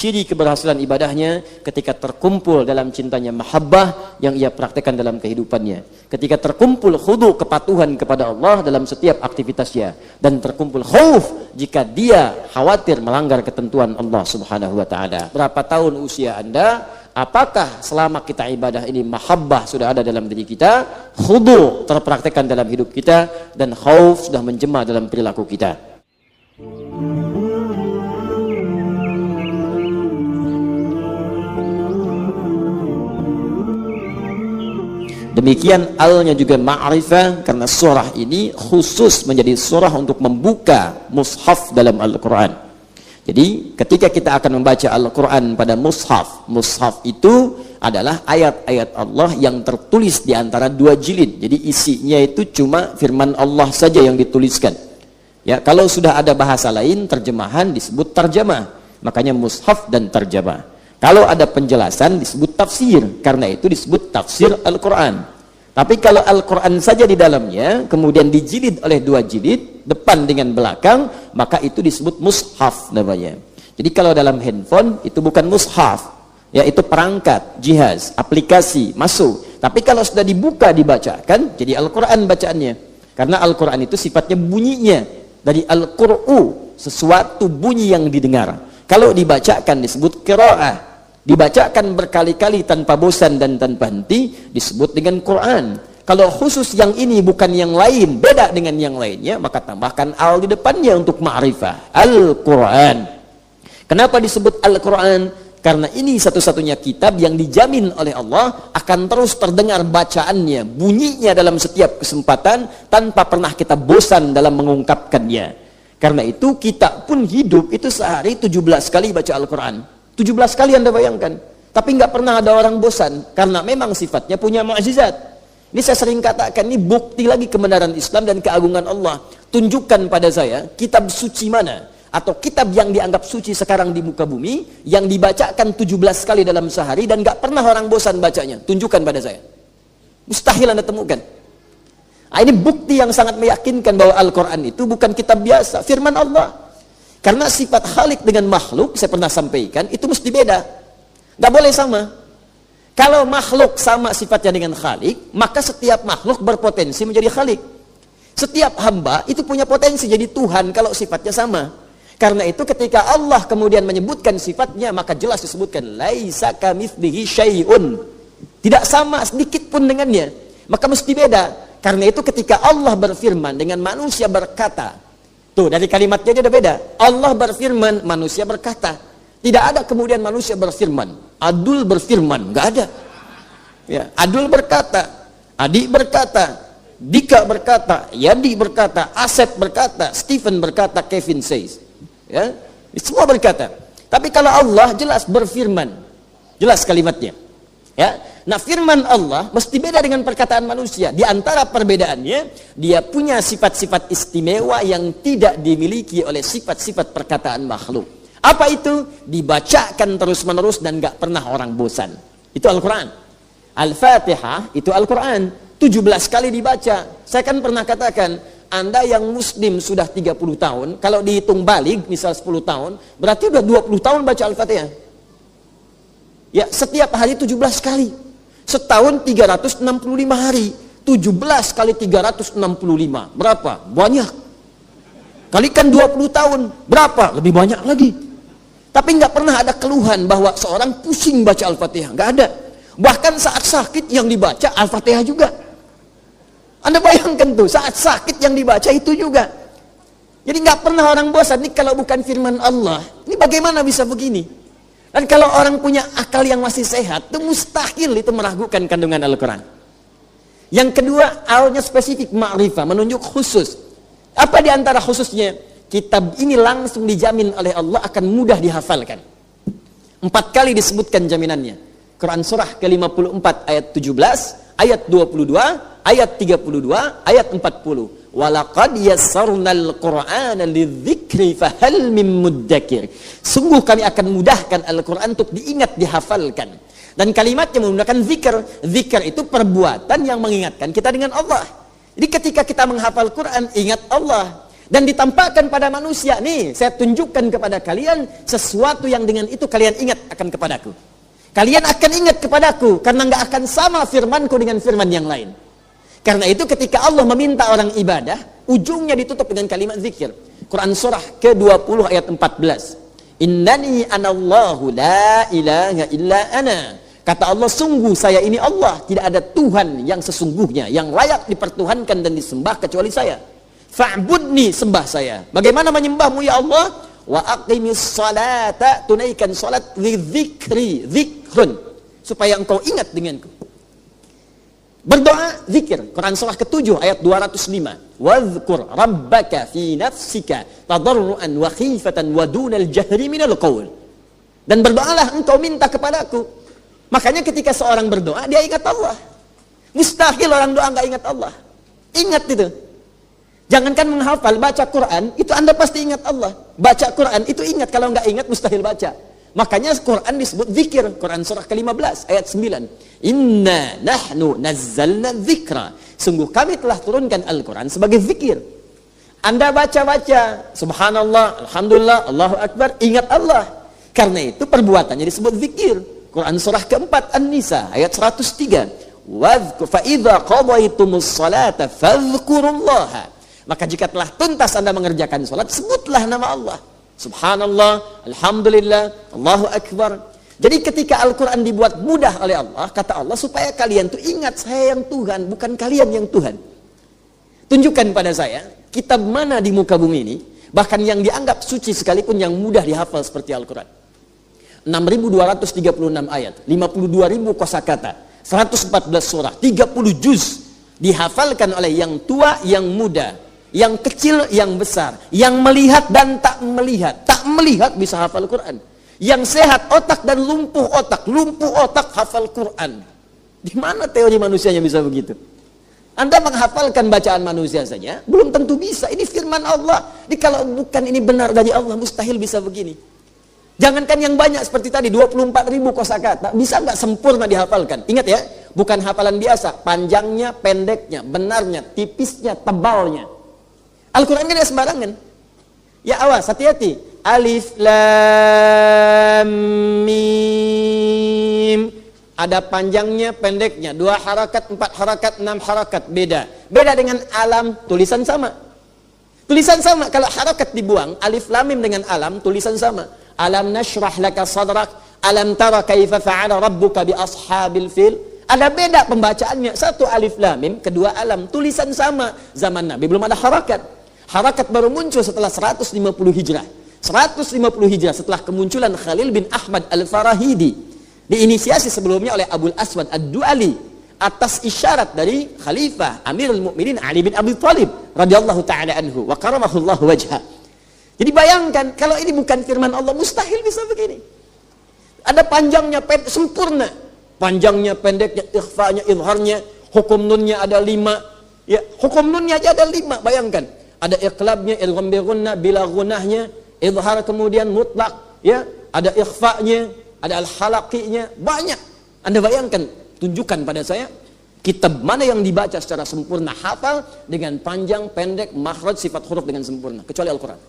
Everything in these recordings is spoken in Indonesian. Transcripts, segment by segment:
ciri keberhasilan ibadahnya ketika terkumpul dalam cintanya mahabbah yang ia praktekkan dalam kehidupannya. Ketika terkumpul khudu, kepatuhan kepada Allah dalam setiap aktivitasnya, dan terkumpul khauf jika dia khawatir melanggar ketentuan Allah Subhanahu wa taala. Berapa tahun usia Anda? Apakah selama kita ibadah ini mahabbah sudah ada dalam diri kita, khudu terpraktekkan dalam hidup kita, dan khauf sudah menjema dalam perilaku kita? Demikian alnya juga ma'rifah, karena surah ini khusus menjadi surah untuk membuka mushaf dalam Al-Quran. Jadi ketika kita akan membaca Al-Quran pada mushaf, mushaf itu adalah ayat-ayat Allah yang tertulis di antara dua jilid. Jadi isinya itu cuma firman Allah saja yang dituliskan. Ya, kalau sudah ada bahasa lain, terjemahan disebut tarjamah. Makanya mushaf dan tarjamah. Kalau ada penjelasan disebut tafsir, karena itu disebut tafsir Al-Quran. Tapi kalau Al-Quran saja di dalamnya, kemudian dijilid oleh dua jilid, depan dengan belakang, maka itu disebut mushaf namanya. Jadi kalau dalam handphone, itu bukan mushaf, yaitu perangkat, jihaz, aplikasi, masuk. Tapi kalau sudah dibuka, dibacakan, jadi Al-Quran bacaannya. Karena Al-Quran itu sifatnya bunyinya, dari Al-Qur'u, sesuatu bunyi yang didengar. Kalau dibacakan disebut qiraah, dibacakan berkali-kali tanpa bosan dan tanpa henti, disebut dengan Quran. Kalau khusus yang ini bukan yang lain, beda dengan yang lainnya, maka tambahkan al di depannya untuk ma'rifah, Al-Quran. Kenapa disebut Al-Quran? Karena ini satu-satunya kitab yang dijamin oleh Allah akan terus terdengar bacaannya, bunyinya dalam setiap kesempatan, tanpa pernah kita bosan dalam mengungkapkannya. Karena itu kita pun hidup itu sehari 17 kali baca Al-Quran. 17 kali Anda bayangkan. Tapi nggak pernah ada orang bosan. Karena memang sifatnya punya mukjizat. Ini saya sering katakan, ini bukti lagi kebenaran Islam dan keagungan Allah. Tunjukkan pada saya kitab suci mana, atau kitab yang dianggap suci sekarang di muka bumi, yang dibacakan 17 kali dalam sehari dan nggak pernah orang bosan bacanya. Tunjukkan pada saya. Mustahil Anda temukan. Nah, ini bukti yang sangat meyakinkan bahwa Al-Quran itu bukan kitab biasa, firman Allah. Karena sifat Khalik dengan makhluk, saya pernah sampaikan, itu mesti beda. Nggak boleh sama. Kalau makhluk sama sifatnya dengan Khalik, maka setiap makhluk berpotensi menjadi Khalik. Setiap hamba itu punya potensi jadi Tuhan kalau sifatnya sama. Karena itu ketika Allah kemudian menyebutkan sifatnya, maka jelas disebutkan, laisa kamitslihi syai'un. Tidak sama sedikit pun dengannya. Maka mesti beda. Karena itu ketika Allah berfirman dengan manusia berkata, tuh, dari kalimatnya dia udah beda. Allah berfirman, manusia berkata. Tidak ada kemudian manusia berfirman, Adul berfirman, nggak ada. Ya, Adul berkata, Adi berkata, Dika berkata, Yadi berkata, Asep berkata, Stephen berkata, Kevin says. Ya, semua berkata. Tapi kalau Allah jelas berfirman, jelas kalimatnya. Ya, nah firman Allah mesti beda dengan perkataan manusia. Di antara perbedaannya, dia punya sifat-sifat istimewa yang tidak dimiliki oleh sifat-sifat perkataan makhluk. Apa itu? Dibacakan terus-menerus dan gak pernah orang bosan. Itu Al-Quran. Al-Fatihah itu Al-Quran. 17 kali dibaca. Saya kan pernah katakan, Anda yang muslim sudah 30 tahun, kalau dihitung balik, misal 10 tahun, berarti udah 20 tahun baca Al-Fatihah. Ya, setiap hari 17 kali. Setahun 365 hari. 17 kali 365. Berapa? Banyak. Kalikan 20 tahun. Berapa? Lebih banyak lagi. Tapi nggak pernah ada keluhan bahwa seorang pusing baca Al-Fatihah. Nggak ada. Bahkan saat sakit yang dibaca Al-Fatihah juga. Anda bayangkan tuh, saat sakit yang dibaca itu juga. Jadi nggak pernah orang bosan. Ini kalau bukan firman Allah, ini bagaimana bisa begini? Dan kalau orang punya akal yang masih sehat, itu mustahil itu meragukan kandungan Al-Quran. Yang kedua, alnya spesifik, ma'rifah, menunjuk khusus. Apa di antara khususnya? Kitab ini langsung dijamin oleh Allah akan mudah dihafalkan. 4 kali disebutkan jaminannya. Quran surah ke-54 ayat 17, ayat 22, ayat 32, ayat 40. Walaqad yassarnal Qur'ana lidzikri fahal mim muddakir. Sungguh kami akan mudahkan Al-Quran untuk diingat, dihafalkan. Dan kalimatnya menggunakan zikr. Zikr itu perbuatan yang mengingatkan kita dengan Allah. Jadi ketika kita menghafal Quran, ingat Allah. Dan ditampakkan pada manusia. Nih, saya tunjukkan kepada kalian sesuatu yang dengan itu kalian ingat akan kepadaku. Kalian akan ingat kepadaku karena nggak akan sama firmanku dengan firman yang lain. Karena itu ketika Allah meminta orang ibadah, ujungnya ditutup dengan kalimat zikir. Quran surah ke-20 ayat 14. Innani anallahu la ilaha illa ana. Kata Allah, sungguh saya ini Allah, tidak ada Tuhan yang sesungguhnya, yang layak dipertuhankan dan disembah kecuali saya. Fa'budni, sembah saya. Bagaimana menyembahmu ya Allah? Wa aqimis salata, tunaikan salat, li dzikri, dzikrun, supaya engkau ingat denganku. Berdoa, zikir. Quran surah ke-7 ayat 205. Wadhkur rabbaka fi nafsika tadarruan wa khifatan wa dunal jahri minal qaul. Dan berdoalah engkau minta kepadaku. Makanya ketika seorang berdoa, dia ingat Allah. Mustahil orang doa enggak ingat Allah. Ingat itu. Jangankan menghafal, baca Quran, itu Anda pasti ingat Allah. Baca Quran, itu ingat. Kalau enggak ingat, mustahil baca. Makanya Quran disebut zikir. Quran surah ke-15 ayat 9. Inna nahnu nazzalna dzikra. Sungguh kami telah turunkan Al-Quran sebagai zikir. Anda baca-baca, subhanallah, alhamdulillah, Allahu Akbar, ingat Allah. Karena itu perbuatannya disebut zikir. Quran surah ke-4 An-Nisa ayat 103. Wadhkur fa idza qadaytumus salata fadhkurullaha. Maka jika telah tuntas Anda mengerjakan salat, sebutlah nama Allah. Subhanallah, alhamdulillah, Allahu Akbar. Jadi ketika Al-Quran dibuat mudah oleh Allah, kata Allah, supaya kalian tuh ingat saya yang Tuhan, bukan kalian yang Tuhan. Tunjukkan pada saya, kitab mana di muka bumi ini, bahkan yang dianggap suci sekalipun yang mudah dihafal seperti Al-Quran. 6.236 ayat, 52.000 kosakata, 114 surah, 30 juz, dihafalkan oleh yang tua, yang muda, yang kecil, yang besar, yang melihat dan tak melihat. Tak melihat bisa hafal Quran. Yang sehat otak dan lumpuh otak hafal Quran. Di mana teori manusianya bisa begitu? Anda menghafalkan bacaan manusia saja, belum tentu bisa. Ini firman Allah. Jadi kalau bukan ini benar dari Allah, mustahil bisa begini. Jangankan yang banyak seperti tadi, 24.000 kosakata, bisa nggak sempurna dihafalkan? Ingat ya, bukan hafalan biasa, panjangnya, pendeknya, benarnya, tipisnya, tebalnya. Al-Quran kan sembarangan. Ya awas, hati-hati. Alif lam mim. Ada panjangnya, pendeknya, 2 harakat, 4 harakat, 6 harakat, beda. Beda dengan alam, tulisan sama. Tulisan sama, kalau harakat dibuang, alif lam mim dengan alam, tulisan sama. Alam nashrah laka sadrak, alam tara kaifa fa'ala rabbuka bi ashabil fil. Ada beda pembacaannya, satu alif lam mim, kedua alam, tulisan sama. Zaman Nabi belum ada harakat. Harakat baru muncul setelah 150 hijrah. 150 hijrah setelah kemunculan Khalil bin Ahmad Al-Farahidi. Diinisiasi sebelumnya oleh Abul Aswad Ad-Du'ali atas isyarat dari Khalifah Amirul Mukminin Ali bin Abi Thalib radhiyallahu taala anhu wa karamahullahu wajha. Jadi bayangkan kalau ini bukan firman Allah, mustahil bisa begini. Ada panjangnya, sempurna. Panjangnya, pendeknya, ikhfa'nya, izharnya, hukum nunnya ada 5. Ya, hukum nunnya aja ada 5, bayangkan. Ada iqlabnya, idgham bi gunnah, bila gunnahnya, izhar kemudian mutlak, ya, ada ikhfa'nya, ada al-halaqinya, banyak. Anda bayangkan, tunjukkan pada saya kitab mana yang dibaca secara sempurna, hafal dengan panjang, pendek, makhraj, sifat huruf dengan sempurna, kecuali Al-Quran.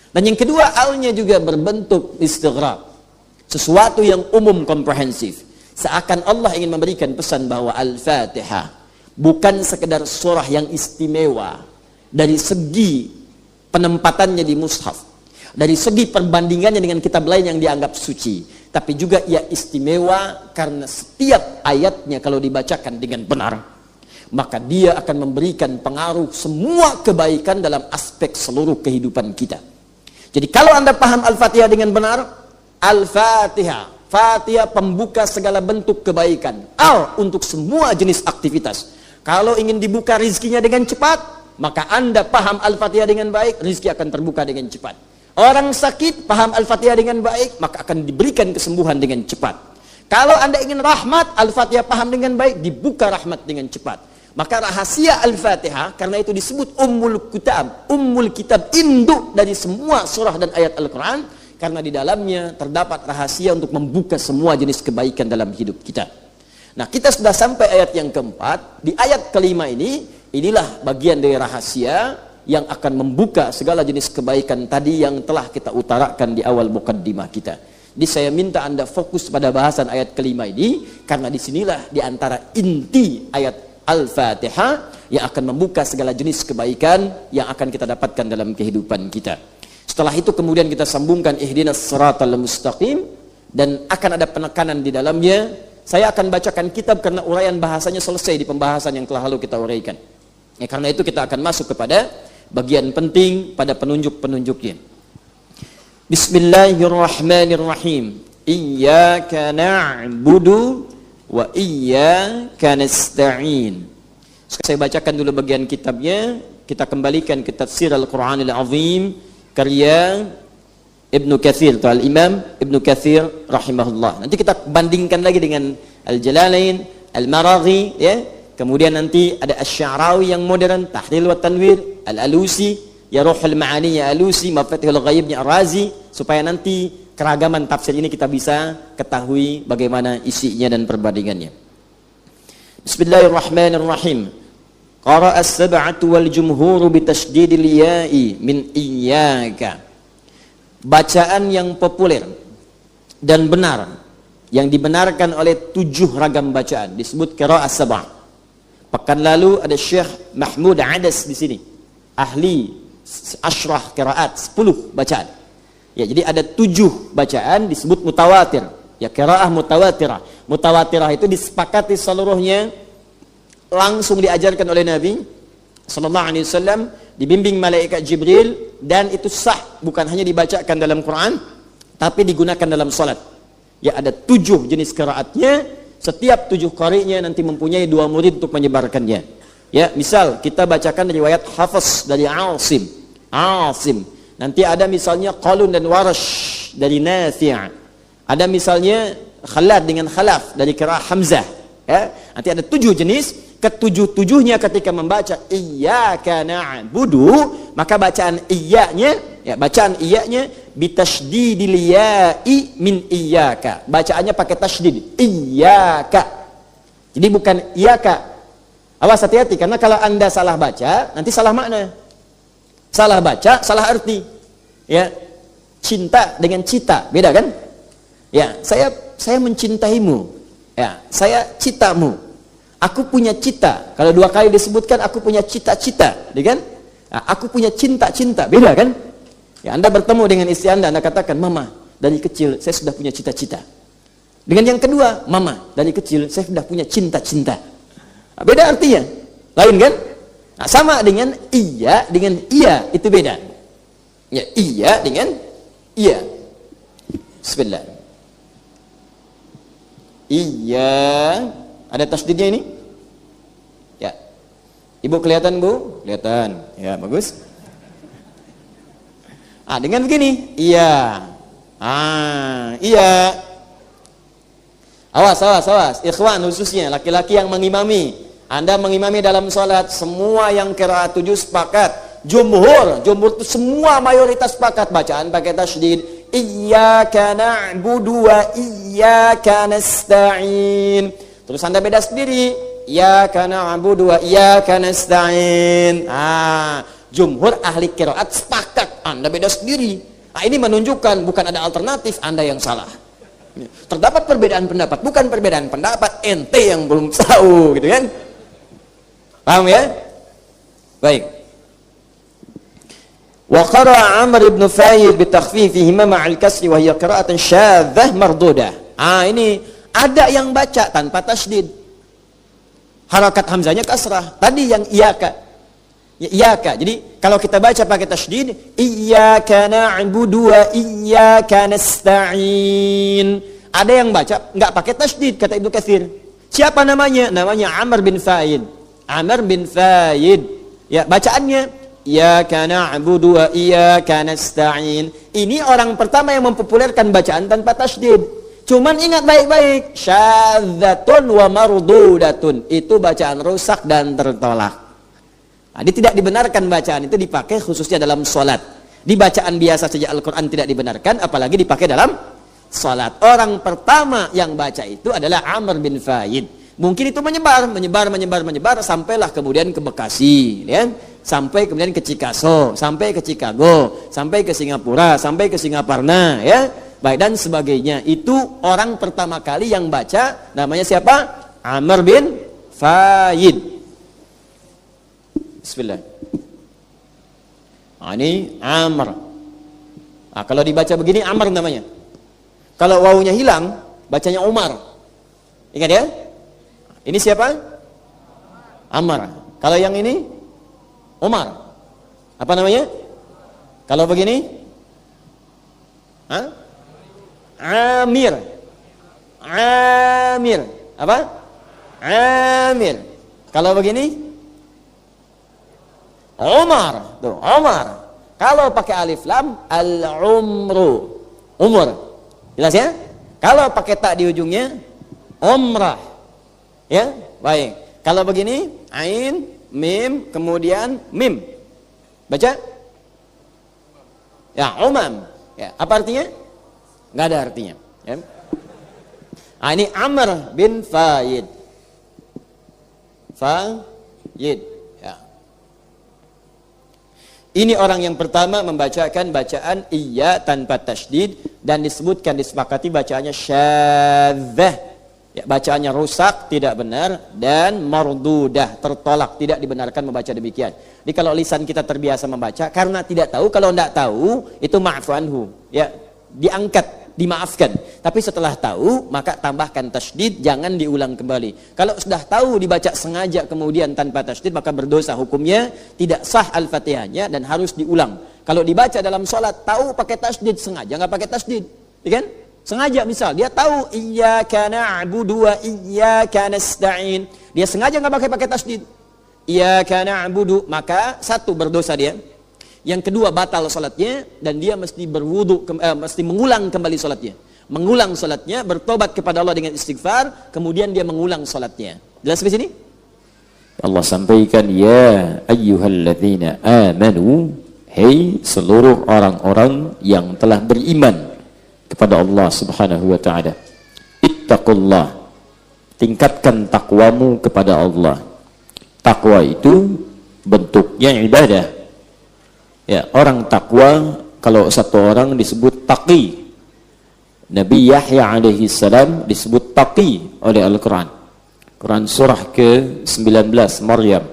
Dan yang kedua, alnya juga berbentuk istighraq, sesuatu yang umum komprehensif. Seakan Allah ingin memberikan pesan bahwa Al-Fatihah bukan sekedar surah yang istimewa dari segi penempatannya di mushaf, dari segi perbandingannya dengan kitab lain yang dianggap suci, tapi juga ia istimewa karena setiap ayatnya kalau dibacakan dengan benar, maka dia akan memberikan pengaruh semua kebaikan dalam aspek seluruh kehidupan kita. Jadi kalau Anda paham Al-Fatihah dengan benar, Al-Fatihah, Fatihah pembuka segala bentuk kebaikan, untuk semua jenis aktivitas. Kalau ingin dibuka rizkinya dengan cepat, maka Anda paham Al-Fatihah dengan baik, rizki akan terbuka dengan cepat. Orang sakit paham Al-Fatihah dengan baik, maka akan diberikan kesembuhan dengan cepat. Kalau Anda ingin rahmat, Al-Fatihah paham dengan baik, dibuka rahmat dengan cepat. Maka rahasia Al-Fatihah, karena itu disebut Ummul Kitab, induk dari semua surah dan ayat Al-Quran, karena di dalamnya terdapat rahasia untuk membuka semua jenis kebaikan dalam hidup kita. Nah, kita sudah sampai ayat yang keempat. Di ayat kelima ini, inilah bagian dari rahasia yang akan membuka segala jenis kebaikan tadi yang telah kita utarakan di awal mukaddimah kita. Jadi saya minta Anda fokus pada bahasan ayat kelima ini, karena disinilah di antara inti ayat Al-Fatihah yang akan membuka segala jenis kebaikan yang akan kita dapatkan dalam kehidupan kita. Setelah itu kemudian kita sambungkan ihdinas siratal mustaqim, dan akan ada penekanan di dalamnya. Saya akan bacakan kitab karena uraian bahasanya selesai di pembahasan yang telah lalu kita uraikan. Ya, karena itu kita akan masuk kepada bagian penting pada penunjuk-penunjuknya. Bismillahirrahmanirrahim. Iyyaka na'budu wa iyyaka nasta'in. Saya bacakan dulu bagian kitabnya. Kita kembalikan ke tafsir Al-Quranil Azim karya Ibnu Katsir, atau Al-Imam Ibnu Katsir rahimahullah. Nanti kita bandingkan lagi dengan Al-Jalalain, Al-Maraghi, ya. Kemudian nanti ada Asy-Sya'rawi yang modern, Tahlil wa Tanwir, Al-Alusi, ya Ruhul Ma'ani ya Alusi, Mafatihul Ghaibnya Ar-Razi, supaya nanti keragaman tafsir ini kita bisa ketahui bagaimana isinya dan perbandingannya. Bismillahirrahmanirrahim. Qara'a as-sab'atu wal jumhuru bitasydidil ya'i min iyyaka. Bacaan yang populer dan benar, yang dibenarkan oleh 7 ragam bacaan disebut qira'ah as-sab'. Pekan lalu ada Syekh Mahmud Adas di sini, ahli asyrah qiraat, 10 bacaan. Ya, jadi ada 7 bacaan disebut mutawatir. Ya, qiraah mutawatirah. Mutawatirah itu disepakati seluruhnya, langsung diajarkan oleh Nabi sallallahu alaihi wasallam, dibimbing malaikat Jibril, dan itu sah, bukan hanya dibacakan dalam Quran tapi digunakan dalam salat. Ya, ada 7 jenis qiraatnya. Setiap 7 qari'nya nanti mempunyai 2 murid untuk menyebarkannya. Ya, misal kita bacakan riwayat Hafiz dari Asim. Nanti ada misalnya Qalun dan Warash dari Nafi'. Ada misalnya Khalad dengan Khalaf dari qiraah Hamzah. Ya, nanti ada 7 jenis. Ketujuh-tujuhnya ketika membaca iyyaka na'budu, maka bacaan iyyanya, ya bacaan iyyanya bitasydidil ya'i min iyyaka. Bacaannya pakai tasydid, iyyaka. Jadi bukan iyyaka. Awas, hati-hati, karena kalau Anda salah baca nanti salah makna. Salah baca, salah arti. Ya. Cinta dengan cita, beda kan? Ya, saya mencintaimu. Ya, saya citamu. Aku punya cita. Kalau 2 kali disebutkan aku punya cita-cita, kan? Nah, aku punya cinta-cinta, beda kan? Ya, Anda bertemu dengan istri Anda katakan, "Mama, dari kecil saya sudah punya cita-cita." Dengan yang kedua, "Mama, dari kecil saya sudah punya cinta-cinta." Nah, beda artinya. Lain kan? Nah, sama dengan iya dengan iya, itu beda. Ya, iya dengan iya. Bismillah. Iya. Ada tasdidnya ini? Ya. Ibu kelihatan, Bu? Kelihatan. Ya, bagus. Dengan begini. Iya. Iya. Awas. Ikhwan khususnya, laki-laki yang mengimami. Anda mengimami dalam salat, semua yang qiraat 7 sepakat. Jumhur itu semua mayoritas sepakat bacaan pakai tasydid. Iyyaka na'budu wa iyyaka nasta'in. Terus Anda beda sendiri, iyyaka na'budu wa iyyaka nasta'in. Jumhur ahli qiraat sepakat, Anda beda sendiri. Ini menunjukkan bukan ada alternatif, Anda yang salah. Terdapat perbedaan pendapat, bukan perbedaan pendapat, ente yang belum tahu, gitu kan? Paham ya? Baik. Wa qara'a Amr ibn Fayyid bi takhfifihima ma'al kasri wa hiya qira'atan syadzah mardudah. Ini ada yang baca tanpa tasydid, harakat hamzahnya kasrah. Tadi yang iyyaka, ya iyyaka. Jadi kalau kita baca pakai tasydid, iyyaka na'budu wa iyyaka nasta'in. Ada yang baca nggak pakai tasydid, kata Ibnu Katsir. Siapa namanya? Namanya Amr bin Fayyid. Ya, bacaannya iyyaka na'budu wa iyyaka nasta'in. Ini orang pertama yang mempopulerkan bacaan tanpa tasydid. Cuman ingat baik-baik, syadzatun wa mardudatun, itu bacaan rusak dan tertolak. Ini tidak dibenarkan bacaan itu dipakai khususnya dalam sholat. Di bacaan biasa saja Al-Quran tidak dibenarkan, apalagi dipakai dalam sholat. Orang pertama yang baca itu adalah Amr bin Fayyid. Mungkin itu menyebar, sampailah kemudian ke Bekasi, ya. Sampai kemudian ke Chicago, sampai ke Chicago, sampai ke Singapura, sampai ke Singaparna, ya. Baik, dan sebagainya. Itu orang pertama kali yang baca, namanya siapa? Amr bin Fayyid. Bismillah. Nah, ini Amr. Nah, kalau dibaca begini Amr namanya. Kalau wawunya hilang, bacanya Umar. Ingat ya? Ini siapa? Amr. Kalau yang ini Umar. Apa namanya? Kalau begini? Hah? Amir. Amir. Apa? Amir. Kalau begini? Umar. Tuh, Umar. Kalau pakai alif lam, al-umru. Umur. Jelas ya? Kalau pakai tak di ujungnya, umrah. Ya, baik. Kalau begini, ain, mim, kemudian mim. Baca? Ya, umam. Ya, apa artinya? Nggak ada artinya. Ya. Nah, ini Amr bin Fayyid. Fayyid. Ya. Ini orang yang pertama membacakan bacaan iya tanpa tasydid dan disepakati bacaannya syadzah. Ya, bacaannya rusak, tidak benar, dan mardudah, tertolak, tidak dibenarkan membaca demikian. Jadi kalau lisan kita terbiasa membaca karena tidak tahu, kalau tidak tahu itu ma'fu anhu, ya, diangkat, dimaafkan. Tapi setelah tahu maka tambahkan tasydid, jangan diulang kembali. Kalau sudah tahu dibaca sengaja kemudian tanpa tasydid maka berdosa, hukumnya tidak sah al-Fatihahnya dan harus diulang. Kalau dibaca dalam sholat tahu pakai tasydid, sengaja nggak pakai tasydid, ya kan? Sengaja, misal dia tahu iyyaka na'budu wa iyyaka nasta'in, dia sengaja nggak pakai tasydid, iyyaka na'budu, maka satu, berdosa dia. Yang kedua, batal salatnya dan dia mesti berwudu, mesti mengulang kembali salatnya. Mengulang salatnya, bertobat kepada Allah dengan istighfar, kemudian dia mengulang salatnya. Jelas sampai sini? Allah sampaikan, ya ayyuhalladzina amanu, hei seluruh orang-orang yang telah beriman kepada Allah Subhanahu wa ta'ala, ittaqullah, tingkatkan takwamu kepada Allah. Takwa itu bentuknya ibadah. Ya, orang takwa, kalau satu orang disebut taqi. Nabi Yahya alaihi salam disebut taqi oleh Al-Quran. Quran surah ke-19 Maryam.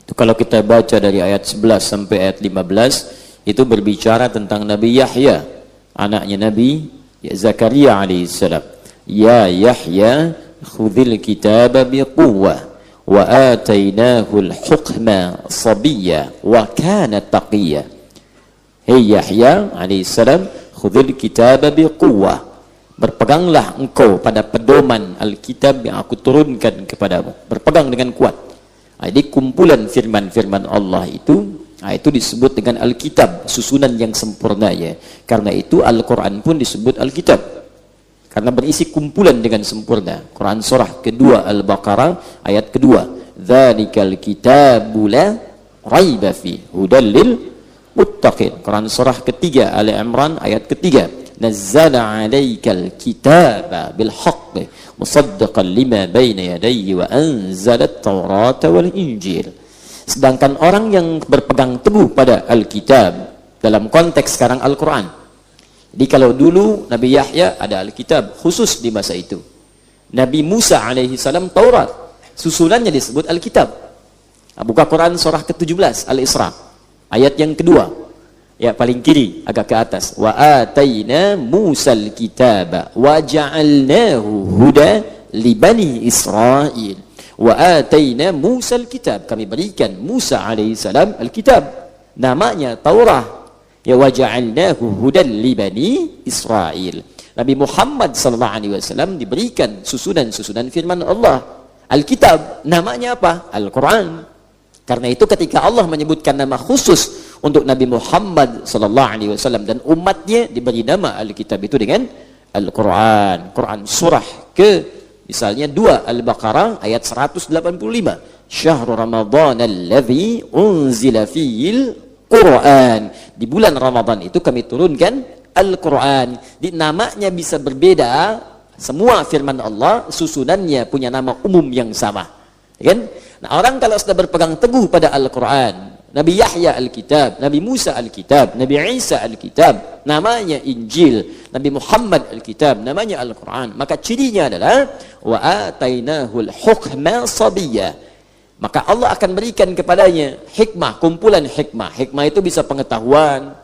Itu kalau kita baca dari ayat 11 sampai ayat 15, itu berbicara tentang Nabi Yahya, anaknya Nabi Zakaria alaihissalam. Ya Yahya khudhil kitaba biquwwah wa atainahu al-hukma sabiyya wa kana taqiyya. Hei Yahya alaihissalam, khudhil kitaba biquwwah, berpeganglah engkau pada pedoman Alkitab yang aku turunkan kepadamu, berpegang dengan kuat. Jadi kumpulan firman-firman Allah itu, itu disebut dengan Alkitab, susunan yang sempurna ya. Karena itu Al-Quran pun disebut Alkitab, karena berisi kumpulan dengan sempurna. Quran surah kedua Al-Baqarah ayat kedua, dzalikal kitabu la raiba fi hudal lil muttaqin. Quran surah ketiga Ali Imran ayat ketiga, nazzala alaikal kitaba bil haqq musaddiqan lima baina yadayhi wa anzala at-taurata wal injil. Sedangkan orang yang berpegang teguh pada Alkitab, dalam konteks sekarang Al-Quran. Jadi kalau dulu Nabi Yahya ada Alkitab khusus di masa itu. Nabi Musa alaihi salam Taurat, susunannya disebut Alkitab. Buka Quran surah ke-17 Al-Isra, ayat yang kedua. Ya, paling kiri agak ke atas. Wa ataina Musal kitaba wa ja'alnahu huda li bani Israil. Wa ataina Musa al-kitab, kami berikan Musa alaihi salam al-kitab, namanya Taurah. Ya, wa ja'alnahu hudan li bani Israil. Nabi Muhammad sallallahu alaihi wasallam diberikan susunan-susunan firman Allah. Alkitab namanya apa? Al-Quran. Karena itu ketika Allah menyebutkan nama khusus untuk Nabi Muhammad sallallahu alaihi wasallam dan umatnya, diberi nama Alkitab itu dengan Al-Quran. Quran surah ke misalnya 2 Al-Baqarah ayat 185. Syahrul Ramadan alladzi unzila fihil Quran. Di bulan Ramadan itu kami turunkan Al-Quran. Di namanya bisa berbeda, Semua firman Allah susunannya punya nama umum yang sama, kan? Nah, orang kalau sudah berpegang teguh pada Al-Quran, Nabi Yahya Alkitab, Nabi Musa Alkitab, Nabi Isa Alkitab, namanya Injil, Nabi Muhammad Alkitab, namanya Al-Quran, maka cirinya adalah wa atainahul hukma sabiyya. Maka Allah akan berikan kepadanya hikmah, kumpulan hikmah. Hikmah itu bisa pengetahuan,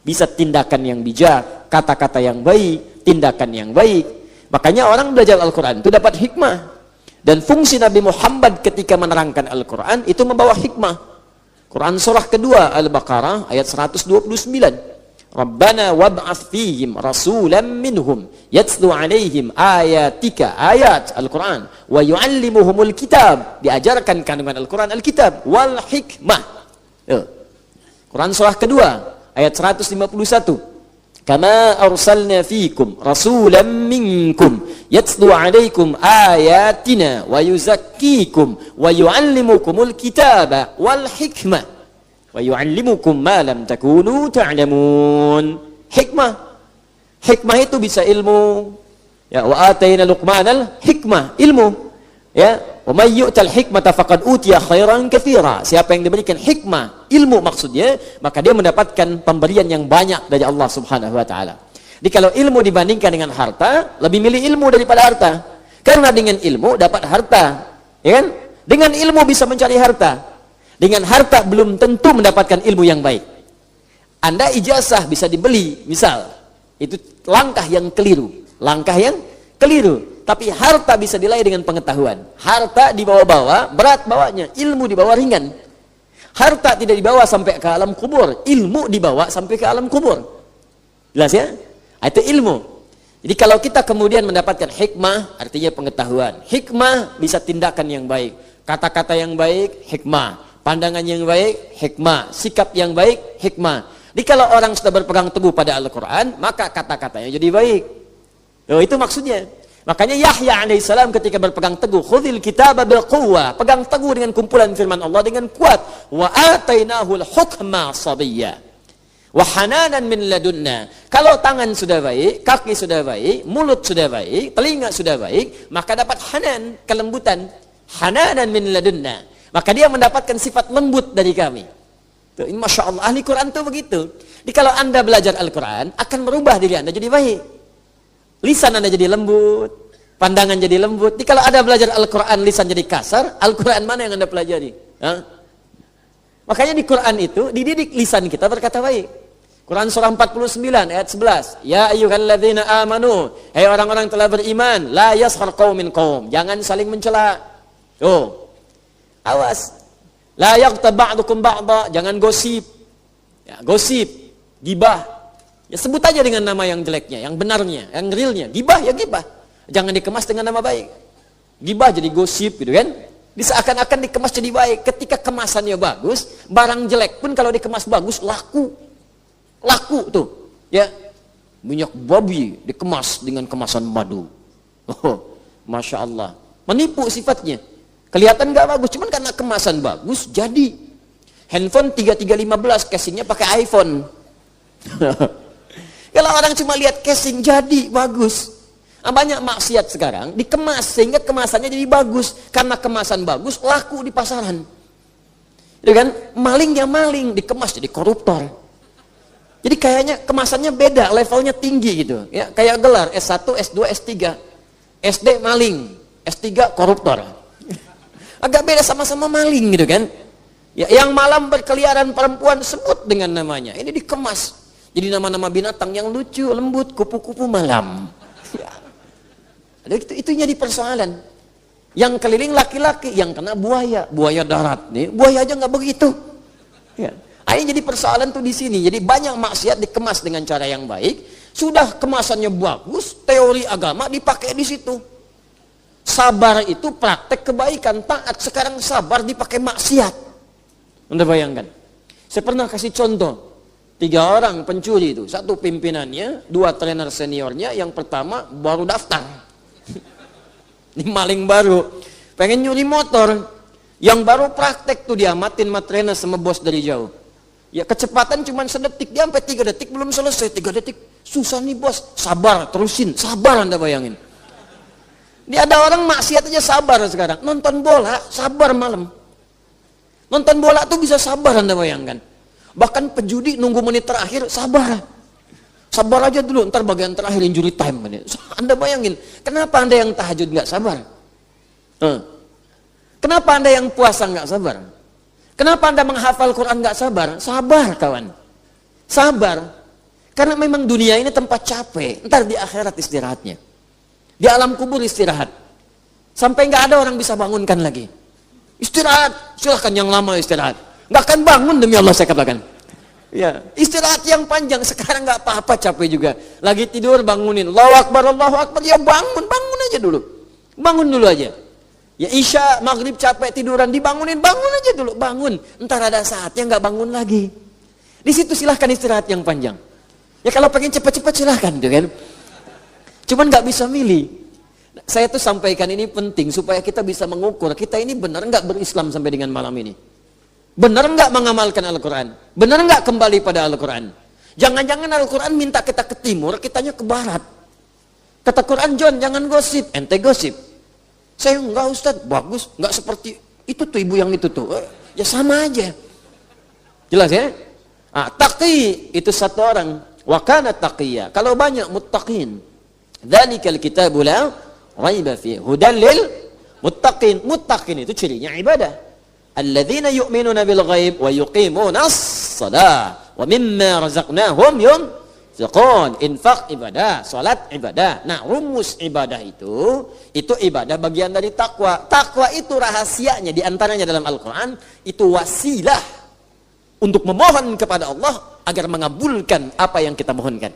bisa tindakan yang bijak, kata-kata yang baik, tindakan yang baik. Makanya orang belajar Al-Quran itu dapat hikmah. Dan fungsi Nabi Muhammad ketika menerangkan Al-Quran itu membawa hikmah. Quran surah kedua Al-Baqarah ayat 129. Rabbana wab'ats fihim rasulan minhum yatlu 'alaihim ayatika, ayat Al-Quran, wa yu'allimuhumul kitab, diajarkan kandungan Al-Quran, Al-Kitab wal hikmah. Quran surah kedua ayat 151. Kama arsalna fikum rasulan minkum yatlu 'alaikum ayatina wa yuzakkikum wa yu'allimukumul kitaba wal hikmah wa yu'allimukum ma lam takunu ta'lamun. Hikmah itu bisa ilmu, ya, wa atayna luqmanal hikmah, ilmu, ya, wa may yu'tal hikmata faqad utiya khairan katsira. Siapa yang diberikan hikmah, ilmu maksudnya, maka dia mendapatkan pemberian yang banyak dari Allah Subhanahu wa taala. Jadi kalau ilmu dibandingkan dengan harta, lebih milih ilmu daripada harta. Karena dengan ilmu dapat harta, ya kan? Dengan ilmu bisa mencari harta. Dengan harta belum tentu mendapatkan ilmu yang baik. Anda ijazah bisa dibeli, misal. Itu langkah yang keliru. Tapi harta bisa diraih dengan pengetahuan. Harta dibawa-bawa, berat bawanya. Ilmu dibawa ringan. Harta tidak dibawa sampai ke alam kubur. Ilmu dibawa sampai ke alam kubur. Jelas ya? Itu ilmu. Jadi kalau kita kemudian mendapatkan hikmah, artinya pengetahuan. Hikmah bisa tindakan yang baik. Kata-kata yang baik, hikmah. Pandangan yang baik, hikmah. Sikap yang baik, hikmah. Jadi kalau orang sudah berpegang teguh pada Al-Quran, maka kata-katanya jadi baik. Itu maksudnya. Makanya Yahya alaihissalam ketika berpegang teguh, khudhil kitaba bil quwwah, pegang teguh dengan kumpulan firman Allah dengan kuat. Wa atainahul hukma sabiyya wa hananan min ladunna. Kalau tangan sudah baik, kaki sudah baik, mulut sudah baik, telinga sudah baik, maka dapat hanan, kelembutan. Hananan min ladunna. Maka dia mendapatkan sifat lembut dari kami. Tuh, Masya Allah, ahli Quran itu begitu. Jadi kalau Anda belajar Al-Quran, akan merubah diri Anda jadi baik. Lisan Anda jadi lembut, pandangan jadi lembut. Jadi kalau Anda belajar Al-Quran, lisan jadi kasar, Al-Quran mana yang Anda pelajari? Makanya di Quran itu, dididik lisan kita berkata baik. Quran surah 49 ayat 11. Ya ayyuhalladzina amanu, hai orang-orang telah beriman, la yaskhar qaumin qaum, jangan saling mencela. Tuh. Awas. La yaghtab ba'dukum ba'dha, jangan gosip. Ya, gosip, gibah. Ya sebut aja dengan nama yang jeleknya, yang benarnya, yang realnya. Gibah ya gibah. Jangan dikemas dengan nama baik. Gibah jadi gosip gitu kan. Seakan-akan dikemas jadi baik. Ketika kemasannya bagus, barang jelek pun kalau dikemas bagus laku. Laku tuh. Ya. Minyak babi dikemas dengan kemasan madu. Oh, Masya Allah. Menipu sifatnya. Kelihatan gak bagus, cuman karena kemasan bagus jadi. Handphone 3315 casingnya pakai iPhone. Kalau orang cuma lihat casing jadi bagus. Banyak maksiat sekarang dikemas sehingga kemasannya jadi bagus. Karena kemasan bagus laku di pasaran. Itu kan? Malingnya maling, dikemas jadi koruptor. Jadi kayaknya kemasannya beda, levelnya tinggi gitu. Ya, kayak gelar S1, S2, S3. SD maling, S3 koruptor. Agak beda, sama-sama maling gitu kan. Ya, yang malam berkeliaran perempuan sebut dengan namanya. Ini dikemas. Jadi nama-nama binatang yang lucu, lembut, kupu-kupu malam. Ya. Itu jadi persoalan. Yang keliling laki-laki, yang kena buaya, buaya darat nih, buaya aja nggak begitu. Ya. Ini jadi persoalan tuh di sini. Jadi banyak maksiat dikemas dengan cara yang baik. Sudah kemasannya bagus, teori agama dipakai di situ. Sabar itu praktek kebaikan, taat. Sekarang sabar dipakai maksiat. Anda bayangkan. Saya pernah kasih contoh. 3 orang pencuri itu, 1 pimpinannya, 2 trainer seniornya, yang pertama baru daftar. Ini maling baru, pengen nyuri motor, yang baru praktek tuh diamatin sama trainer sama bos dari jauh. Ya kecepatan cuma sedetik, dia sampai 3 detik belum selesai. 3 detik, susah nih bos, sabar, terusin, sabar. Anda bayangin. Ini ada orang maksiat aja sabar sekarang. Nonton bola, sabar malam. Nonton bola tuh bisa sabar, Anda bayangkan. Bahkan pejudi nunggu menit terakhir, sabar. Sabar aja dulu, ntar bagian terakhir injury time. Anda bayangin, kenapa Anda yang tahajud nggak sabar? Kenapa Anda yang puasa nggak sabar? Kenapa Anda menghafal Quran nggak sabar? Sabar, kawan. Sabar. Karena memang dunia ini tempat capek. Ntar di akhirat istirahatnya. Di alam kubur istirahat. Sampai nggak ada orang bisa bangunkan lagi. Istirahat. Silahkan yang lama istirahat. Nggak akan bangun demi Allah saya katakan. Ya, istirahat yang panjang. Sekarang nggak apa-apa, capek juga. Lagi tidur bangunin. Allahu Akbar, Allahu Akbar. Ya bangun aja dulu. Bangun dulu aja. Ya isya, maghrib capek tiduran, dibangunin, bangun aja dulu. Bangun. Ntar ada saatnya nggak bangun lagi. Di situ silahkan istirahat yang panjang. Ya kalau pengen cepat-cepat silahkan tuh kan. Cuman nggak bisa milih. Saya tuh sampaikan ini penting supaya kita bisa mengukur kita ini benar nggak berislam sampai dengan malam ini. Benar nggak mengamalkan Al-Quran? Benar nggak kembali pada Al-Quran? Jangan-jangan Al-Quran minta kita ke timur, kitanya ke barat. Kata Quran, John jangan gosip, ente gosip. Saya enggak Ustaz, bagus, nggak seperti itu tuh ibu yang itu tuh. Ya sama aja. Jelas ya? Taqi itu satu orang. Wa kana taqiyya. Kalau banyak muttaqin. Dzalikal kitabu la raiba fihi hudan lil muttaqin. Muttaqin itu cirinya ibadah. Alladzina yu'minuna bil ghaib wa yuqimunas shalah wa mimma razaqnahum yunfiqun. Infak ibadah, salat ibadah. Nah, rumus ibadah itu ibadah bagian dari takwa. Takwa itu rahasianya di antaranya dalam Al-Qur'an itu wasilah untuk memohon kepada Allah agar mengabulkan apa yang kita mohonkan.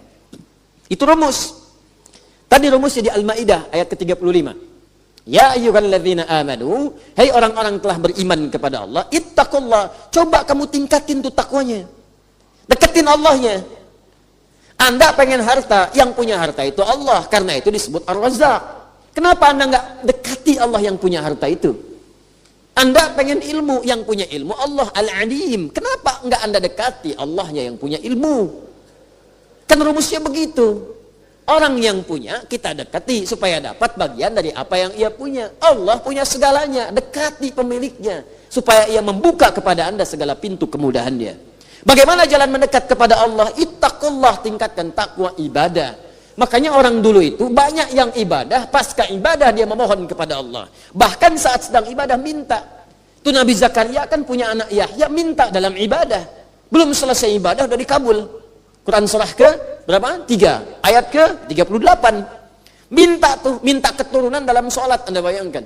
Itu rumus. Tadi rumusnya di Al-Maidah ayat ke-35. Ya ayyuhalladzina amanu, hai orang-orang telah beriman kepada Allah, ittaqullah, coba kamu tingkatin tuh takwanya. Deketin Allahnya. Anda pengen harta, yang punya harta itu Allah, karena itu disebut Ar-Razzaq. Kenapa Anda enggak dekati Allah yang punya harta itu? Anda pengen ilmu, yang punya ilmu Allah Al-Alim. Kenapa enggak Anda dekati Allahnya yang punya ilmu? Kan rumusnya begitu. Orang yang punya kita dekati supaya dapat bagian dari apa yang ia punya. Allah punya segalanya, dekati pemiliknya supaya ia membuka kepada Anda segala pintu kemudahan dia. Bagaimana jalan mendekat kepada Allah? Ittaqullah, tingkatkan takwa ibadah. Makanya orang dulu itu banyak yang ibadah, pasca ibadah dia memohon kepada Allah. Bahkan saat sedang ibadah minta. Itu Nabi Zakaria kan punya anak Yahya, minta dalam ibadah. Belum selesai ibadah udah dikabul. Quran surah ke berapa? 3. Ayat ke 38. Minta keturunan dalam sholat, Anda bayangkan.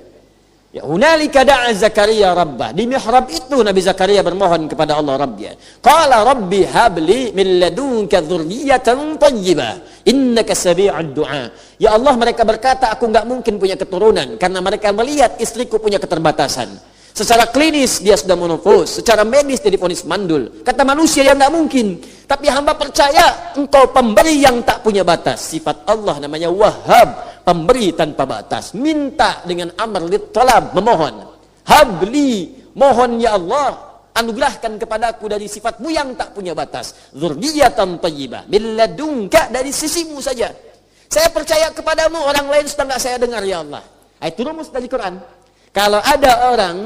Ya hunalika da'a Zakaria rabbah. Di mihrab itu Nabi Zakaria bermohon kepada Allah Rabbnya. Qala rabbi habli min ladunka dzurriyyatan thayyibah innaka sami'ud du'a. Ya Allah, mereka berkata aku enggak mungkin punya keturunan karena mereka melihat istriku punya keterbatasan. Secara klinis dia sudah menopause, secara medis dia divonis mandul. Kata manusia yang enggak mungkin. Tapi hamba percaya engkau pemberi yang tak punya batas. Sifat Allah namanya Wahhab, pemberi tanpa batas. Minta dengan amr lit talab, memohon. Habli, mohon ya Allah, anugerahkan kepadaku dari sifatmu yang tak punya batas. Dzurriyyatan thayyibah, min ladunka, dari sisimu saja. Saya percaya kepadamu, orang lain sudah enggak saya dengar ya Allah. Itu rumus dari Quran. Kalau ada orang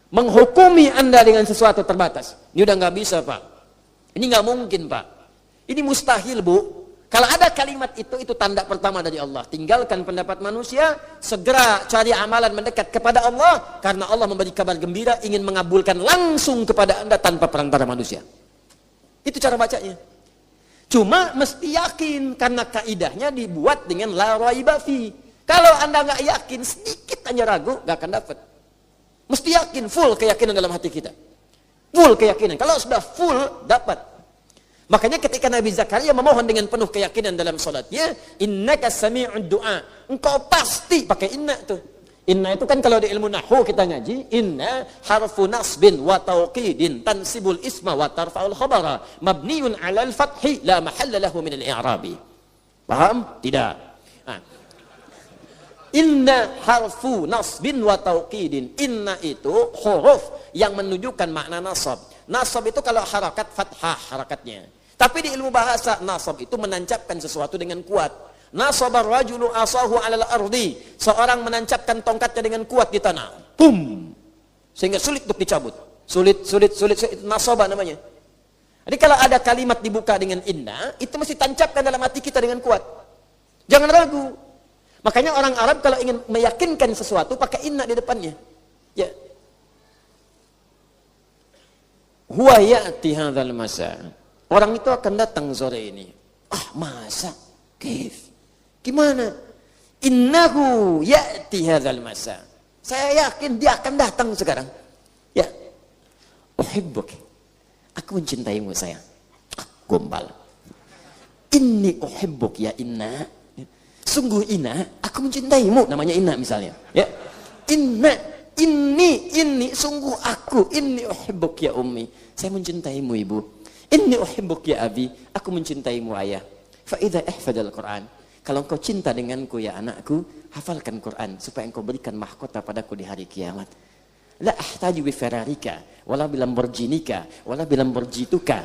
menghukumi Anda dengan sesuatu terbatas, ini udah nggak bisa Pak, ini nggak mungkin Pak, ini mustahil Bu. Kalau ada kalimat itu tanda pertama dari Allah. Tinggalkan pendapat manusia, segera cari amalan mendekat kepada Allah, karena Allah memberi kabar gembira ingin mengabulkan langsung kepada Anda tanpa perantara manusia. Itu cara bacanya. Cuma mesti yakin, karena kaidahnya dibuat dengan la raiba fi. Kalau Anda nggak yakin, sedikit hanya ragu, nggak akan dapat. Mesti yakin, full keyakinan dalam hati kita. Full keyakinan. Kalau sudah full, dapat. Makanya ketika Nabi Zakaria memohon dengan penuh keyakinan dalam salatnya, innaka sami'ud du'a. Engkau pasti pakai inna tuh. Inna itu kan kalau di ilmu nahwu kita ngaji, inna harfu nasbin wa tauqidin tansibul isma wa tarfa'ul khabara mabniun 'alal fathi la mahalla lahu min al-i'rabi. Paham? Tidak. Inna harfu nasbin wa tauqidin. Inna itu huruf yang menunjukkan makna nasab. Nasab itu kalau harakat fathah harakatnya. Tapi di ilmu bahasa nasab itu menancapkan sesuatu dengan kuat. Nasabar rajulu asahu 'alal ardi. Seorang menancapkan tongkatnya dengan kuat di tanah. Pum. Sehingga sulit untuk dicabut. Sulit. Nasaba namanya. Jadi kalau ada kalimat dibuka dengan inna, itu mesti tancapkan dalam hati kita dengan kuat. Jangan ragu. Makanya orang Arab kalau ingin meyakinkan sesuatu pakai inna di depannya. Ya. Huwa ya'ti hadzal masa. Orang itu akan datang sore ini. Ah, masa? Kif? Gimana? Innahu ya'ti hadzal masa. Saya yakin dia akan datang sekarang. Ya. Uhibbuk. Aku mencintaimu sayang. Gombal. Inni uhibbuk ya inna. Sungguh inna, aku mencintaimu. Namanya inna misalnya. Ya. Inna, inni, sungguh aku. Inni uhibbuk ya ummi. Saya mencintaimu ibu. Inni uhibbuk ya abi. Aku mencintaimu ayah. Fa idza ihfadal Quran. Kalau engkau cinta denganku ya anakku, hafalkan Quran supaya engkau berikan mahkota padaku di hari kiamat. La ahtaju bi fararika wala bi lamborghinika wala bi lamborghituka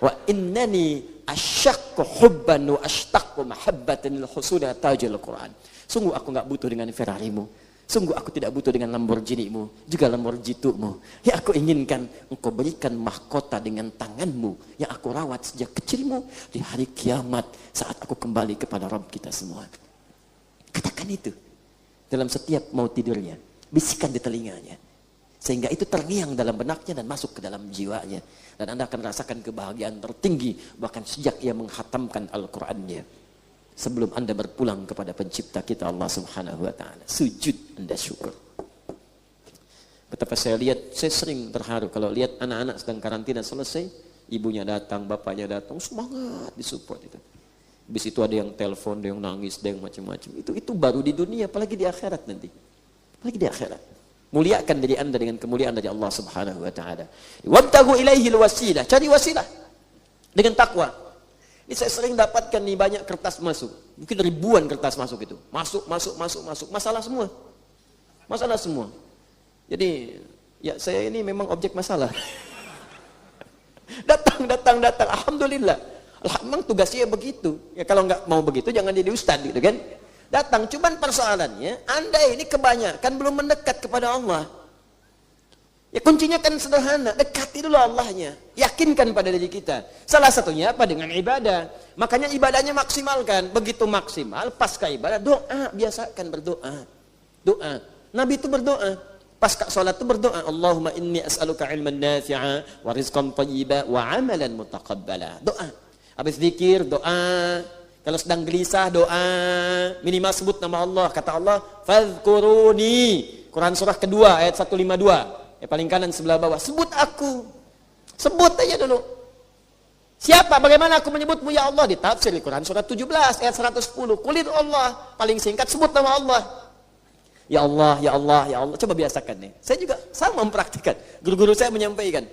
wa innani asyaqqu hubban wa ashtaqu mahabbatan lil husuli tajil Quran. Sungguh aku enggak butuh dengan Ferrarimu. Sungguh aku tidak butuh dengan Lamborghini-mu, juga Lamborghitumu. Yang aku inginkan engkau berikan mahkota dengan tanganmu yang aku rawat sejak kecilmu di hari kiamat saat aku kembali kepada Rabb kita semua. Katakan itu dalam setiap mau tidurnya, bisikan di telinganya. Sehingga itu terngiang dalam benaknya dan masuk ke dalam jiwanya. Dan Anda akan rasakan kebahagiaan tertinggi bahkan sejak ia menghatamkan Al-Qur'annya. Sebelum Anda berpulang kepada pencipta kita Allah Subhanahu wa taala. Sujud Anda syukur. Betapa saya lihat, saya sering terharu kalau lihat anak-anak sedang karantina selesai, ibunya datang, bapaknya datang, semangat disupport itu. Habis itu ada yang telepon, ada yang nangis, ada yang macam-macam. Itu baru di dunia, apalagi di akhirat nanti. Apalagi di akhirat. Muliakan diri Anda dengan kemuliaan dari Allah Subhanahu wa taala. Wabtaghu ilaihil wasilah, cari wasilah dengan takwa. Ini saya sering dapatkan nih banyak kertas masuk. Mungkin ribuan kertas masuk itu. Masuk. Masalah semua. Masalah semua. Jadi, ya saya ini memang objek masalah. datang. Alhamdulillah. Memang tugasnya begitu. Ya kalau nggak mau begitu jangan jadi ustaz gitu kan. Datang, cuman persoalannya Anda ini kebanyakan belum mendekat kepada Allah. Ya kuncinya kan sederhana, dekati dulu Allahnya, yakinkan pada diri kita. Salah satunya apa? Dengan ibadah. Makanya ibadahnya maksimalkan. Begitu maksimal, pasca ibadah doa, biasakan berdoa. Doa. Nabi itu berdoa. Pasca sholat itu berdoa. Allahumma inni as'aluka ilman nafi'a wa rizqan thayyiba wa amalan mutaqabbala. Doa. Habis zikir, doa. Kalau sedang gelisah, doa. Minimal sebut nama Allah. Kata Allah, fadhkuruni. Quran surah kedua ayat 152. Paling kanan sebelah bawah. Sebut aku. Sebut aja dulu. Siapa? Bagaimana aku menyebutmu ya Allah? Di tafsir Quran surah 17 ayat 110. Kulit Allah. Paling singkat sebut nama Allah. Ya Allah, ya Allah, ya Allah. Coba biasakan nih. Saya juga sama mempraktikkan. Guru-guru saya menyampaikan.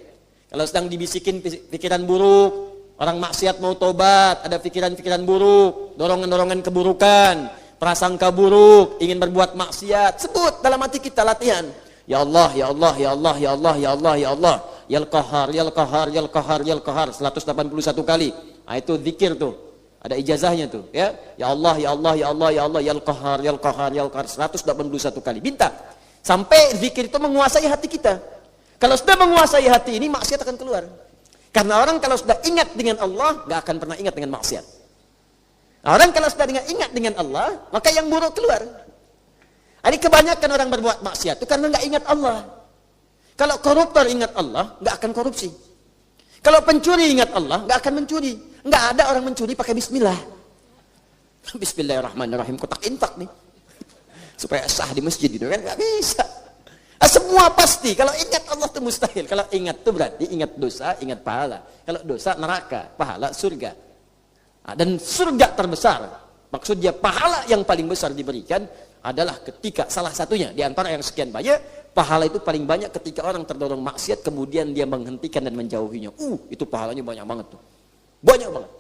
Kalau sedang dibisikin pikiran buruk, orang maksiat mau tobat, ada pikiran-pikiran buruk, dorongan-dorongan keburukan, prasangka buruk, ingin berbuat maksiat, sebut dalam hati kita, latihan. Ya Allah, ya Allah, ya Allah, ya Allah, ya Allah, ya Allah. Yal Qahar, Yal Qahar, Yal Qahar, Yal Qahar 181 kali. Nah, itu zikir tuh. Ada ijazahnya tuh, ya. Ya Allah, ya Allah, ya Allah, ya Allah, Yal Qahar, Yal Qahar, Yal Qahar 181 kali. Minta sampai zikir itu menguasai hati kita. Kalau sudah menguasai hati ini, maksiat akan keluar. Karena orang kalau sudah ingat dengan Allah, gak akan pernah ingat dengan maksiat. Orang kalau sudah ingat dengan Allah, maka yang buruk keluar. Ini kebanyakan orang berbuat maksiat itu karena nggak ingat Allah. Kalau koruptor ingat Allah, nggak akan korupsi. Kalau pencuri ingat Allah, nggak akan mencuri. Nggak ada orang mencuri pakai Bismillah. Bismillahirrahmanirrahim, kotak infak nih, supaya sah di masjid itu kan nggak bisa. Semua pasti. Kalau ingat Allah itu mustahil. Kalau ingat itu berarti ingat dosa, ingat pahala. Kalau dosa neraka, pahala surga. Dan surga terbesar, maksudnya pahala yang paling besar diberikan adalah ketika salah satunya di antara yang sekian banyak, pahala itu paling banyak ketika orang terdorong maksiat kemudian dia menghentikan dan menjauhinya. Itu pahalanya banyak banget tuh. Banyak banget.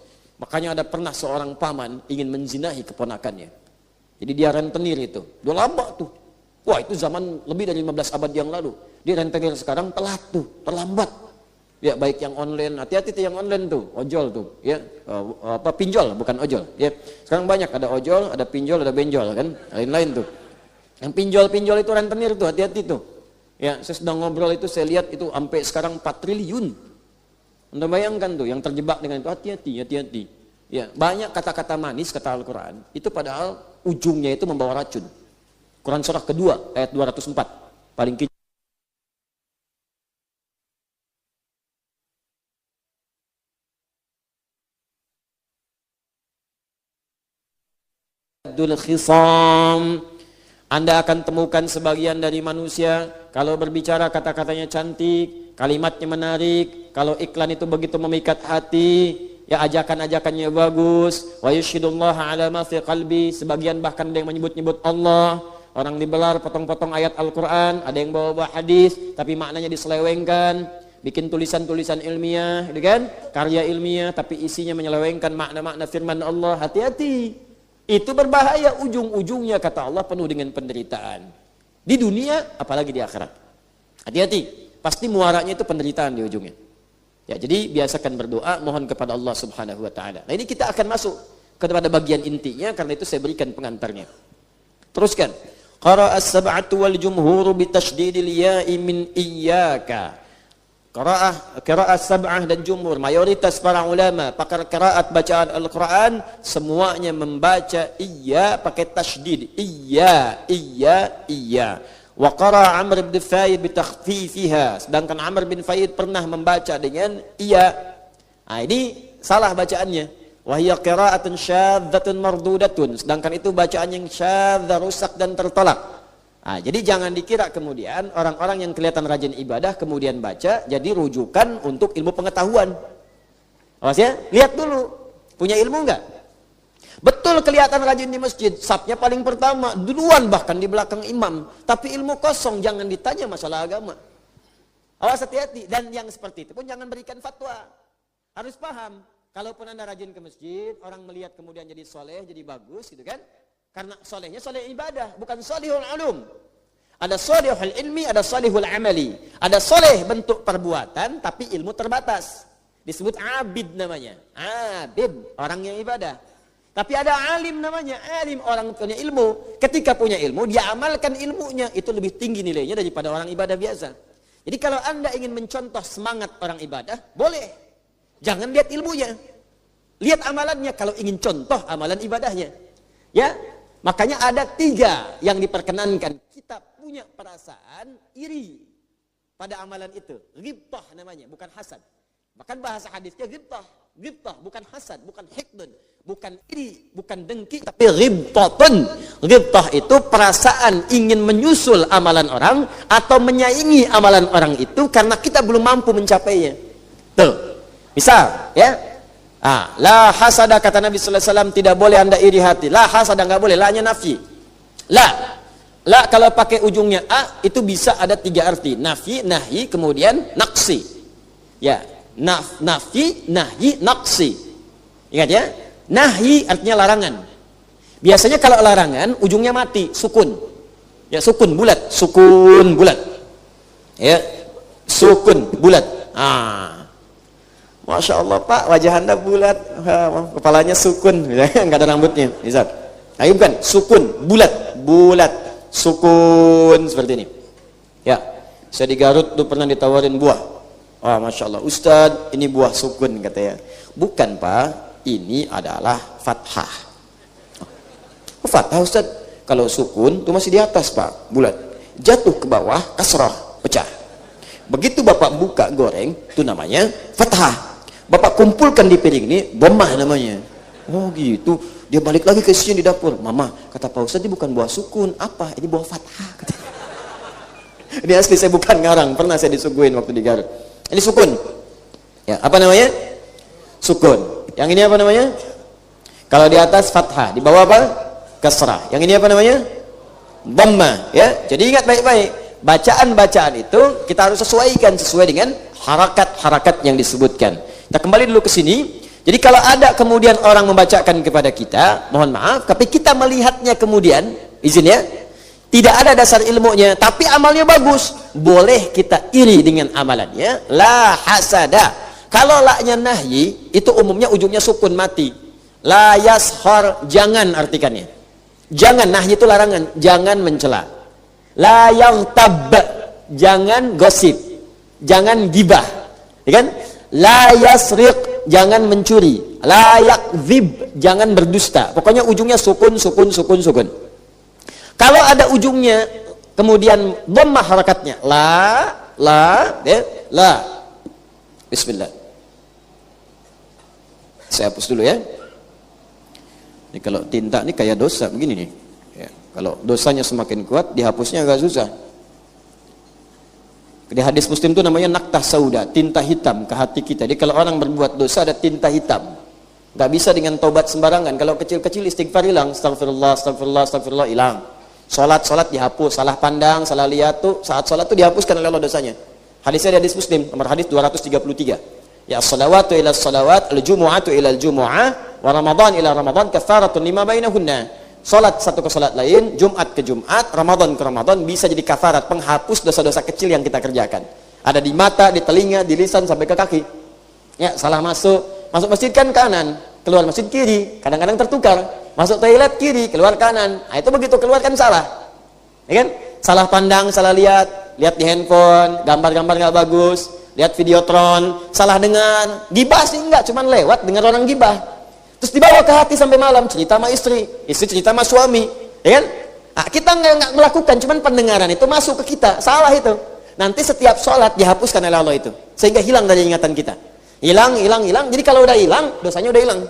Makanya ada pernah seorang paman ingin menzinahi keponakannya. Jadi dia rentenir itu. Udah lama tuh. Wah, itu zaman lebih dari 15 abad yang lalu. Dia rentenir sekarang telat tuh, terlambat. Ya, baik yang online, hati-hati tuh yang online tuh, ojol tuh, ya, pinjol, bukan ojol, ya. Sekarang banyak, ada ojol, ada pinjol, ada benjol, kan, lain-lain tuh. Yang pinjol-pinjol itu rentenir tuh, hati-hati tuh. Ya, saya sedang ngobrol itu, saya lihat itu sampai sekarang 4 triliun. Anda bayangkan tuh, yang terjebak dengan itu, hati-hati, hati-hati. Ya, banyak kata-kata manis, kata Al-Quran, itu padahal ujungnya itu membawa racun. Quran surah kedua, ayat 204, paling kecil. Khisam, Anda akan temukan sebagian dari manusia kalau berbicara kata-katanya cantik, kalimatnya menarik, kalau iklan itu begitu memikat hati, ya ajakan-ajakannya bagus, wa yushhidullaha ala ma fi qalbi, sebagian bahkan ada yang menyebut-nyebut Allah, orang dibelar potong-potong ayat Al-Qur'an, ada yang bawa-bawa hadis tapi maknanya diselewengkan, bikin tulisan-tulisan ilmiah, gitu kan? Karya ilmiah tapi isinya menyelewengkan makna-makna firman Allah. Hati-hati. Itu berbahaya, ujung-ujungnya kata Allah penuh dengan penderitaan. Di dunia, apalagi di akhirat. Hati-hati, pasti muaranya itu penderitaan di ujungnya. Ya, jadi biasakan berdoa, mohon kepada Allah Subhanahu wa taala. Nah, ini kita akan masuk kepada bagian intinya, karena itu saya berikan pengantarnya. Teruskan. Qara'a as-sab'atu wal jumhuru bi tasydidil ya'i min iyyaka. Qira'ah sab'ah dan jumhur, mayoritas para ulama pakar qiraat bacaan Al-Quran semuanya membaca iya pakai tasydid, iya. Wa qara'a Amr bin Faid bi takhfifiha, sedangkan Amr bin Faid pernah membaca dengan iya. Nah, ini salah bacaannya. Wa hiya qira'atun syadzatun mardudatun, sedangkan itu bacaan yang syadz, rusak dan tertolak. Nah, jadi jangan dikira kemudian orang-orang yang kelihatan rajin ibadah kemudian baca jadi rujukan untuk ilmu pengetahuan. Awas ya, lihat dulu punya ilmu enggak? Betul kelihatan rajin di masjid, safnya paling pertama, duluan bahkan di belakang imam, tapi ilmu kosong, jangan ditanya masalah agama. Awas, hati-hati. Dan yang seperti itu pun jangan berikan fatwa. Harus paham, kalaupun Anda rajin ke masjid, orang melihat kemudian jadi soleh, jadi bagus gitu kan? Karena solehnya soleh ibadah, bukan solehul ulum. Ada solehul ilmi, ada solehul amali. Ada soleh bentuk perbuatan, tapi ilmu terbatas. Disebut abid namanya. Abid, orang yang ibadah. Tapi ada alim namanya, alim, orang punya ilmu. Ketika punya ilmu, dia amalkan ilmunya. Itu lebih tinggi nilainya daripada orang ibadah biasa. Jadi kalau Anda ingin mencontoh semangat orang ibadah, boleh. Jangan lihat ilmunya. Lihat amalannya kalau ingin contoh amalan ibadahnya. Ya. Makanya ada 3 yang diperkenankan. Kita punya perasaan iri pada amalan itu. Ghibtah namanya, bukan hasad. Bahkan bahasa hadisnya ghibtah. Ghibtah, bukan hasad, bukan hikdun, bukan iri, bukan dengki, tapi ghibtatun. Ghibtah itu perasaan ingin menyusul amalan orang atau menyaingi amalan orang itu karena kita belum mampu mencapainya. Tuh. Misal, ya. La hasada, kata Nabi sallallahu alaihi wasallam, tidak boleh Anda iri hati. La hasada, enggak boleh, la-nya nafi. La kalau pakai ujungnya a itu bisa ada 3 arti. Nafi, nahyi, kemudian naqsi. Ya, nafi, nahyi, naqsi. Ingat ya? Nahyi artinya larangan. Biasanya kalau larangan ujungnya mati, sukun. Ya, sukun bulat, Ya, sukun bulat. Masya Allah Pak, wajah Anda bulat, kepalanya sukun, nggak ada rambutnya. Bisa. Ayo bukan, sukun, bulat, sukun seperti ini. Ya, saya di Garut tuh pernah ditawarin buah. Masya Allah, Ustadz, ini buah sukun katanya. Bukan Pak, ini adalah fathah. Fathah Ustadz, kalau sukun tuh masih di atas Pak, bulat. Jatuh ke bawah, kasrah, pecah. Begitu Bapak buka goreng, itu namanya fathah. Bapak kumpulkan di piring ini, dhammah namanya. Oh gitu. Dia balik lagi ke sini di dapur. Mama, kata Pak Ustadz, ini bukan buah sukun. Apa? Ini buah fathah. Ini asli, saya bukan ngarang. Pernah saya disuguhin waktu di Garut. Ini sukun. Ya, apa namanya? Sukun. Yang ini apa namanya? Kalau di atas fathah, di bawah apa? Kasrah. Yang ini apa namanya? Dhammah. Ya, jadi ingat baik-baik. Bacaan-bacaan itu kita harus sesuaikan sesuai dengan harakat-harakat yang disebutkan. Kita kembali dulu ke sini. Jadi kalau ada kemudian orang membacakan kepada kita, mohon maaf, tapi kita melihatnya kemudian, izin ya, tidak ada dasar ilmunya, tapi amalnya bagus, boleh kita iri dengan amalannya. La hasada. Kalau la-nya nahyi, itu umumnya ujungnya sukun mati. La yashar, jangan artikannya. Jangan, nahyi itu larangan, jangan mencela. La yaghtab, jangan gosip, jangan gibah, ya kan? La yasriq, jangan mencuri. La yakdzib, jangan berdusta. Pokoknya ujungnya sukun, sukun, sukun, sukun. Kalau ada ujungnya kemudian dhammah harakatnya, la. Bismillah. Saya hapus dulu ya. Ini kalau tinta ini kayak dosa begini nih. Ya, kalau dosanya semakin kuat, dihapusnya agak susah. Di hadis Muslim itu namanya naktah sauda, tinta hitam ke hati kita. Jadi kalau orang berbuat dosa ada tinta hitam. Gak bisa dengan taubat sembarangan. Kalau kecil-kecil istighfar hilang, astagfirullah, astagfirullah, astagfirullah, hilang. Salat dihapus, salah pandang, salah lihat tuh, saat salat tuh dihapuskan oleh Allah dosanya. Hadisnya di hadis Muslim, nomor hadis 233. Ya as-salawatu ila as-salawat, al-jumu'atu ila al-jumu'ah, wa Ramadan ila Ramadan, kafaratun lima bainahunna. Salat satu ke salat lain, Jumat ke Jumat, Ramadan ke Ramadan bisa jadi kafarat, penghapus dosa-dosa kecil yang kita kerjakan. Ada di mata, di telinga, di lisan sampai ke kaki. Ya, salah masuk masjid kan kanan, keluar masjid kiri, kadang-kadang tertukar. Masuk toilet kiri, keluar kanan. Nah, itu begitu keluar kan salah. Ya kan? Salah pandang, salah lihat di handphone, gambar-gambar nggak bagus, lihat videotron, salah dengar. Gibah sih enggak, cuman lewat dengar orang gibah. Terus dibawa ke hati sampai malam, cerita sama istri cerita sama suami, ya kan? Nah, kita nggak melakukan, cuman pendengaran itu masuk ke kita, salah itu. Nanti setiap sholat dihapuskan oleh Allah itu, sehingga hilang dari ingatan kita. Hilang. Jadi kalau udah hilang, dosanya udah hilang.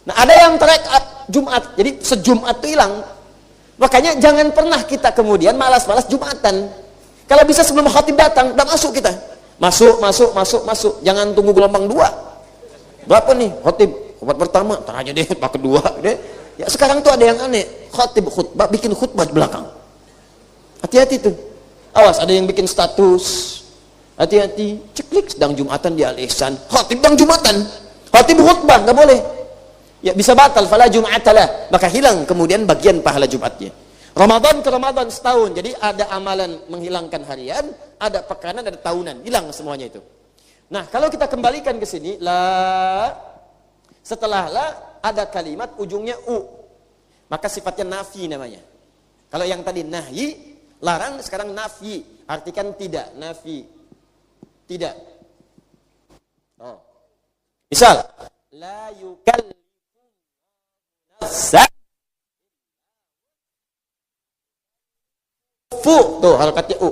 Nah, ada yang terekat Jumat, jadi sejumat itu hilang. Makanya jangan pernah kita kemudian malas-malas Jumatan. Kalau bisa sebelum khatib datang, udah masuk kita. Masuk. Jangan tunggu gelombang 2. Berapa nih khatib? Khutbah pertama, tar aja deh, khutbah kedua deh. Ya sekarang tuh ada yang aneh, khatib khutbah bikin khutbah di belakang. Hati-hati tuh. Awas, ada yang bikin status. Hati-hati, ceklik sedang Jumatan di Al-Ihsan. Khatib sedang Jumatan. Khatib khutbah, enggak boleh. Ya bisa batal, fala Jum'atalah. Maka hilang kemudian bagian pahala Jumatnya. Ramadan ke Ramadan setahun. Jadi ada amalan menghilangkan harian, ada pekanan, ada tahunan. Hilang semuanya itu. Nah, kalau kita kembalikan ke sini, setelah la ada kalimat ujungnya u, maka sifatnya nafi namanya. Kalau yang tadi nahyi, larang, sekarang nafi, artikan tidak, nafi, tidak. Oh. Misal, la yukallifu nafsan, tuh harakatnya u.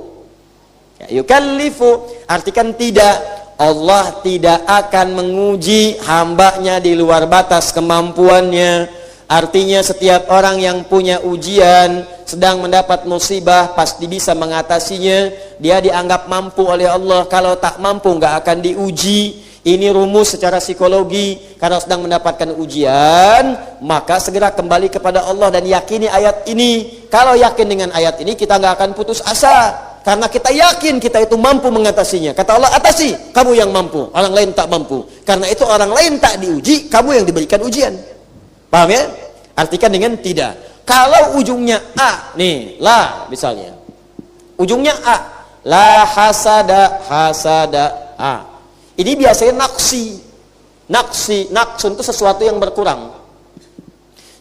Ya, yukallifu, artikan tidak. Allah tidak akan menguji hambanya di luar batas kemampuannya. Artinya setiap orang yang punya ujian, sedang mendapat musibah, pasti bisa mengatasinya. Dia dianggap mampu oleh Allah. Kalau tak mampu nggak akan diuji. Ini rumus secara psikologi. Karena sedang mendapatkan ujian, maka segera kembali kepada Allah dan yakini ayat ini. Kalau yakin dengan ayat ini, kita nggak akan putus asa. Karena kita yakin kita itu mampu mengatasinya. Kata Allah, atasi, kamu yang mampu, orang lain tak mampu. Karena itu orang lain tak diuji, kamu yang diberikan ujian. Paham ya? Artikan dengan tidak. Kalau ujungnya a, nih, la misalnya. Ujungnya a, la hasada, a. Ini biasanya naksun itu sesuatu yang berkurang.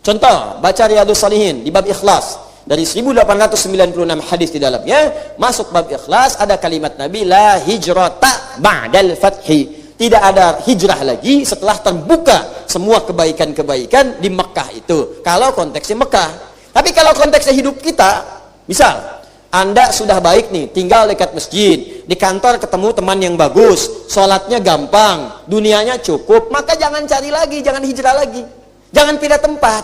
Contoh, baca Riyadhus Shalihin di bab ikhlas. Dari 1896 hadis di dalamnya, masuk bab ikhlas, ada kalimat Nabi, la hijrata ba'dal fathi. Tidak ada hijrah lagi setelah terbuka semua kebaikan-kebaikan di Mekah itu. Kalau konteksnya Mekah. Tapi kalau konteksnya hidup kita, misal, Anda sudah baik nih, tinggal dekat masjid, di kantor ketemu teman yang bagus, sholatnya gampang, dunianya cukup, maka jangan cari lagi, jangan hijrah lagi. Jangan pindah tempat.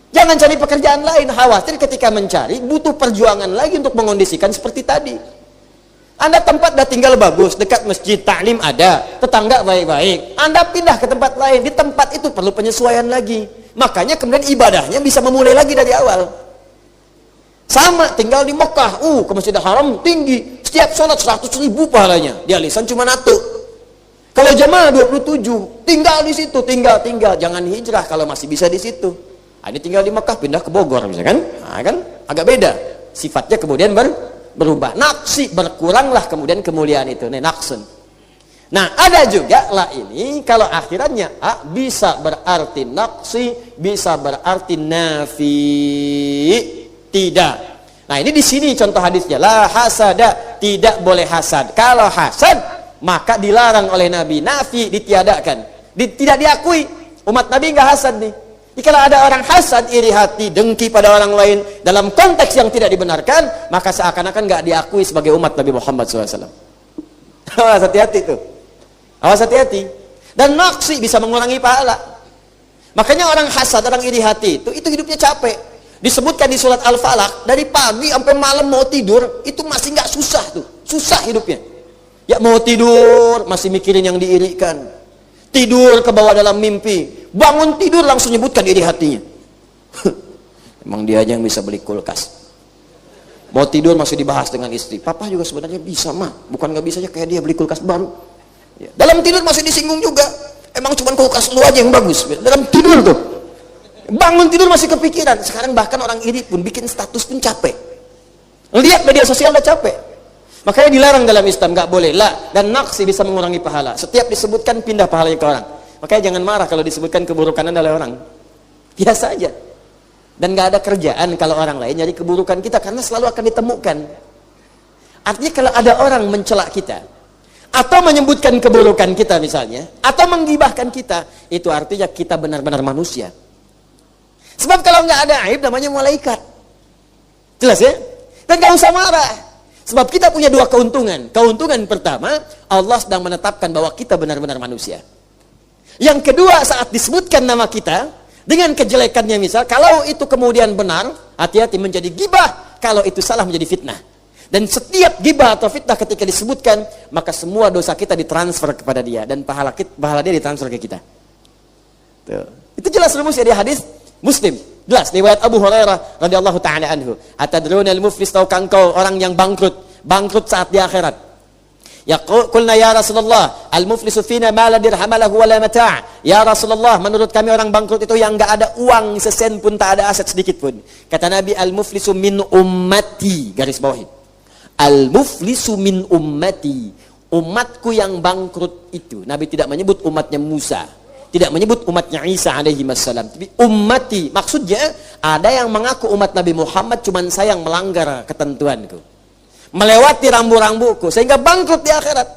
Jangan cari pekerjaan lain, khawatir ketika mencari butuh perjuangan lagi untuk mengondisikan seperti tadi. Anda tempat dah tinggal bagus, dekat masjid, taklim ada, tetangga baik-baik. Anda pindah ke tempat lain, di tempat itu perlu penyesuaian lagi. Makanya kemudian ibadahnya bisa memulai lagi dari awal. Sama, tinggal di Mekah, ke Masjidil Haram tinggi, setiap sholat 100.000 pahalanya, di Al-Ihsan cuma 1. Kalau jamaah 27, tinggal di situ, tinggal, jangan hijrah kalau masih bisa di situ. Ini tinggal di Mekah, pindah ke Bogor misalkan, nah, kan? agak beda. Sifatnya kemudian berubah. Naqsi, berkuranglah kemudian kemuliaan itu. Nih, naqsun. Nah, ada juga lah ini kalau akhirannya bisa berarti naqsi, bisa berarti nafi. Tidak. Nah, ini di sini contoh hadisnya. La hasada, tidak boleh hasad. Kalau hasad, maka dilarang oleh Nabi. Nafi, ditiadakan. Tidak diakui. Umat Nabi enggak hasad nih. Jadi kalau ada orang hasad, iri hati, dengki pada orang lain dalam konteks yang tidak dibenarkan, maka seakan-akan enggak diakui sebagai umat Nabi Muhammad SAW. Hati-hati tuh. Awas hati-hati. Dan naqsi bisa mengurangi pahala. Makanya orang hasad, orang iri hati itu hidupnya capek. Disebutkan di surat Al-Falaq, dari pagi sampai malam mau tidur itu masih nggak susah tuh, susah hidupnya. Ya mau tidur masih mikirin yang diirikan. Tidur ke bawah dalam mimpi, bangun tidur langsung nyebutkan iri hatinya. Emang dia aja yang bisa beli kulkas. Mau tidur masih dibahas dengan istri. Papa juga sebenarnya bisa mah, bukan nggak bisa aja kayak dia beli kulkas baru. Ya. Dalam tidur masih disinggung juga. Emang cuma kulkas lu aja yang bagus. Dalam tidur tuh. Bangun tidur masih kepikiran. Sekarang bahkan orang iri pun bikin status pun capek. Lihat media sosial udah capek. Makanya dilarang dalam Islam, nggak boleh. La dan naqsi bisa mengurangi pahala. Setiap disebutkan pindah pahalanya ke orang. Makanya jangan marah kalau disebutkan keburukan oleh orang. Biasa aja. Dan nggak ada kerjaan kalau orang lain nyari keburukan kita karena selalu akan ditemukan. Artinya kalau ada orang mencela kita atau menyebutkan keburukan kita misalnya, atau menggibahkan kita, itu artinya kita benar-benar manusia. Sebab kalau nggak ada aib namanya malaikat. Jelas ya? Dan nggak usah marah. Sebab kita punya dua keuntungan. Keuntungan pertama, Allah sedang menetapkan bahwa kita benar-benar manusia. Yang kedua, saat disebutkan nama kita dengan kejelekannya misal, kalau itu kemudian benar, hati-hati menjadi gibah, kalau itu salah menjadi fitnah. Dan setiap gibah atau fitnah ketika disebutkan, maka semua dosa kita ditransfer kepada dia dan pahala dia ditransfer ke kita. Tuh. Itu jelas rumusnya di hadis Muslim. Jelas riwayat Abu Hurairah radhiyallahu taala anhu. Atadruna al-muflis, tahukah engkau orang yang bangkrut saat di akhirat? Ya qulna ya Rasulullah, al-muflisu fina ma la dirham lahu wa la mata'. Ya Rasulullah, menurut kami orang bangkrut itu yang enggak ada uang sesen pun, tak ada aset sedikit pun. Kata Nabi, al-muflisu min ummati, garis bawahi. Al-muflisu min ummati, umatku yang bangkrut itu. Nabi tidak menyebut umatnya Musa, tidak menyebut umatnya Isa alaihi wassalam, tapi ummati. Maksudnya ada yang mengaku umat Nabi Muhammad cuman saya yang melanggar ketentuanku, melewati rambu-rambuku sehingga bangkrut di akhirat.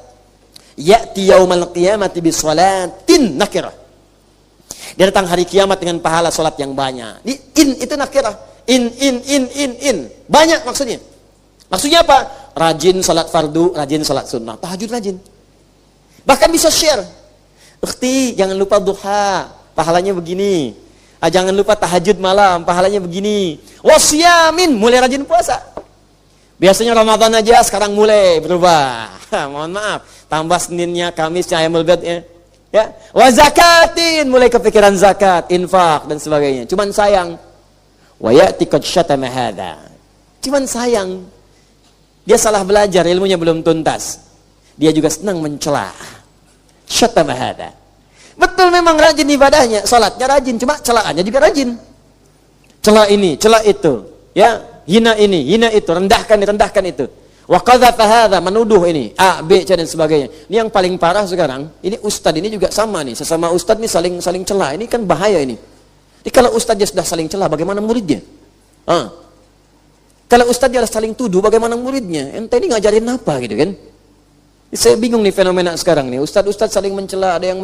Ya'ti yaumal qiyamati bi sholatin nakirah. Dia datang hari kiamat dengan pahala salat yang banyak. Itu nakirah. In. Banyak maksudnya. Maksudnya apa? Rajin salat fardu, rajin salat sunnah, tahajud rajin. Bahkan bisa share. Ukhti, jangan lupa duha, pahalanya begini. Jangan lupa tahajud malam, pahalanya begini. Wasyamin, mulai rajin puasa. Biasanya Ramadan aja, sekarang mulai berubah. Mohon maaf, tambah Seninnya, Kamisnya, Ayyamul Bid'nya. Ya, wa zakatin, mulai kepikiran zakat, infak dan sebagainya. Cuman sayang, wa ya'ti qad syatama hadza. Cuman sayang, dia salah belajar, ilmunya belum tuntas. Dia juga senang mencela. Syatama hadza. Betul memang rajin ibadahnya, salatnya rajin, cuma celaannya juga rajin. Cela ini, cela itu, ya, hina ini, hina itu, rendahkan itu. Wa qadzafa hadza, menuduh ini, A, B, C dan sebagainya. Ini yang paling parah sekarang. Ini ustadz ini juga sama nih, sesama ustadz nih saling cela. Ini kan bahaya ini. Jadi kalau ustadznya sudah saling cela, bagaimana muridnya? Kalau ustadz dia saling tuduh, bagaimana muridnya? Ente ini ngajarin apa gitu kan? Saya bingung nih fenomena sekarang nih. Ustadz saling mencela, ada yang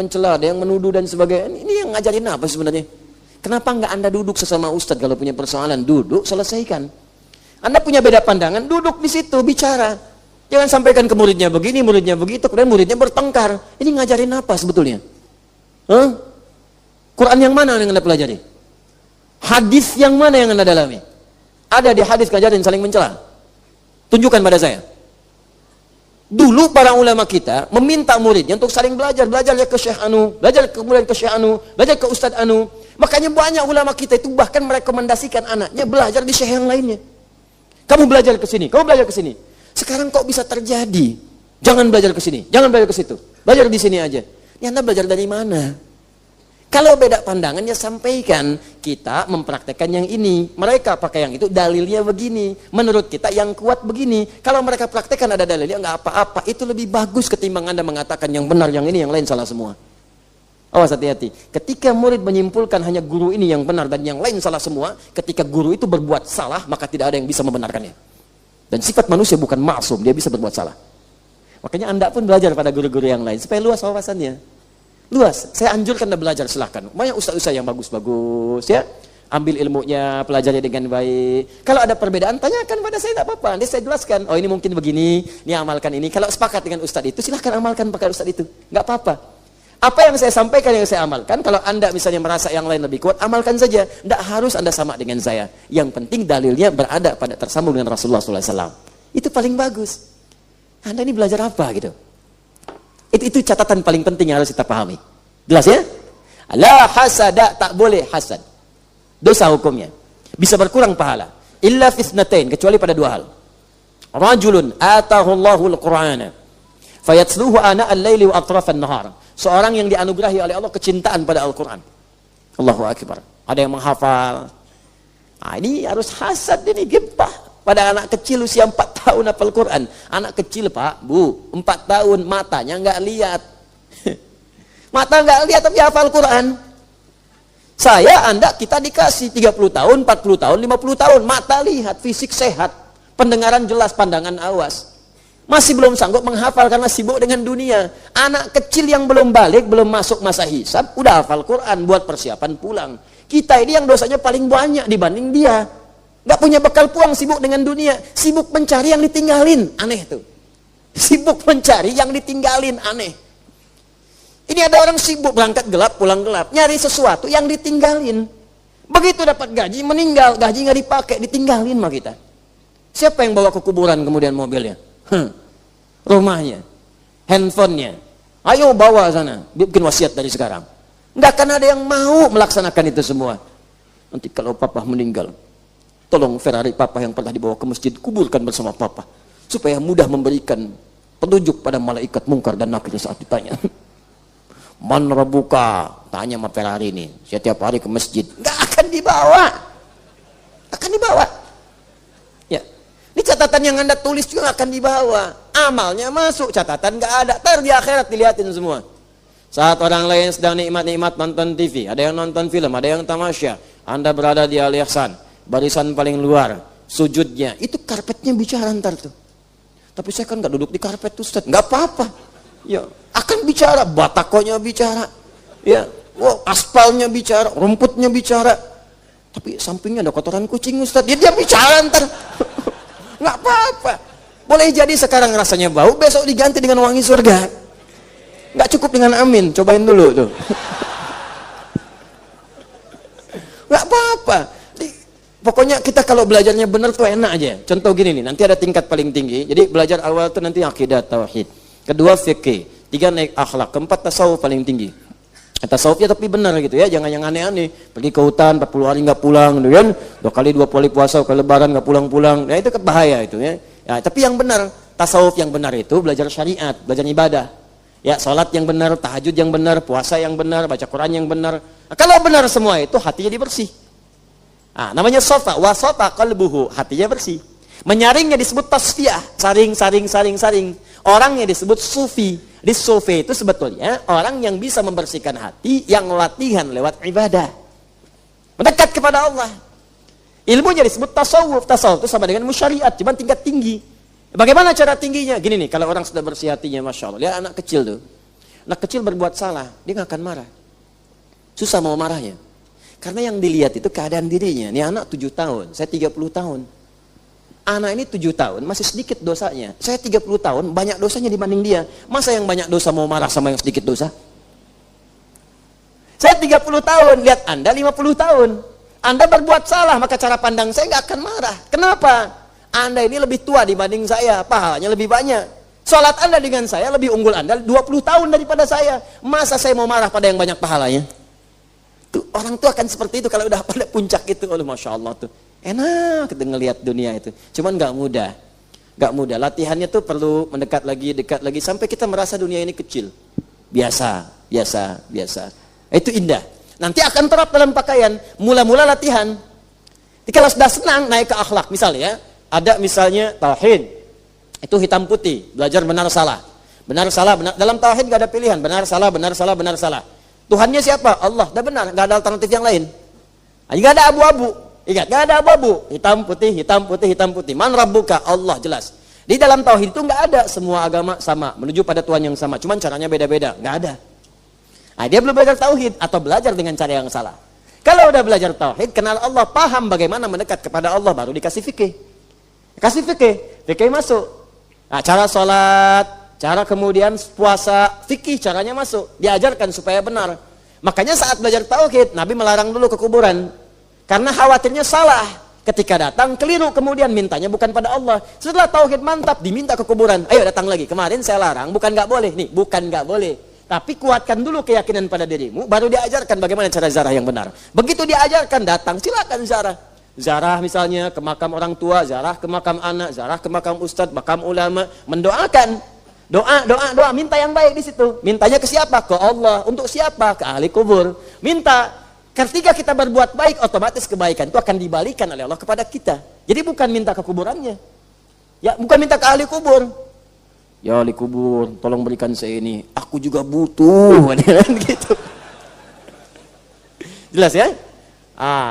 menuduh dan sebagainya. Ini yang ngajarin apa sebenarnya? Kenapa nggak Anda duduk sesama ustadz kalau punya persoalan? Duduk, selesaikan. Anda punya beda pandangan, duduk di situ, bicara. Jangan sampaikan ke muridnya begini, muridnya begitu, kemudian muridnya bertengkar. Ini ngajarin apa sebetulnya? Quran yang mana yang Anda pelajari? Hadis yang mana yang Anda dalami? Ada di hadis ngajarin saling mencela? Tunjukkan pada saya. Dulu para ulama kita meminta muridnya untuk saling belajar ke Syekh Anu, belajar kemudian ke Syekh Anu, belajar ke Ustadz Anu. Makanya banyak ulama kita itu bahkan merekomendasikan anaknya belajar di syekh yang lainnya. Kamu belajar ke sini, kamu belajar ke sini. Sekarang kok bisa terjadi? Jangan belajar ke sini, jangan belajar ke situ. Belajar di sini aja. Ini Anda belajar dari mana? Kalau beda pandangan ya sampaikan, kita mempraktekkan yang ini, mereka pakai yang itu, dalilnya begini, menurut kita yang kuat begini. Kalau mereka praktekkan ada dalilnya nggak apa-apa, itu lebih bagus ketimbang Anda mengatakan yang benar yang ini, yang lain salah semua. Awas, hati-hati. Ketika murid menyimpulkan hanya guru ini yang benar dan yang lain salah semua, ketika guru itu berbuat salah, maka tidak ada yang bisa membenarkannya. Dan sifat manusia bukan maksum, dia bisa berbuat salah. Makanya Anda pun belajar pada guru-guru yang lain supaya luas wawasannya. Luas, saya anjurkan Anda belajar, silahkan. Banyak ustaz-ustaz yang bagus-bagus ya. Ambil ilmunya, pelajari dengan baik. Kalau ada perbedaan, tanyakan pada saya, tidak apa-apa. Nanti saya jelaskan, oh ini mungkin begini, ini amalkan ini. Kalau sepakat dengan ustaz itu, silahkan amalkan pakai ustaz itu. Nggak apa-apa. Apa yang saya sampaikan, yang saya amalkan, kalau Anda misalnya merasa yang lain lebih kuat, amalkan saja. Tidak harus Anda sama dengan saya. Yang penting dalilnya berada pada tersambung dengan Rasulullah SAW. Itu paling bagus. Anda ini belajar apa gitu? Itu catatan paling penting yang harus kita pahami. Jelas ya? La hasada, tak boleh hasad. Dosa hukumnya. Bisa berkurang pahala. Illa fitnatain, kecuali pada dua hal. Rajulun atahullahu al-Qur'ana fayatsluhu ana al-laili wa atrafan nahar. Seorang yang dianugerahi oleh Allah kecintaan pada Al-Quran. Allahu Akbar. Ada yang menghafal. Nah, ini harus hasad ini, gempah. Pada anak kecil usia 4 tahun hafal Quran. Anak kecil Pak, Bu, 4 tahun matanya nggak lihat. Mata nggak lihat tapi hafal Quran. Saya, Anda, kita dikasih 30 tahun, 40 tahun, 50 tahun. Mata lihat, fisik sehat. Pendengaran jelas, pandangan awas. Masih belum sanggup menghafal karena sibuk dengan dunia. Anak kecil yang belum balik, belum masuk masa hisab, udah hafal Quran buat persiapan pulang. Kita ini yang dosanya paling banyak dibanding dia. Gak punya bekal pulang, sibuk dengan dunia. Sibuk mencari yang ditinggalin. Aneh tuh. Sibuk mencari yang ditinggalin. Aneh. Ini ada orang sibuk berangkat gelap, pulang gelap. Nyari sesuatu yang ditinggalin. Begitu dapat gaji, meninggal. Gaji gak dipakai, ditinggalin sama kita. Siapa yang bawa ke kuburan kemudian mobilnya? Rumahnya. Handphonenya. Ayo bawa sana. Bikin wasiat dari sekarang. Gak akan ada yang mau melaksanakan itu semua. Nanti kalau papa meninggal, tolong Ferrari papa yang pernah dibawa ke masjid, kuburkan bersama papa. Supaya mudah memberikan petunjuk pada malaikat mungkar dan nakir saat ditanya. Man rabbuka? Tanya sama Ferrari ini. Setiap hari ke masjid. Nggak akan dibawa. Akan dibawa. Ya. Ini catatan yang Anda tulis juga akan dibawa. Amalnya masuk, catatan nggak ada. Ntar di akhirat dilihatin semua. Saat orang lain sedang nikmat-nikmat nonton TV, ada yang nonton film, ada yang tamasya. Anda berada di Al-Ihsan, barisan paling luar, sujudnya, itu karpetnya bicara ntar tuh. Tapi saya kan gak duduk di karpet tuh Ustaz. Gak apa-apa. Ya, akan bicara, batakonya bicara. Ya, wow, aspalnya bicara, rumputnya bicara. Tapi sampingnya ada kotoran kucing Ustaz. Dia bicara ntar. Gak apa-apa. Boleh jadi sekarang rasanya bau, besok diganti dengan wangi surga. Gak cukup dengan amin, cobain dulu tuh. Gak apa-apa. Pokoknya kita kalau belajarnya benar tuh enak aja. Contoh gini nih, nanti ada tingkat paling tinggi. Jadi belajar awal tuh nanti akidah, tauhid. Kedua fikih, 3 naik akhlak, keempat tasawuf paling tinggi. Tasawufnya tapi benar gitu ya, jangan yang aneh-aneh. Pergi ke hutan 40 hari nggak pulang, gitu kan? 2 kali 2 kali puasa, ke lebaran nggak pulang-pulang. Nah itu kan bahaya itu ya. Ya. Tapi yang benar, tasawuf yang benar itu belajar syariat, belajar ibadah. Ya, sholat yang benar, tahajud yang benar, puasa yang benar, baca Quran yang benar. Nah, kalau benar semua itu hatinya bersih. Nah, namanya sofa, wasota qalbuhu, hatinya bersih. Menyaringnya disebut tasfiyah, saring. Orangnya disebut sufi. Di sufi itu sebetulnya orang yang bisa membersihkan hati, yang latihan lewat ibadah. Mendekat kepada Allah. Ilmunya disebut tasawuf. Tasawuf itu sama dengan musyariat, cuma tingkat tinggi. Bagaimana cara tingginya? Gini nih, kalau orang sudah bersih hatinya, Masya Allah. Lihat anak kecil tuh. Anak kecil berbuat salah, dia gak akan marah. Susah mau marahnya. Karena yang dilihat itu keadaan dirinya. Ini anak 7 tahun, saya 30 tahun. Anak ini 7 tahun, masih sedikit dosanya. Saya 30 tahun, banyak dosanya dibanding dia. Masa yang banyak dosa mau marah sama yang sedikit dosa? Saya 30 tahun, lihat Anda 50 tahun. Anda berbuat salah, maka cara pandang saya gak akan marah. Kenapa? Anda ini lebih tua dibanding saya, pahalanya lebih banyak. Sholat Anda dengan saya lebih unggul Anda 20 tahun daripada saya. Masa saya mau marah pada yang banyak pahalanya? Tuh, orang tua akan seperti itu kalau udah pada puncak itu. Oh, Masya Allah tuh. Enak kita ngelihat dunia itu. Cuman gak mudah. Gak mudah. Latihannya tuh perlu mendekat lagi, dekat lagi. Sampai kita merasa dunia ini kecil. Biasa. Itu indah. Nanti akan terap dalam pakaian. Mula-mula latihan. Kalau sudah senang naik ke akhlak. Misalnya, ada misalnya tauhid. Itu hitam putih. Belajar benar salah. Benar salah, benar. Dalam tauhid gak ada pilihan. Benar salah, benar salah, benar salah. Tuhannya siapa? Allah. Dah benar. Gak ada alternatif yang lain. Gak ada abu-abu. Ingat, gak ada abu-abu. Hitam putih, hitam putih, hitam putih. Man rabbuka? Allah, jelas. Di dalam tauhid itu gak ada semua agama sama. Menuju pada Tuhan yang sama. Cuman caranya beda-beda. Gak ada. Nah, dia belum belajar tauhid atau belajar dengan cara yang salah. Kalau udah belajar tauhid, kenal Allah, paham bagaimana mendekat kepada Allah, baru dikasih fikih. Kasih fikih, fikih masuk. Nah, cara sholat, cara kemudian puasa, fikih caranya masuk. Diajarkan supaya benar. Makanya saat belajar tauhid, Nabi melarang dulu ke kuburan. Karena khawatirnya salah. Ketika datang, keliru, kemudian mintanya bukan pada Allah. Setelah tauhid mantap, diminta ke kuburan. Ayo datang lagi. Kemarin saya larang, bukan nggak boleh. Nih, bukan nggak boleh. Tapi kuatkan dulu keyakinan pada dirimu, baru diajarkan bagaimana cara ziarah yang benar. Begitu diajarkan, datang, silakan ziarah. Ziarah misalnya ke makam orang tua, ziarah ke makam anak, ziarah ke makam ustadz, makam ulama, mendoakan. Doa, minta yang baik di situ. Mintanya ke siapa? Ke Allah. Untuk siapa? Ke ahli kubur. Minta. Ketika kita berbuat baik, otomatis kebaikan itu akan dibalikan oleh Allah kepada kita. Jadi bukan minta ke kuburannya. Ya, bukan minta ke ahli kubur. Ya ahli kubur, tolong berikan saya ini. Aku juga butuh, gitu. Jelas ya?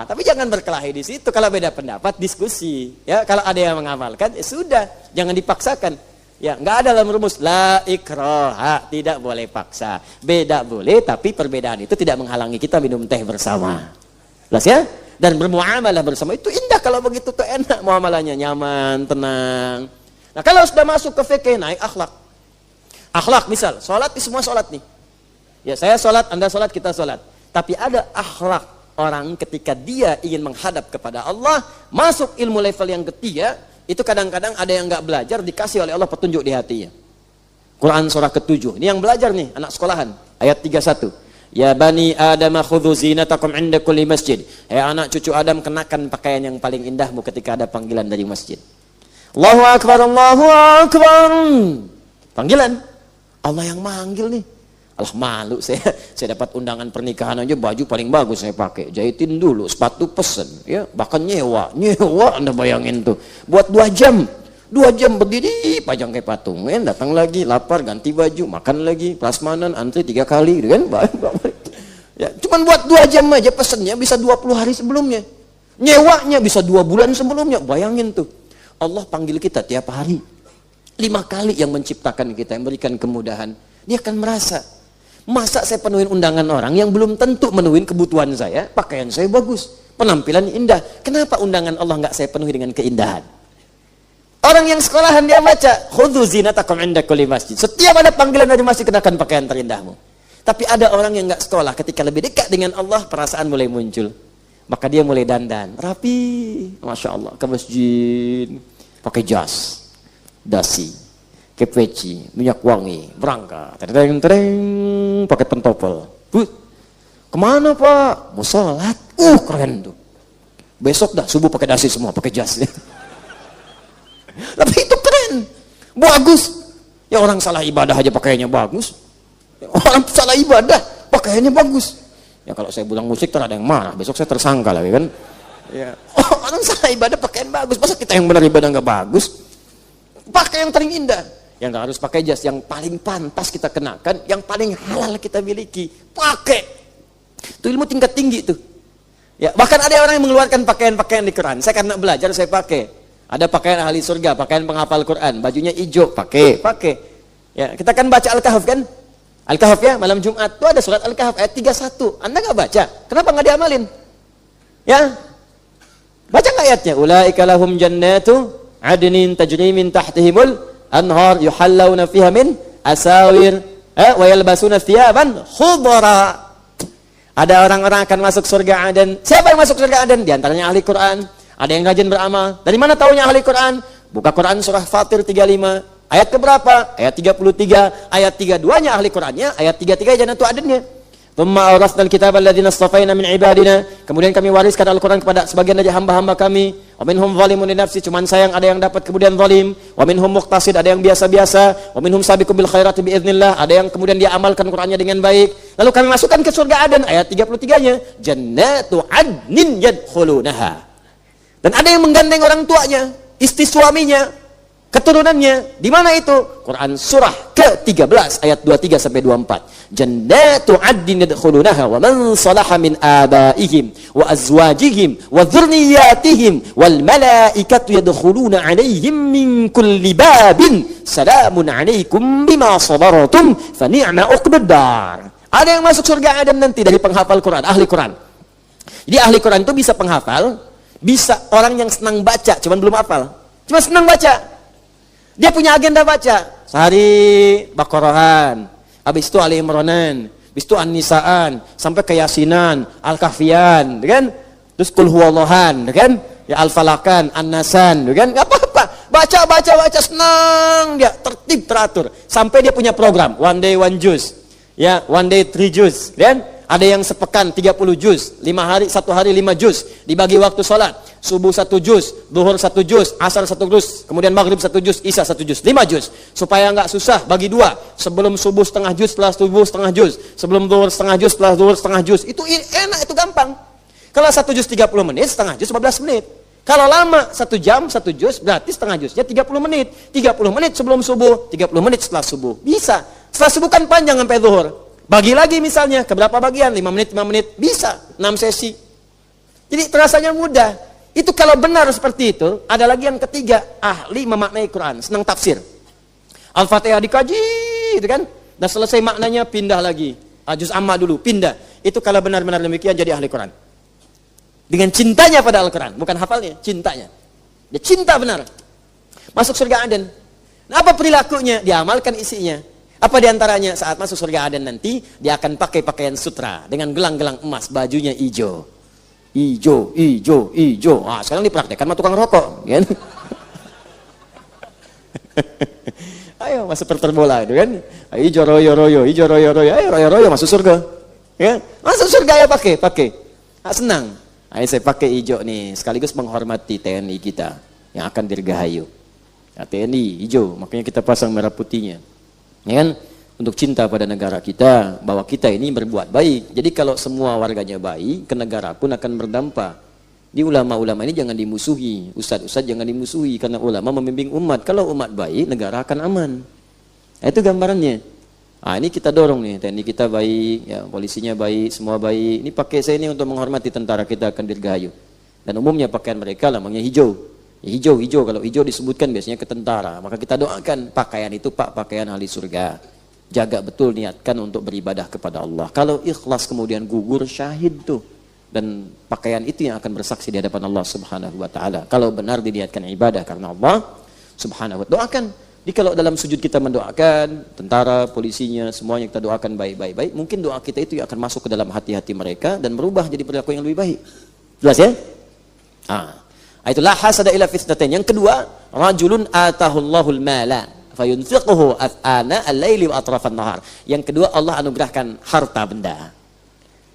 Tapi jangan berkelahi di situ. Kalau beda pendapat, diskusi. Ya, kalau ada yang mengamalkan, ya sudah, jangan dipaksakan. Ya, nggak ada dalam rumus la ikraha, tidak boleh paksa. Beda boleh, tapi perbedaan itu tidak menghalangi kita minum teh bersama. Jelas ya? Dan bermuamalah bersama itu indah kalau begitu tuh enak muamalahnya, nyaman, tenang. Nah, kalau sudah masuk ke fikih, naik akhlak. Akhlak misal, sholat semua sholat nih. Ya, saya sholat, Anda sholat, kita sholat. Tapi ada akhlak orang ketika dia ingin menghadap kepada Allah, masuk ilmu level yang ketiga, itu kadang-kadang ada yang nggak belajar, dikasih oleh Allah petunjuk di hatinya. Quran surah ke-7. Ini yang belajar nih, anak sekolahan. Ayat 31. Ya bani Adam khudhu zinatakum inda kulli masjid. Anak cucu Adam, kenakan pakaian yang paling indahmu ketika ada panggilan dari masjid. Allahu Akbar, Allahu Akbar. Panggilan. Allah yang manggil nih. Alah malu saya dapat undangan pernikahan aja baju paling bagus saya pakai. Jahitin dulu, sepatu pesen. Ya, bahkan nyewa Anda bayangin tuh. Buat 2 jam. 2 jam berdiri, pajang kayak patung. Datang lagi, lapar, ganti baju, makan lagi, prasmanan, antri 3 kali. Gitu kan? Ya, cuman buat 2 jam aja pesennya bisa 20 hari sebelumnya. Nyewanya bisa 2 bulan sebelumnya. Bayangin tuh. Allah panggil kita tiap hari 5 kali yang menciptakan kita, yang memberikan kemudahan. Dia akan merasa, masa saya penuhin undangan orang yang belum tentu menuhin kebutuhan saya, pakaian saya bagus, penampilan indah. Kenapa undangan Allah nggak saya penuhi dengan keindahan? Orang yang sekolahan dia baca, khudhu zinatakum inda kulli masjid. Setiap ada panggilan dari masjid, kenakan pakaian terindahmu. Tapi ada orang yang nggak sekolah, ketika lebih dekat dengan Allah, perasaan mulai muncul. Maka dia mulai dandan, rapi, Masya Allah, ke masjid, pakai jas, dasi, kepeci, minyak wangi, berangkat, tereng, pakai pentopel. Kemana Pak? Mau sholat? Keren tuh. Besok dah subuh pakai dasi semua, pakai jas. Tapi itu keren, bagus. Ya orang salah ibadah aja pakaiannya bagus. Orang salah ibadah pakaiannya bagus. Ya kalau saya bilang musik ada yang marah, besok saya tersangka lagi kan. Ya. Orang salah ibadah pakaian bagus, masa kita yang benar ibadah nggak bagus? Pakai yang paling indah. Yang nggak harus pakai jas, yang paling pantas kita kenakan, yang paling halal kita miliki, pakai. Itu ilmu tingkat tinggi tuh. Ya, bahkan ada orang yang mengeluarkan pakaian-pakaian di Quran. Saya karena belajar saya pakai. Ada pakaian ahli surga, pakaian penghafal Quran, bajunya hijau, pakai. Ya, kita kan baca Al-Kahf kan? Al-Kahf ya, malam Jumat tuh ada surat Al-Kahf ayat 31. Anda nggak baca? Kenapa nggak diamalin? Ya, baca nggak ayatnya? Ulaika lahum jannatu adnin tajri min tahtihimul anhar yuhallawna fiha min asawir wa yalbasuna thiyaban khudra. Ada orang-orang akan masuk surga Aden. Siapa yang masuk surga Aden? Di antaranya ahli Quran. Ada yang rajin beramal. Dari mana taunya ahli Quran? Buka Quran surah Fatir 35. Ayat keberapa? Ayat 33. Ayat 32-nya ahli Qurannya, ayat 33 Jannatu Adennya. Thumma awrasnal kitaba alladziina istafaina min ibadina. Kemudian kami wariskan Al-Qur'an kepada sebagian dari hamba-hamba kami. Wa minhum zalimun li nafsi, cuman sayang ada yang dapat kemudian zalim. Wa minhum muqtasid, ada yang biasa-biasa. Wa minhum sabiqun bil khairati biiznillah, ada yang kemudian dia amalkan Qur'annya dengan baik. Lalu kami masukkan ke surga Aden, ayat 33-nya. Jannatu adnin yadkhulunaha. Dan ada yang menggandeng orang tuanya, istri suaminya, keturunannya. Di mana itu? Quran surah ke-13 ayat 23 sampai 24. Jannatu 'adnin yadkhulunaha wa man salaha min abaihim wa azwajihim wa dhurriyyatihim wal malaikatu yadkhuluna 'alaihim min kulli babin salamun 'alaikum bima sabartum fa ni'ma 'uqbad dar. Ada yang masuk surga Adam nanti dari penghafal Quran, ahli Quran. Jadi ahli Quran itu bisa penghafal, bisa orang yang senang baca, cuman belum hafal. Cuma senang baca. Dia punya agenda baca. Sehari Baqarahan, habis itu Ali Imranan, habis itu An-Nisaan, sampai ke Yasinan, Al-Kahfian, kan? Terus Qul Huwallahan, kan? Ya Al-Falakan, An-Nasan, kan? Enggak apa-apa. Baca, senang dia, tertib, teratur. Sampai dia punya program, one day one juz. Ya, one day 3 juz, kan? Ada yang sepekan 30 juz, 1 hari 5 juz, dibagi waktu sholat, subuh 1 juz, duhur 1 juz, asar 1 juz, kemudian maghrib 1 juz, isya 1 juz, 5 juz. Supaya nggak susah, bagi 2, sebelum subuh setengah juz, setelah subuh setengah juz, sebelum duhur setengah juz, setelah duhur setengah juz. Itu enak, itu gampang. Kalau 1 juz 30 menit, setengah juz 15 menit. Kalau lama 1 jam 1 juz, berarti setengah juznya 30 menit. 30 menit sebelum subuh, 30 menit setelah subuh. Bisa. Setelah subuh kan panjang sampai duhur. Bagi lagi misalnya, ke berapa bagian? 5 menit, bisa. 6 sesi. Jadi terasanya mudah. Itu kalau benar seperti itu, ada lagi yang ketiga, ahli memaknai Quran, senang tafsir. Al-Fatihah dikaji, gitu kan? Dan selesai maknanya, pindah lagi. Juz amma dulu, pindah. Itu kalau benar-benar demikian, jadi ahli Quran. Dengan cintanya pada Al-Quran, bukan hafalnya, cintanya. Dia cinta benar. Masuk surga Aden. Nah, apa perilakunya? Diamalkan isinya. Apa diantaranya? Saat masuk surga Aden nanti, dia akan pakai pakaian sutra dengan gelang-gelang emas, bajunya hijau. Hijau. Ah, sekarang dipraktekkan sama tukang rokok, kan? Ayo masuk terbola itu kan. Hijau royo. Ayo royo masuk surga. Ya, masuk surga ya pakai. Ah, senang. Ayo saya pakai hijau nih, sekaligus menghormati TNI kita yang akan dirgahayu. Nah, TNI hijau, makanya kita pasang merah putihnya. Ya kan? Untuk cinta pada negara kita, bahwa kita ini berbuat baik. Jadi kalau semua warganya baik, ke negara pun akan berdampak. Di ulama-ulama ini jangan dimusuhi, ustadz-ustadz jangan dimusuhi, karena ulama membimbing umat. Kalau umat baik, negara akan aman. Nah, itu gambarannya. Nah, ini kita dorong nih, TNI kita baik, ya, polisinya baik, semua baik. Ini pakai saya ini untuk menghormati tentara kita akan dirgahayu. Dan umumnya pakaian mereka namanya hijau. Hijau, kalau hijau disebutkan biasanya ke tentara. Maka kita doakan pakaian itu pakaian ahli surga. Jaga betul, niatkan untuk beribadah kepada Allah. Kalau ikhlas kemudian gugur, syahid tuh. Dan pakaian itu yang akan bersaksi di hadapan Allah Subhanahu wa taala. Kalau benar diniatkan ibadah karena Allah Subhanahu wa taala. Doakan. Jadi kalau dalam sujud kita mendoakan tentara, polisinya, semuanya kita doakan baik. Mungkin doa kita itu akan masuk ke dalam hati-hati mereka dan berubah jadi perilaku yang lebih baik. Jelas ya? Itulah hasada ila fitnatain. Yang kedua, rajulun atahullahul mala fayunfiquhu ana al-laili wa atrafan nahar. Yang kedua, Allah anugerahkan harta benda.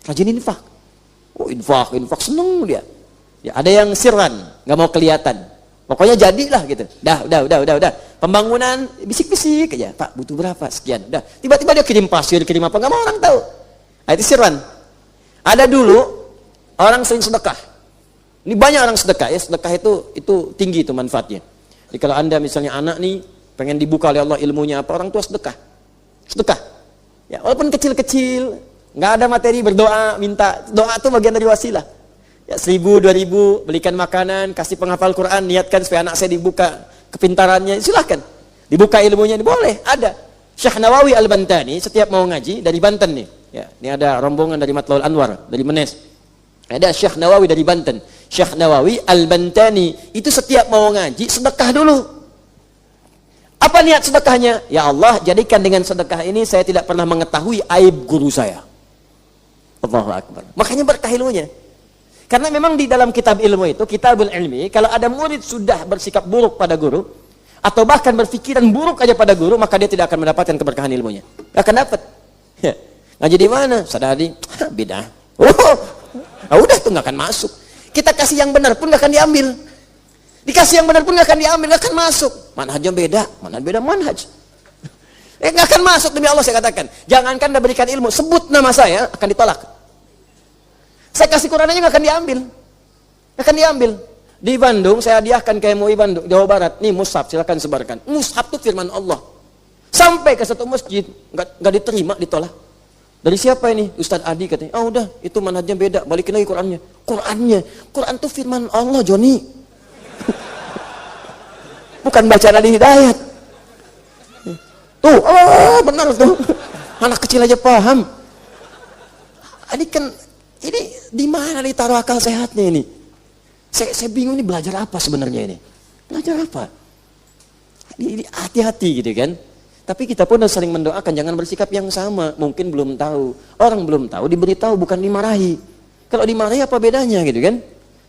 Rajin infak. Infak seneng dia. Ya, ada yang sirran, enggak mau kelihatan. Pokoknya jadilah gitu. Udah. Pembangunan bisik-bisik aja. Pak, butuh berapa? Sekian. Udah. Tiba-tiba dia kirim pasir, kirim apa, enggak mau orang tahu. Itu sirran. Ada dulu orang sering sedekah. Ini banyak orang sedekah ya, sedekah itu tinggi itu manfaatnya. Jadi kalau Anda misalnya anak nih pengen dibuka oleh Allah ilmunya apa, orang tua sedekah. Ya, walaupun kecil-kecil, nggak ada materi berdoa, minta doa itu bagian dari wasilah. Ya, 1000, 2000 belikan makanan, kasih penghafal Quran, niatkan supaya anak saya dibuka kepintarannya, silahkan. Dibuka ilmunya, boleh, ada. Syekh Nawawi Al-Bantani setiap mau ngaji dari Banten nih. Ya, ini ada rombongan dari Matlaul Anwar, dari Menes. Ada Syekh Nawawi dari Banten. Syekh Nawawi Al-Bantani itu setiap mau ngaji sedekah dulu. Apa niat sedekahnya? Ya Allah, jadikan dengan sedekah ini saya tidak pernah mengetahui aib guru saya. Allahu Akbar. Makanya berkah ilmunya. Karena memang di dalam kitab ilmu itu, kitabul ilmi, kalau ada murid sudah bersikap buruk pada guru atau bahkan berpikiran buruk aja pada guru, maka dia tidak akan mendapatkan keberkahan ilmunya. Gak akan dapat. Ya. Ngaji di mana? Sadari, bid'ah. Udah tuh nggak akan masuk. Kita kasih yang benar pun nggak akan diambil. Dikasih yang benar pun nggak akan diambil, nggak akan masuk. Manhajnya beda, manhaj. Nggak akan masuk demi Allah saya katakan. Jangankan Anda berikan ilmu, sebut nama saya akan ditolak. Saya kasih Quran aja nggak akan diambil. Nggak akan diambil. Di Bandung saya hadiahkan ke MUI Bandung, Jawa Barat. Nih mushaf, silakan sebarkan. Mushaf itu firman Allah. Sampai ke satu masjid nggak diterima, ditolak. Dari siapa ini? Ustadz Adi katanya. Oh udah, itu manhajnya beda. Balikin lagi Qurannya. Quran itu firman Allah, Joni. Bukan bacaan Ali Hidayat. Tuh, benar tuh. Anak kecil aja paham. Ini di mana ditaruh akal sehatnya ini? Saya bingung ini belajar apa sebenarnya ini? Belajar apa? Ini hati-hati gitu kan? Tapi kita pun harus sering mendoakan, jangan bersikap yang sama. Mungkin belum tahu. Orang belum tahu, diberitahu bukan dimarahi. Kalau dimarahi apa bedanya gitu kan?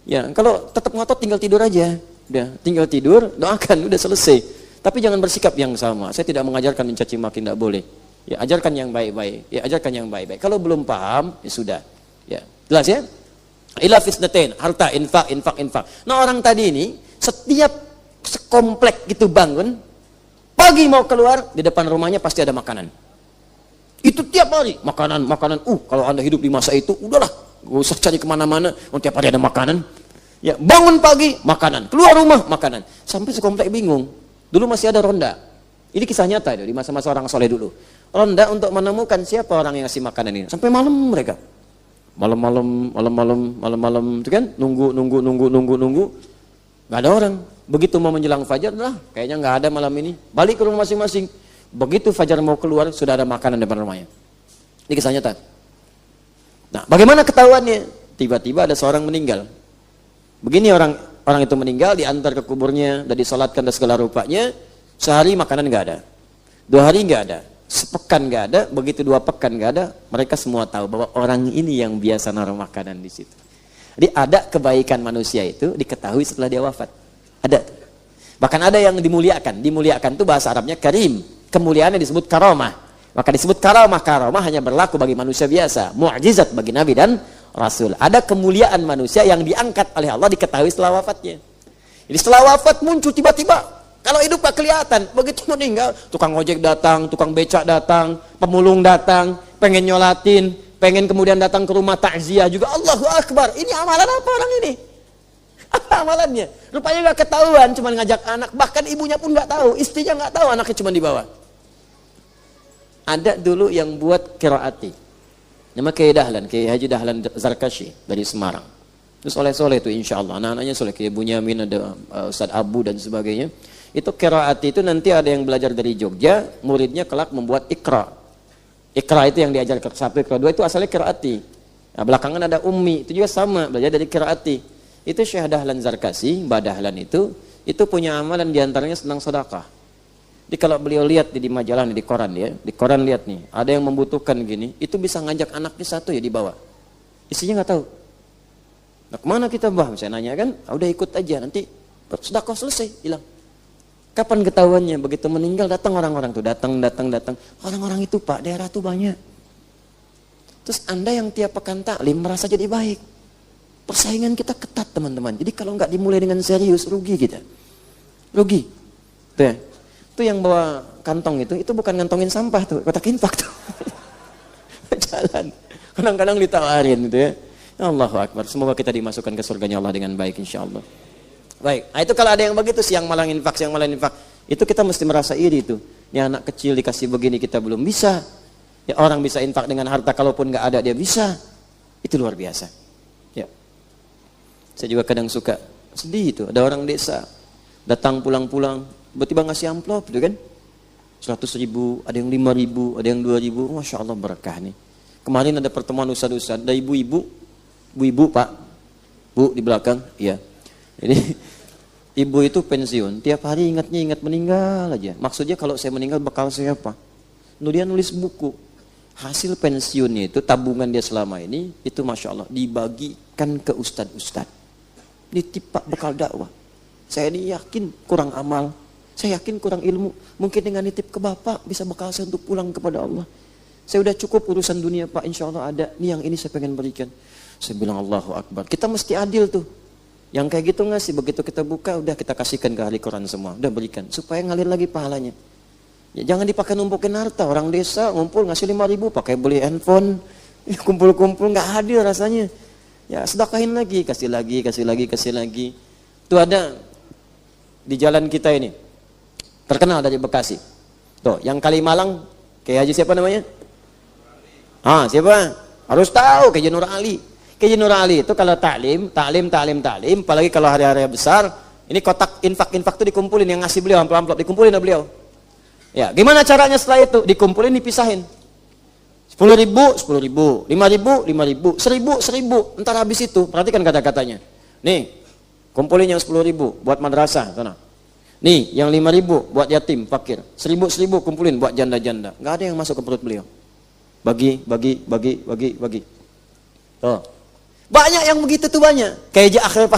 Ya, kalau tetap ngotot tinggal tidur aja. Udah, tinggal tidur, doakan, udah selesai. Tapi jangan bersikap yang sama. Saya tidak mengajarkan mencaci maki, tidak boleh. Ya, ajarkan yang baik-baik. Ya, ajarkan yang baik-baik. Kalau belum paham, ya sudah. Ya, jelas ya? Ila fisnatain, harta, infak. Nah, orang tadi ini setiap sekomplek gitu bangun, pagi mau keluar, di depan rumahnya pasti ada makanan. Itu tiap hari, makanan. Kalau Anda hidup di masa itu, udahlah, gak usah cari kemana-mana, tiap hari ada makanan. Ya, bangun pagi, makanan. Keluar rumah, makanan. Sampai sekomplek bingung. Dulu masih ada ronda. Ini kisah nyata itu, di masa-masa orang soleh dulu. Ronda untuk menemukan siapa orang yang ngasih makanan ini. Sampai malam mereka. Malam-malam, itu kan? Nunggu. Gak ada orang. Begitu mau menjelang fajar, lah kayaknya nggak ada malam ini. Balik ke rumah masing-masing. Begitu fajar mau keluar, sudah ada makanan di depan rumahnya. Ini kisah nyata. Nah, bagaimana ketahuannya? Tiba-tiba ada seorang meninggal. Begini orang itu meninggal, diantar ke kuburnya, dan disolatkan dan segala rupanya. Sehari makanan nggak ada, 2 hari nggak ada, sepekan nggak ada, begitu 2 pekan nggak ada. Mereka semua tahu bahwa orang ini yang biasa naruh makanan di situ. Jadi ada kebaikan manusia itu diketahui setelah dia wafat. Ada. Bahkan ada yang dimuliakan. Dimuliakan itu bahasa Arabnya karim. Kemuliaannya disebut karomah. Maka disebut karomah. Karomah hanya berlaku bagi manusia biasa. Mu'jizat bagi Nabi dan Rasul. Ada kemuliaan manusia yang diangkat oleh Allah diketahui setelah wafatnya. Jadi setelah wafat muncul tiba-tiba. Kalau hidup gak kelihatan. Begitu meninggal, tukang ojek datang, tukang becak datang, pemulung datang, pengen nyolatin, pengen kemudian datang ke rumah takziah juga. Allahu Akbar. Ini amalan apa orang ini? Apa amalannya? Rupanya nggak ketahuan, cuma ngajak anak, bahkan ibunya pun nggak tahu, istrinya nggak tahu, anaknya cuma dibawa. Ada dulu yang buat qiraati, nama Kiai Dahlan, Kiai Haji Dahlan Zarkashi dari Semarang. Itu soleh-soleh itu insya Allah, anak-anaknya soleh, Kiai Bunyamin, ada Ustadz Abu dan sebagainya. Itu qiraati itu nanti ada yang belajar dari Jogja, muridnya kelak membuat Iqra. Iqra itu yang diajar ke 1, Iqra 2 itu asalnya qiraati. Nah, belakangan ada Ummi, itu juga sama, belajar dari qiraati. Itu Syekh Dahlan Zarkasi, Mbak Dahlan itu punya amalan diantaranya senang sedekah. Jadi kalau beliau lihat di majalah nih, di koran lihat nih, ada yang membutuhkan gini, itu bisa ngajak anaknya 1 ya dibawa. Isinya nggak tahu. Nah kemana kita bah? Saya nanya kan, udah ikut aja, nanti sedekah selesai, hilang. Kapan ketahuannya? Begitu meninggal datang orang-orang tuh, datang. Orang-orang itu Pak, daerah tuh banyak. Terus Anda yang tiap pekan taklim merasa jadi baik. Persaingan kita ketat teman-teman. Jadi kalau nggak dimulai dengan serius, rugi kita. Rugi. Tuh ya. Itu yang bawa kantong itu bukan ngantongin sampah tuh, kotak infak tuh. Jalan. Kadang-kadang ditawarin gitu ya. Allahu Akbar. Semoga kita dimasukkan ke surganya Allah dengan baik insyaallah. Baik. Nah, itu kalau ada yang begitu siang malam infak. Itu kita mesti merasa iri tuh. Ini anak kecil dikasih begini kita belum bisa. Ya orang bisa infak dengan harta kalaupun nggak ada dia bisa. Itu luar biasa. Saya juga kadang suka sedih itu, ada orang desa datang pulang-pulang, tiba-tiba ngasih amplop gitu kan, 100.000, ada yang 5.000, ada yang 2.000, Masya Allah berkah nih. Kemarin ada pertemuan ustad-ustad, ada ibu-ibu Pak, Bu di belakang, iya. Jadi ibu itu pensiun, tiap hari ingat meninggal aja. Maksudnya kalau saya meninggal bakal saya apa? Dia nulis buku. Hasil pensiunnya itu, tabungan dia selama ini, itu Masya Allah dibagikan ke ustad-ustad. Nitip Pak bekal dakwah. Saya ini yakin kurang amal, saya yakin kurang ilmu. Mungkin dengan nitip ke Bapak bisa bekal saya untuk pulang kepada Allah. Saya udah cukup urusan dunia Pak, insya Allah ada. Nih yang ini saya pengen berikan. Saya bilang Allahu Akbar. Kita mesti adil tuh. Yang kayak gitu ngasih, begitu kita buka, udah kita kasihkan ke ahli Quran semua. Udah berikan, supaya ngalir lagi pahalanya. Ya, jangan dipakai numpukin harta. Orang desa ngumpul ngasih 5.000, pakai beli handphone. Kumpul-kumpul nggak adil rasanya. Ya sedekahin lagi, kasih lagi, kasih lagi, kasih lagi. Itu ada di jalan kita ini. Terkenal dari Bekasi. Tuh, yang Kalimalang, kayak Haji siapa namanya? Siapa? Harus tahu, kayak Nur Ali. Kayak Nur Ali itu kalau taklim, apalagi kalau hari-hari besar, ini kotak infak itu dikumpulin, yang ngasih beliau, amplop dikumpulin oleh beliau. Ya, gimana caranya setelah itu? Dikumpulin, dipisahin. 10.000, 10.000, 5.000, 5.000, 1.000, entar habis itu. Perhatikan kata-katanya. Nih, kumpulin yang 10.000 buat madrasah sana. Nih, yang 5.000 buat yatim, fakir. 1.000 kumpulin buat janda-janda. Enggak ada yang masuk ke perut beliau. Bagi. Tuh. Banyak yang begitu tuh banyak. Kayak AR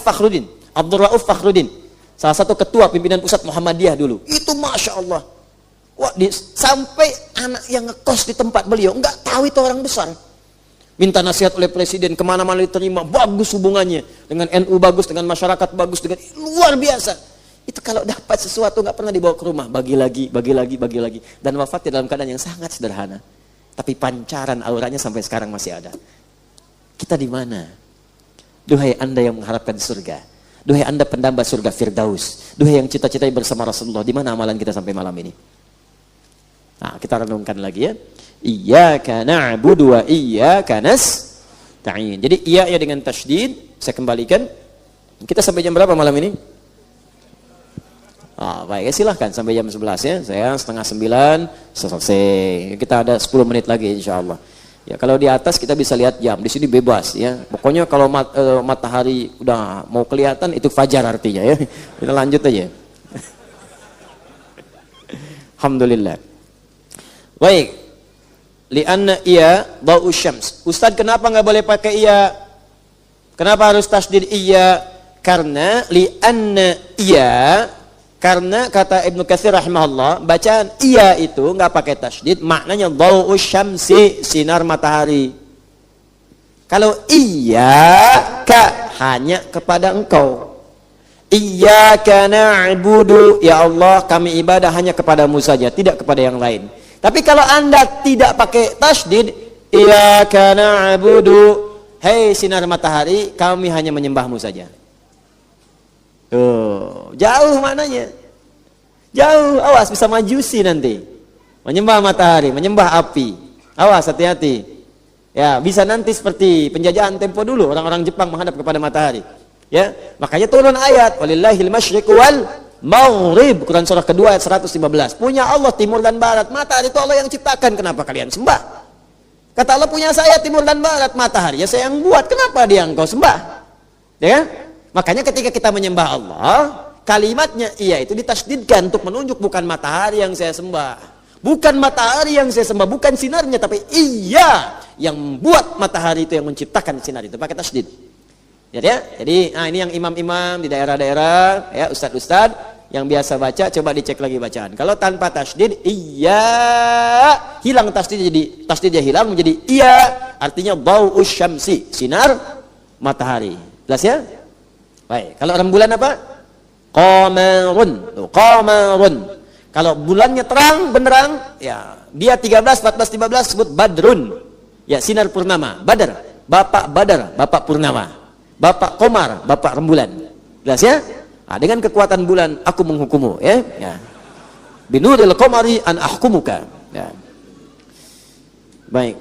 Fakhrudin, Abdul Rauf Fakhrudin. Salah satu ketua pimpinan pusat Muhammadiyah dulu. Itu Masya Allah. Wah, sampai anak yang ngekos di tempat beliau nggak tahu itu orang besar. Minta nasihat oleh presiden, kemana-mana diterima, bagus hubungannya. Dengan NU bagus, dengan masyarakat bagus, dengan luar biasa. Itu kalau dapat sesuatu nggak pernah dibawa ke rumah. Bagi lagi. Dan wafatnya dalam keadaan yang sangat sederhana. Tapi pancaran auranya sampai sekarang masih ada. Kita di mana? Duhai Anda yang mengharapkan surga. Duhai Anda pendamba surga Firdaus. Duhai yang cita-citai bersama Rasulullah. Di mana amalan kita sampai malam ini? Nah, kita renungkan lagi ya. Iyyaka na'budu wa iyyaka nasta'in. Jadi iya ya dengan tasydid. Saya kembalikan. Kita sampai jam berapa malam ini? Baik, silahkan sampai jam 11 ya. Saya 8:30 selesai. Kita ada 10 menit lagi insyaallah. Ya, kalau di atas kita bisa lihat jam, di sini bebas ya. Pokoknya kalau matahari udah mau kelihatan itu fajar artinya ya. Kita lanjut aja. Alhamdulillah. Baik. Li'anna iya dha'u syams. Ustaz, kenapa nggak boleh pakai iya? Kenapa harus tasdid iya? Karena li'anna iya, karena kata Ibnu Katsir rahimahullah, bacaan iya itu nggak pakai tasydid, maknanya dha'u syamsi, sinar matahari. Kalau iyyaka, hanya kepada engkau. Iyyaka na'budu, ya Allah kami ibadah hanya kepadamu saja, tidak kepada yang lain. Tapi kalau Anda tidak pakai tasydid, iyyaka na'budu, hei sinar matahari, kami hanya menyembahmu saja. Jauh maknanya. Jauh, awas bisa majusi nanti. Menyembah matahari, menyembah api. Awas, hati-hati. Ya, bisa nanti seperti penjajahan tempo dulu, orang-orang Jepang menghadap kepada matahari. Ya, makanya turun ayat, walillahil masyriq wal maghrib, Quran surah kedua ayat 115. Punya Allah timur dan barat. Matahari itu Allah yang ciptakan, kenapa kalian sembah? Kata Allah, punya saya timur dan barat, matahari ya saya yang buat, kenapa dia engkau sembah? Ya kan? Makanya ketika kita menyembah Allah, kalimatnya iya itu ditasydidkan untuk menunjuk bukan matahari yang saya sembah, bukan matahari yang saya sembah, bukan sinarnya, tapi iya yang buat matahari itu, yang menciptakan sinar itu, pakai tasydid. Ya, jadi ini yang imam-imam di daerah-daerah, ya ustad-ustad yang biasa baca, coba dicek lagi bacaan. Kalau tanpa tasydid, iya hilang tasydid, jadi tasydidnya hilang menjadi iya, artinya dha'u syamsi, sinar matahari. Jelas ya? Baik, kalau rembulan apa? Qamarun. Qamarun. Kalau bulannya terang benderang, ya dia 13, 14, 15 sebut badrun. Ya, sinar purnama. Badar, bapak badar, bapak purnama. Bapak qamar, bapak rembulan. Jelas ya? Dengan kekuatan bulan aku menghukummu, ya. Ya. Binuril qamari an ahkumuka. Ya. Baik.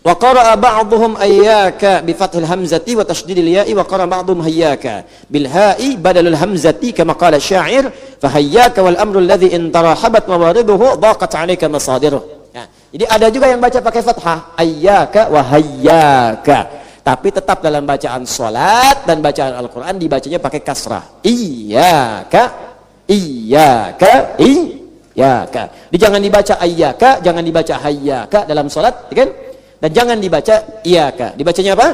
Wa qara'a ba'dhum ayyaka bi fathil hamzati wa tasydidil ya'i wa qara'a ba'dhum hayyaka bil ha'i badalul hamzati kama qala sya'ir fa hayyaka wal amru alladhi in tarahabat mawariduhu dhaqat 'alaika masadiruh. Ya. Jadi ada juga yang baca pakai fathah, ayyaka wa hayyaka. Tapi tetap dalam bacaan salat dan bacaan Al-Qur'an dibacanya pakai kasrah. Iyyaka, iyyaka, iyyaka. Jangan dibaca ayyaka, jangan dibaca hayyaka dalam salat, ya kan? Dan jangan dibaca iyaka. Dibacanya apa?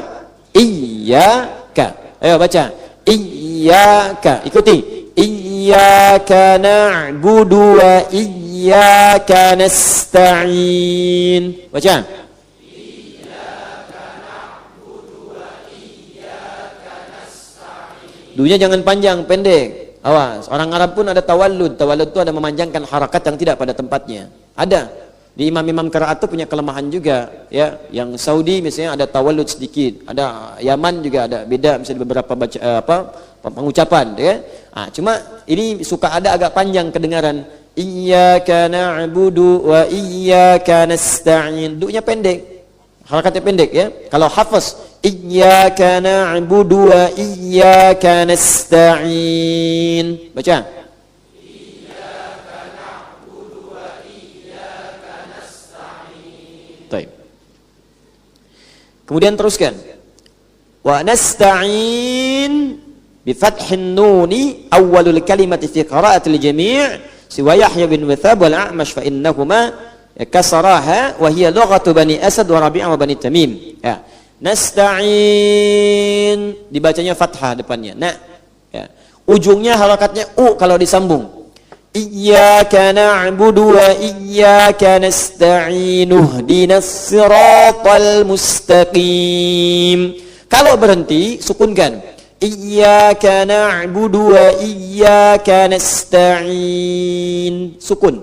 Iyaka. Ayo baca. Iyaka. Ikuti. Iyaka. iyyaka na'budu wa iyyaka nasta'in. Baca. Dunya jangan panjang, pendek. Awas, orang Arab pun ada tawallud. Tawallud itu ada memanjangkan harakat yang tidak pada tempatnya. Ada. Di imam-imam qiraat itu punya kelemahan juga, ya. Yang Saudi misalnya ada tawallud sedikit, ada Yaman juga ada beda misalnya beberapa pengucapan, ya. Cuma ini suka ada agak panjang kedengaran. Iyyaka na'budu wa iyyaka nasta'in. Dunya pendek. Harakatnya pendek, ya. Kalau hafaz iyyaka na'budu wa iyyaka nasta'in. Baca. Iyyaka na'budu wa iyyaka nasta'in. Baik. Kemudian teruskan. Wa nasta'in bi fathin nuni awwalul kalimati fi qira'atil jami' siwa Yahya bin Withab wal A'mash fa innahuma kasaraha wa hiya lughatu Bani Asad wa Rabi'ah wa Bani Tamim. Ya. Nasta'in dibacanya fathah depannya. Nah, ya. Ujungnya harakatnya u kalau disambung. Iyyaka na'budu wa iyyaka nasta'in ihdinas siratal mustaqim. Kalau berhenti sukunkan. Iyyaka na'budu wa iyyaka nasta'in. Sukun.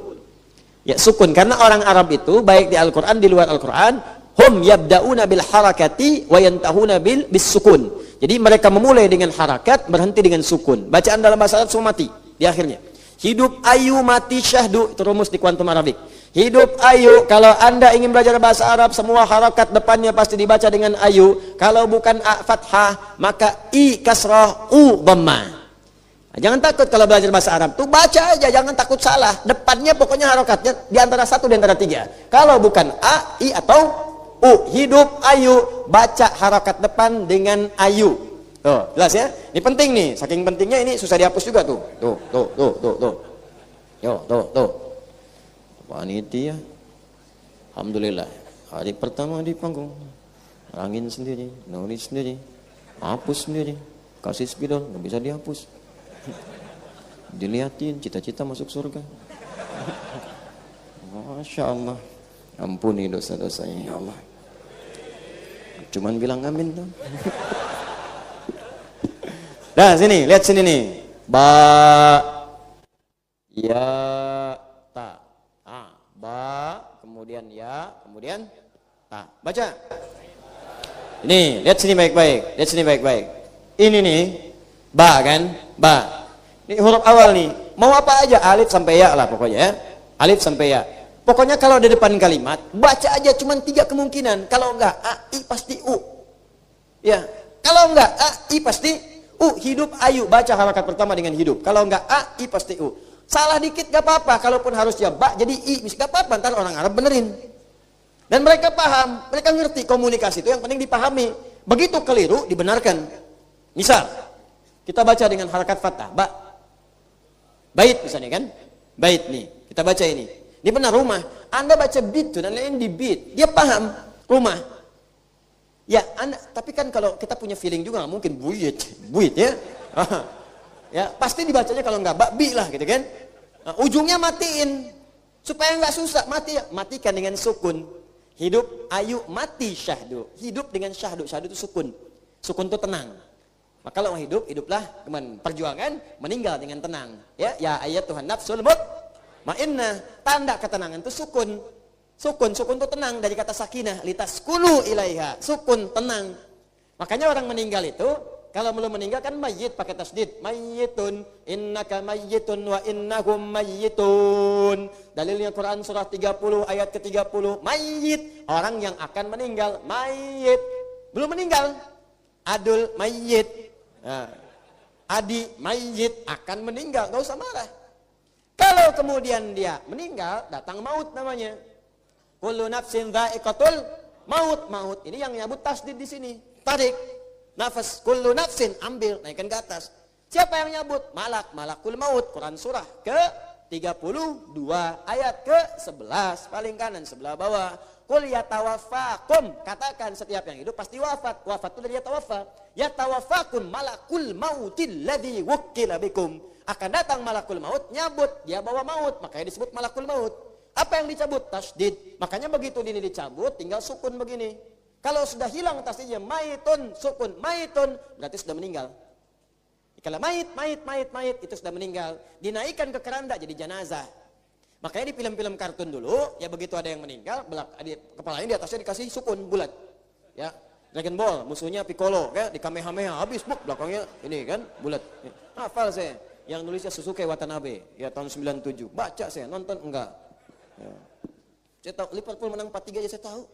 Ya, sukun karena orang Arab itu baik di Al-Qur'an di luar Al-Qur'an hum yabda'una bil harakati wa yantahuna bis sukun. Jadi mereka memulai dengan harakat, berhenti dengan sukun. Bacaan dalam bahasa Arab semua mati di akhirnya. Hidup ayu mati syahdu, itu rumus di kuantum Arabik. Hidup ayu, kalau Anda ingin belajar bahasa Arab semua harakat depannya pasti dibaca dengan ayu. Kalau bukan a fathah maka i kasrah u dhammah. Jangan takut kalau belajar bahasa Arab tuh baca aja, jangan takut salah. Depannya pokoknya harokatnya di antara satu di antara tiga. Kalau bukan a, i atau u, hidup ayu, baca harokat depan dengan ayu. Tuh, jelas ya? Ini penting nih, saking pentingnya ini susah dihapus juga tuh. Tuh. Yo, tuh. Panitia. Alhamdulillah. Hari pertama di panggung. Angin sendiri, nulis sendiri, hapus sendiri. Kasih spidol, nggak bisa dihapus. Dilihatin cita-cita masuk surga. Masya Allah. Ampuni dosa-dosanya ya Allah. Cuman bilang amin tuh. Nah sini, lihat sini nih. Ba, ya, ta. Ba, kemudian ya, kemudian ta. Baca. Ini, lihat sini baik-baik. Lihat sini baik-baik. Ini nih, ba kan? Ba. Ini huruf awal nih. Mau apa aja, alif sampai ya lah pokoknya ya. Alif sampai ya. Pokoknya kalau di depan kalimat, baca aja cuma 3 kemungkinan. Kalau enggak, a, i pasti u. Ya. Kalau enggak, a, i pasti u. Hidup ayu, baca harakat pertama dengan hidup. Kalau enggak, a, i pasti u. Salah dikit gak apa-apa. Kalaupun harusnya ba, jadi i. Gak apa-apa, ntar orang Arab benerin. Dan mereka paham, mereka ngerti komunikasi itu yang penting dipahami. Begitu keliru, dibenarkan. Misal, kita baca dengan harakat fathah, ba. Bait misalnya kan? Bait nih, kita baca ini. Ini benar rumah. Anda baca bit tuh dan lain di bit. Dia paham rumah. Ya, Anda, tapi kan kalau kita punya feeling juga nggak mungkin buit ya. Ya, pasti dibacanya kalau nggak bakbi lah gitu kan. Nah, ujungnya matiin. Supaya nggak susah, matikan dengan sukun. Hidup ayu mati syahdu. Hidup dengan syahdu. Syahdu itu sukun. Sukun itu tenang. Maka kalau hidup, hiduplah perjuangan, meninggal dengan tenang. Ya ayat Tuhan nafsul mutmainnah. Tanda ketenangan itu sukun. Sukun itu tenang dari kata sakinah, litaskunu ilaiha. Sukun tenang. Makanya orang meninggal itu kalau belum meninggal kan mayyit pakai tasdid. Mayyitun innaka mayyitun wa innahum mayyitun. Dalilnya Quran surah 30 ayat ke-30. Mayyit, orang yang akan meninggal. Mayyit, belum meninggal. Adul mayyit. Nah, adi mayyit akan meninggal, gak usah marah. Kalau kemudian dia meninggal, datang maut namanya. Kullu nafsin dha'iqatul maut. Ini yang nyabut tasdid di sini. Tarik nafas, kullu nafsin, ambil, naikkan ke atas. Siapa yang nyabut? Malakul maut. Quran surah ke-32 ayat ke-11 paling kanan sebelah bawah. Qul yatawaffakum, katakan setiap yang hidup pasti wafat. Wafat itu dari yatawaffa. Yatawaffakum malakul mautil ladzi wukkila bikum. Akan datang malakul maut, nyabut, dia bawa maut, makanya disebut malakul maut. Apa yang dicabut? Tasydid. Makanya begitu ini dicabut, tinggal sukun begini. Kalau sudah hilang tasydidnya, maitun, sukun, maitun, berarti sudah meninggal. Kalau mayit, itu sudah meninggal. Dinaikkan ke keranda jadi jenazah. Makanya di film-film kartun dulu, ya begitu ada yang meninggal, kepalanya di atasnya dikasih sukun bulat. Ya, Dragon Ball, musuhnya Piccolo, ya, di Kamehameha, habis, belakangnya ini kan, bulat. Ya. Hafal saya, yang nulisnya Susuke Watanabe, ya tahun 97. Baca saya, nonton enggak. Ya. Saya tahu, Liverpool menang 4-3 aja saya tahu.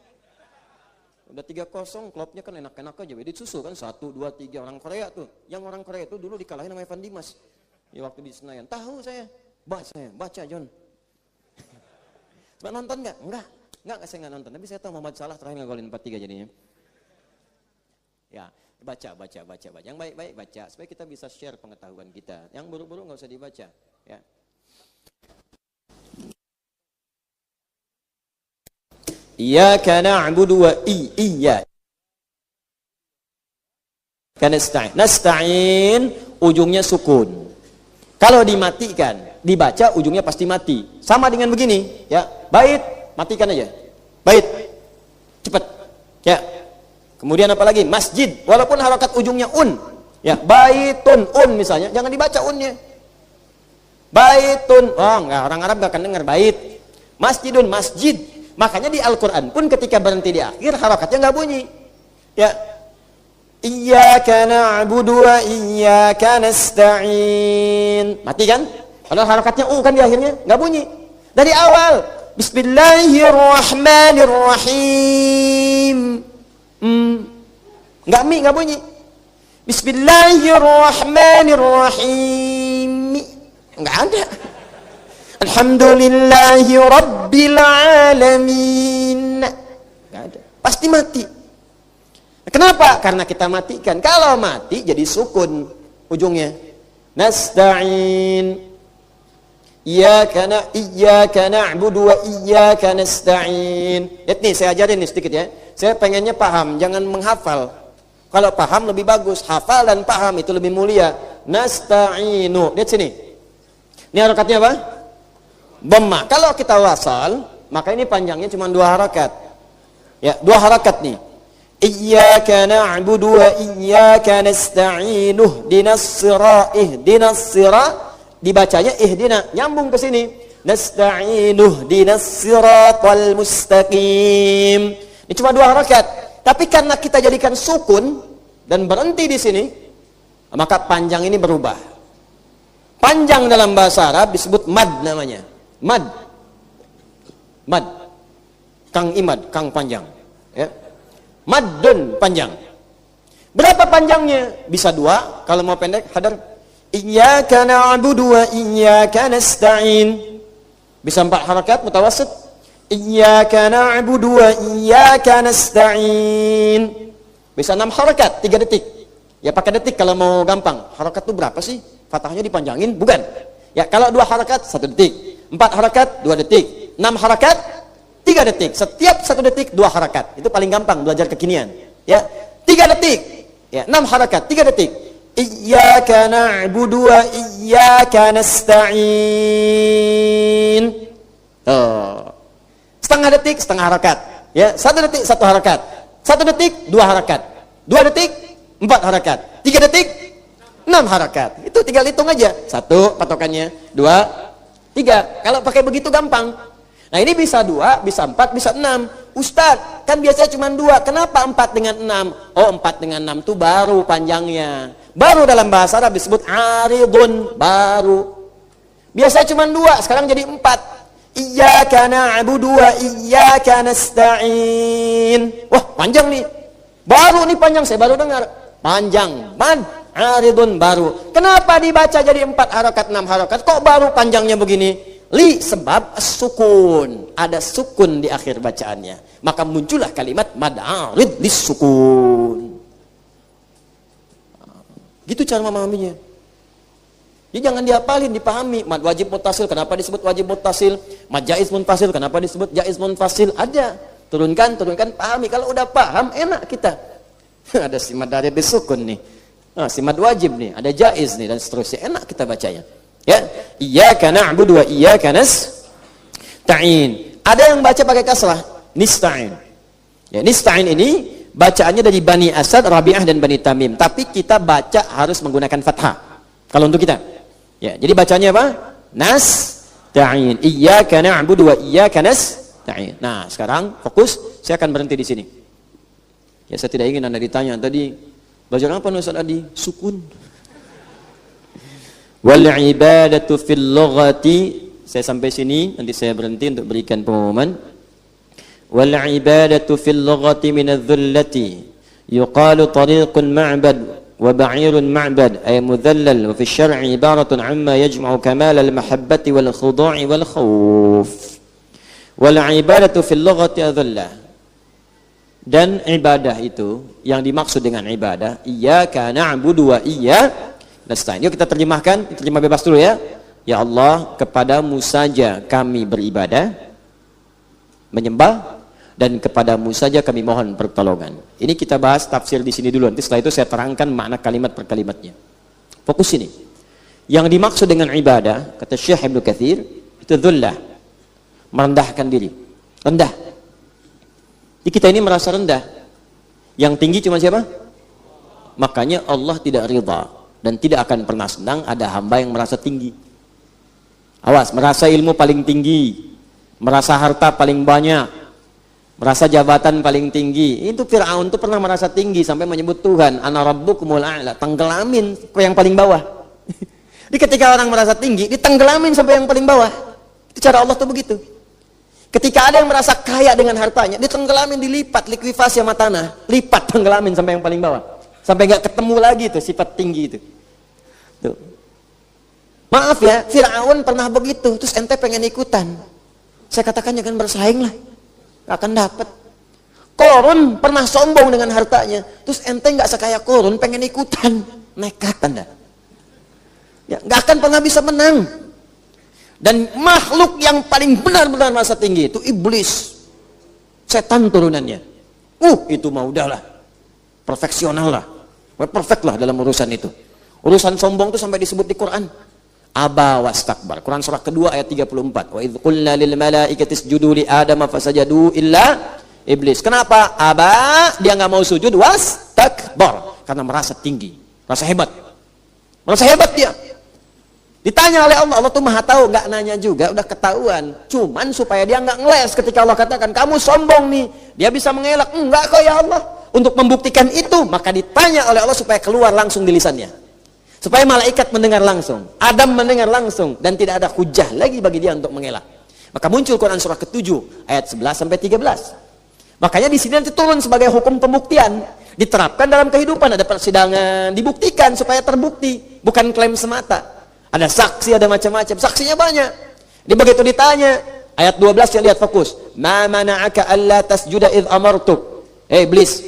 Udah 3-0, klubnya kan enak-enak aja, jadi susu kan 1, 2, 3, orang Korea tuh. Yang orang Korea itu dulu dikalahin sama Evan Dimas. Ya waktu di Senayan, tahu saya, baca John. Coba nonton nggak? Enggak, saya nggak nonton. Tapi saya tahu Muhammad Salah terakhir ngegolin 4-3 jadinya. Ya, baca. Yang baik-baik baca, supaya kita bisa share pengetahuan kita. Yang buruk-buruk nggak usah dibaca. Ya. Iyyaka na'budu wa iyyaka nasta'in. Nasta'in ujungnya sukun. Kalau dimatikan, dibaca ujungnya pasti mati. Sama dengan begini, ya. Bait, matikan aja. Bait. Cepat. Ya. Kemudian apa lagi? Masjid, walaupun harokat ujungnya un. Ya, baitun misalnya, jangan dibaca unnya. Baitun. Oh, enggak, orang Arab enggak akan dengar bait. Masjidun, masjid. Makanya di Al-Qur'an pun ketika berhenti di akhir harokatnya enggak bunyi. Ya. Iyyaka na'budu wa iyyaka nasta'in. Mati kan? Padahal harokatnya kan di akhirnya enggak bunyi. Dari awal, Bismillahirrahmanirrahim. Enggak bunyi. Bismillahirrahmanirrahim. Enggak ada. Alhamdulillahi rabbil alamin. Enggak ada. Pasti mati. Kenapa? Karena kita matikan. Kalau mati jadi sukun ujungnya. Nasta'in. Iyyaka na'budu wa iyyaka nasta'in. Lihat nih, saya ajarin nih sedikit ya. Saya pengennya paham, jangan menghafal. Kalau paham lebih bagus. Hafal dan paham itu lebih mulia. Nasta'inu. Lihat sini. Ini harakatnya apa? Dhamma. Kalau kita wasal, maka ini panjangnya cuma 2 harakat. Ya, 2 harakat nih. Iyyaka na'budu wa iyyaka nasta'inu. Ihdinas sirah. Dibacanya ihdina, nyambung ke sini. Nasta'inu ihdinas siratal mustaqim. Ini cuma 2 harakat. Tapi karena kita jadikan sukun dan berhenti di sini, maka panjang ini berubah. Panjang dalam bahasa Arab disebut mad namanya. Mad. Kang imad, kang panjang. Ya. Maddun panjang. Berapa panjangnya? Bisa 2, kalau mau pendek hadar. Iyyaka na'budu wa iyyaka nasta'in. Bisa 4 harakat mutawassit. Iyyaka na'budu wa iyyaka nasta'in. Bisa 6 harakat, 3 detik. Ya pakai detik kalau mau gampang. Harakat itu berapa sih? Fathahnya dipanjangin? Bukan. Ya kalau 2 harakat 1 detik. 4 harakat 2 detik. 6 harakat 3 detik. Setiap 1 detik 2 harakat. Itu paling gampang belajar kekinian. Ya, 3 detik. Ya, 6 harakat 3 detik. Iyyaka na'budu wa iyyaka nasta'in. Setengah detik setengah harakat. Ya, 1 detik 1 harakat. 1 detik 2 harakat. 2 detik 4 harakat. 3 detik 6 harakat. Itu tinggal hitung aja. 1 patokannya, 2, 3. Kalau pakai begitu gampang. Nah ini bisa 2, bisa 4, bisa 6. Ustadz, kan biasanya cuma 2. Kenapa 4 dengan 6? Oh 4 dengan 6 itu baru panjangnya. Baru dalam bahasa Arab disebut aridun. Baru. Biasanya cuma 2, sekarang jadi 4. Iyyaka na'budu wa iyyaka nasta'in. Wah panjang nih. Baru nih panjang, saya baru dengar. Panjang. Aridun baru. Kenapa dibaca jadi 4 harakat, 6 harakat? Kok baru panjangnya begini? Sebab sukun. Ada sukun di akhir bacaannya. Maka muncullah kalimat mad arid lis-sukun. Gitu cara memahaminya. Jadi jangan dihafalin, dipahami. Mad wajib muttasil, kenapa disebut wajib muttasil? Mad jaiz munfasil, kenapa disebut jaiz munfasil? Ada. Turunkan, pahami. Kalau udah paham, enak kita. Ada si mad arid lis-sukun nih. Nah, si mad wajib nih, ada jaiz nih dan seterusnya. Enak kita bacanya. Ya, iyyaka na'budu wa iyyaka nasta'in. Ada yang baca pakai kasrah, nista'in. Ya, nista'in ini bacaannya dari Bani Asad, Rabi'ah dan Bani Tamim. Tapi kita baca harus menggunakan fathah. Kalau untuk kita. Ya, jadi bacanya apa? Nasta'in. Iyyaka na'budu wa iyyaka nasta'in. Nah, sekarang fokus, saya akan berhenti di sini. Ya, saya tidak ingin Anda ditanya tadi, belajar apa Ustaz Adi? Sukun. Wal ibadatu fil lughati, saya sampai sini, nanti saya berhenti untuk berikan pengumuman. Wal ibadatu fil lughati min adh-dhullati yuqalu tariqun ma'bad wa ba'irun ma'bad ay mudhallal, wa fi syar'i ibaratun amma yajma'u kamal al-mahabbati wal khudu'i wal khawf. Wal ibadatu fil lughati adh-dhullah. Dan ibadah itu yang dimaksud dengan ibadah, iyyaka na'budu wa iyyaka nasta'in. Yuk kita terjemahkan, terjemah bebas dulu ya. Ya Allah, kepadamu saja kami beribadah, menyembah, dan kepadamu saja kami mohon pertolongan. Ini kita bahas tafsir di sini dulu. Nanti setelah itu saya terangkan makna kalimat per kalimatnya. Fokus ini. Yang dimaksud dengan ibadah, kata Syekh Ibnu Katsir, itu dhullah, merendahkan diri, rendah. Jadi kita ini merasa rendah. Yang tinggi cuma siapa? Makanya Allah tidak ridha dan tidak akan pernah senang ada hamba yang merasa tinggi. Awas, merasa ilmu paling tinggi, merasa harta paling banyak, merasa jabatan paling tinggi. Itu Fir'aun tuh pernah merasa tinggi sampai menyebut Tuhan, ana rabbukumul a'la, tenggelamin ke yang paling bawah. Jadi ketika orang merasa tinggi, ditenggelamin sampai yang paling bawah. Itu cara Allah tuh begitu. Ketika ada yang merasa kaya dengan hartanya, ditenggelamin, dilipat, likuifasi sama tanah, lipat, tenggelamin sampai yang paling bawah. Sampai nggak ketemu lagi tuh sifat tinggi itu. Tuh. Maaf ya, Fir'aun pernah begitu, terus ente pengen ikutan. Saya katakan jangan bersaing lah, nggak akan dapat. Korun pernah sombong dengan hartanya, terus ente nggak sekaya Korun pengen ikutan, nekat Anda. Ya, nggak akan pernah bisa menang. Dan makhluk yang paling benar-benar merasa tinggi itu iblis, setan turunannya. Itu mah udahlah, perfeksional lah, perfect lah dalam urusan itu. Urusan sombong itu sampai disebut di Quran. Aba wastakbar. Quran surah kedua ayat 34. Wa idh qulna lil malaikati isjudu li Adam fasajadu illa iblis. Kenapa? Aba, dia nggak mau sujud, wastakbar, karena merasa tinggi, merasa hebat. Merasa hebat dia. Ditanya oleh Allah, Allah tuh maha tahu, nggak nanya juga, udah ketahuan. Cuman supaya dia nggak ngeles ketika Allah katakan kamu sombong nih, dia bisa mengelak. Enggak kok ya Allah. Untuk membuktikan itu, maka ditanya oleh Allah supaya keluar langsung di lisannya. Supaya malaikat mendengar langsung, Adam mendengar langsung, dan tidak ada hujah lagi bagi dia untuk mengelak. Maka muncul Quran surah ke-7 ayat 11 sampai 13. Makanya di sini nanti turun sebagai hukum pembuktian, diterapkan dalam kehidupan, ada persidangan, dibuktikan supaya terbukti, bukan klaim semata. Ada saksi, ada macam-macam, saksinya banyak. Jadi begitu ditanya, ayat 12 yang lihat fokus. Ma mana'aka alla tasjuda idh amartuk. Iblis,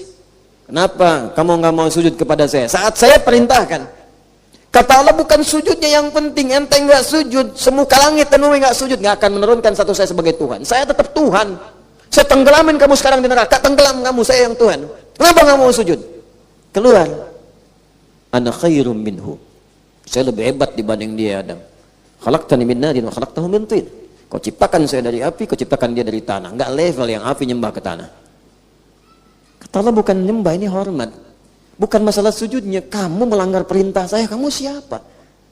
kenapa kamu nggak mau sujud kepada saya saat saya perintahkan? Kata Allah, bukan sujudnya yang penting, ente nggak sujud, semuka langit dan bumi nggak sujud, nggak akan menurunkan satu saya sebagai Tuhan. Saya tetap Tuhan. Saya tenggelamin kamu sekarang di neraka, tenggelam kamu, saya yang Tuhan. Kenapa nggak mau sujud? Keluar. Ana khairum minhu. Saya lebih hebat dibanding dia, Adam. Khalaqtani min narin wa khalaqtahu min tin. Kau ciptakan saya dari api, kau ciptakan dia dari tanah. Enggak level yang api nyembah ke tanah. Kata Allah, bukan nyembah, ini hormat. Bukan masalah sujudnya. Kamu melanggar perintah saya, kamu siapa?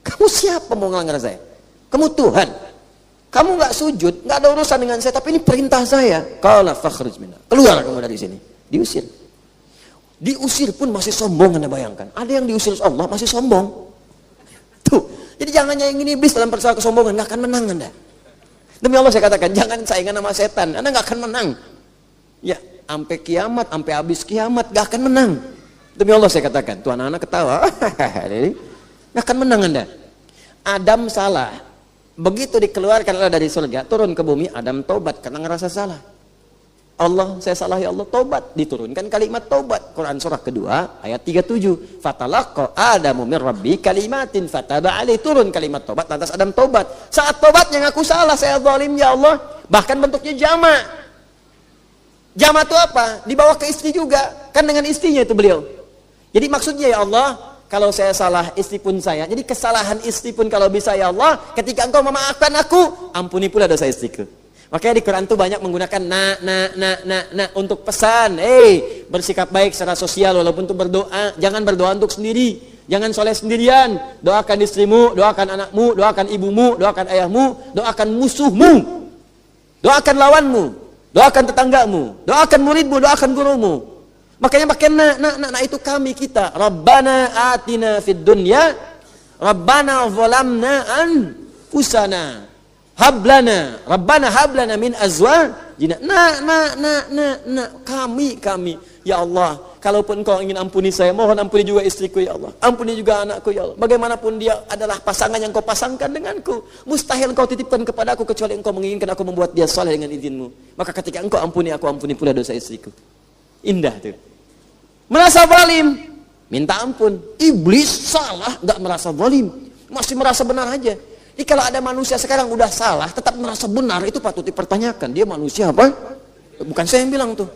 Kamu siapa mau melanggar saya? Kamu Tuhan. Kamu enggak sujud, enggak ada urusan dengan saya, tapi ini perintah saya. Qala fakhrij minha. Keluar kamu dari sini. Diusir. Diusir pun masih sombong, Anda bayangkan. Ada yang diusir Allah masih sombong. Tuh. Jadi jangan nyaingin iblis dalam persoalan kesombongan, nggak akan menang Anda. Demi Allah saya katakan, jangan saingan sama setan, Anda nggak akan menang. Ya, sampai kiamat, sampai habis kiamat, nggak akan menang. Demi Allah saya katakan, tuh anak-anak ketawa, nggak akan menang Anda. Adam salah, begitu dikeluarkan Allah dari surga, turun ke bumi, Adam tobat karena ngerasa salah. Allah, saya salah ya Allah, tobat. Diturunkan kalimat tobat. Quran surah kedua ayat 37. Fatalaqa Adamu min rabbi kalimatin fataba alaih. Turun kalimat tobat, lantas Adam tobat. Saat tobatnya ngaku salah, saya zalim ya Allah. Bahkan bentuknya jama'. Jama' itu apa? Dibawa ke istri juga. Kan dengan istrinya itu beliau. Jadi maksudnya ya Allah, kalau saya salah, istri pun saya. Jadi kesalahan istri pun kalau bisa ya Allah, ketika engkau memaafkan aku, ampuni pula dosa istriku. Makanya di Quran tuh banyak menggunakan untuk pesan. Bersikap baik secara sosial walaupun untuk berdoa. Jangan berdoa untuk sendiri. Jangan soleh sendirian. Doakan istrimu, doakan anakmu, doakan ibumu, doakan ayahmu, doakan musuhmu. Doakan lawanmu, doakan tetanggamu, doakan muridmu, doakan gurumu. Makanya pakai itu kami kita. Rabbana atina fid dunya, Rabbana zalamna anfusana, hablana, Rabbana hablana min azwajina. Kami. Ya Allah, kalaupun Engkau ingin ampuni saya, mohon ampuni juga istriku ya Allah. Ampuni juga anakku ya Allah. Bagaimanapun dia adalah pasangan yang Kau pasangkan denganku. Mustahil Engkau titipkan kepada aku kecuali Engkau menginginkan aku membuat dia saleh dengan izinmu. Maka ketika Engkau ampuni aku, ampuni pula dosa istriku. Indah tuh. Merasa zalim, minta ampun. Iblis salah, enggak merasa zalim, masih merasa benar aja. Jadi kalau ada manusia sekarang udah salah, tetap merasa benar, itu patut dipertanyakan. Dia manusia apa? Bukan saya yang bilang tuh.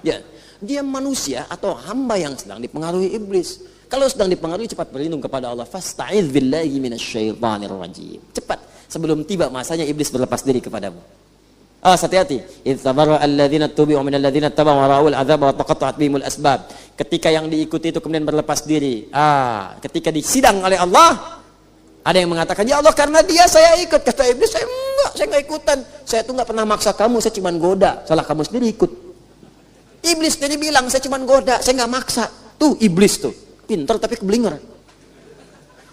Ya, dia manusia atau hamba yang sedang dipengaruhi iblis. Kalau sedang dipengaruhi, cepat berlindung kepada Allah. Fasta'idz billahi minasyaitonir rajim. Cepat sebelum tiba masanya iblis berlepas diri kepadamu. Hati-hati. Idz tabarra alladziina tubi'u minal ladziina tabau wa ra'ul 'adzaba wa taqatta'at bihimul asbab. Ketika yang diikuti itu kemudian berlepas diri. Ketika disidang oleh Allah, ada yang mengatakan, "Ya Allah, karena dia saya ikut." Kata iblis, "Saya enggak ikutan. Saya tuh enggak pernah maksa kamu, saya cuma goda. Salah kamu sendiri ikut." Iblis jadi bilang, "Saya cuma goda, saya enggak maksa." Tuh iblis tuh, pintar tapi keblinger.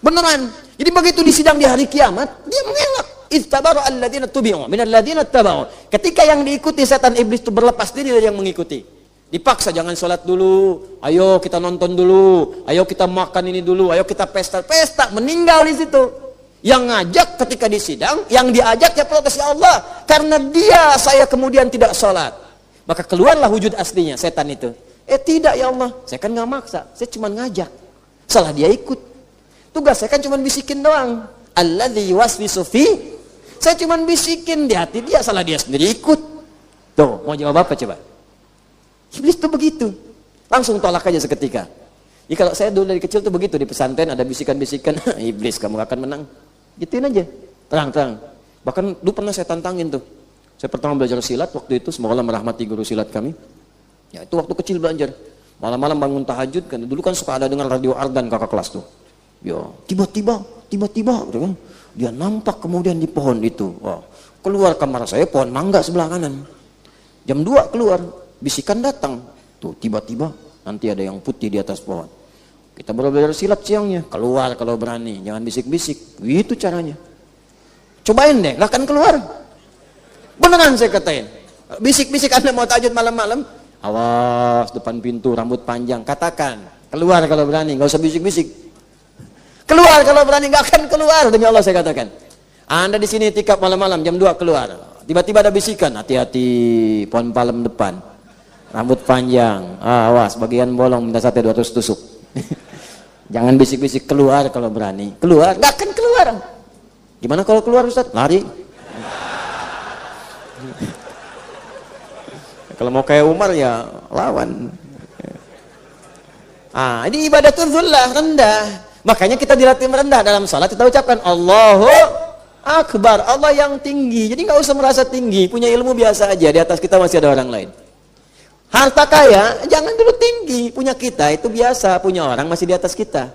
Beneran. Jadi begitu disidang di hari kiamat, dia mengelak. Istabaru alladziina tubi'u minal ladziina tabau. Ketika yang diikuti setan iblis itu berlepas diri dari yang mengikuti. Dipaksa, jangan sholat dulu, ayo kita nonton dulu, ayo kita makan ini dulu, ayo kita pesta, meninggal di situ. Yang ngajak ketika disidang, yang diajak ya protes, ya Allah, karena dia saya kemudian tidak sholat. Maka keluarlah wujud aslinya setan itu. Tidak ya Allah, saya kan nggak maksa, saya cuma ngajak. Salah dia ikut. Tugas saya kan cuma bisikin doang. Alladzi yuwaswisu fi, saya cuma bisikin di hati dia, salah dia sendiri ikut. Tuh, mau jawab apa coba? Iblis tuh begitu. Langsung tolak aja seketika. Jadi kalau saya dulu dari kecil tuh begitu, di pesantren ada bisikan-bisikan, iblis kamu akan menang. Gituin aja, terang-terang. Bahkan dulu pernah saya tantangin tuh. Saya pertama belajar silat waktu itu, semoga Allah merahmati guru silat kami. Ya itu waktu kecil belajar. Malam-malam bangun tahajud, kan dulu kan suka ada dengar radio Ardan kakak kelas tuh. Ya, tiba-tiba gitu kan. Dia nampak kemudian di pohon itu. Wah, keluar kamar saya pohon mangga sebelah kanan. Jam 2 keluar, bisikan datang. Tuh tiba-tiba nanti ada yang putih di atas pohon. Kita baru belajar silat siangnya, keluar kalau berani, jangan bisik-bisik. Gitu caranya. Cobain deh, lah kan keluar. Beneran saya katain. Bisik-bisik Anda mau tahajud malam-malam, awas depan pintu rambut panjang, katakan, keluar kalau berani, nggak usah bisik-bisik. Keluar kalau berani, nggak akan keluar demi Allah saya katakan. Anda di sini tikap malam-malam jam 2 keluar. Tiba-tiba ada bisikan, hati-hati pohon palem depan. Rambut panjang. Awas bagian bolong minta sate 200 tusuk. Jangan bisik-bisik, keluar kalau berani. Keluar, nggak akan keluar. Gimana kalau keluar Ustaz? Lari. Kalau mau kayak Umar ya lawan. Ini ibadatul dzullah, rendah. Makanya kita dilatih merendah dalam salat, kita ucapkan Allahu Akbar, Allah yang tinggi. Jadi nggak usah merasa tinggi, punya ilmu biasa aja, di atas kita masih ada orang lain. Harta kaya, jangan dulu tinggi, punya kita itu biasa, punya orang masih di atas kita.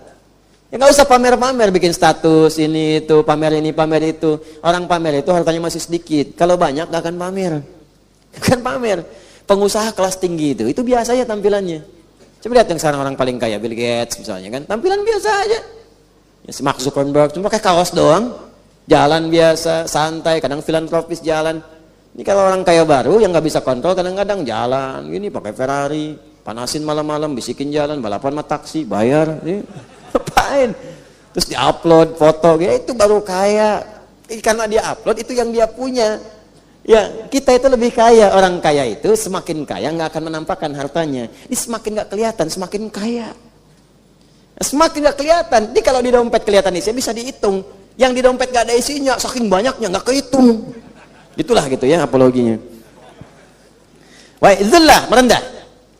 Ya nggak usah pamer-pamer, bikin status ini itu, pamer ini, pamer itu. Orang pamer itu hartanya masih sedikit, kalau banyak nggak akan pamer. Bukan pamer. Pengusaha kelas tinggi itu biasa aja tampilannya. Coba lihat yang sekarang orang paling kaya, Bill Gates misalnya kan, tampilan biasa aja. Ya, Mark Zuckerberg cuma pakai kaos doang, jalan biasa, santai, kadang filantropis jalan. Ini kalau orang kaya baru yang nggak bisa kontrol, kadang-kadang jalan, gini pakai Ferrari, panasin malam-malam, bisikin jalan, balapan sama taksi, bayar, ngapain? Terus diupload foto, ya itu baru kaya. Karena dia upload itu yang dia punya. Ya, kita itu lebih kaya. Orang kaya itu semakin kaya nggak akan menampakkan hartanya. Ini semakin nggak kelihatan, semakin kaya. Semakin nggak kelihatan. Jadi kalau di dompet kelihatan isinya bisa dihitung. Yang di dompet nggak ada isinya, saking banyaknya nggak kehitung. Itulah gitu ya apologinya. Wah, itulah merendah.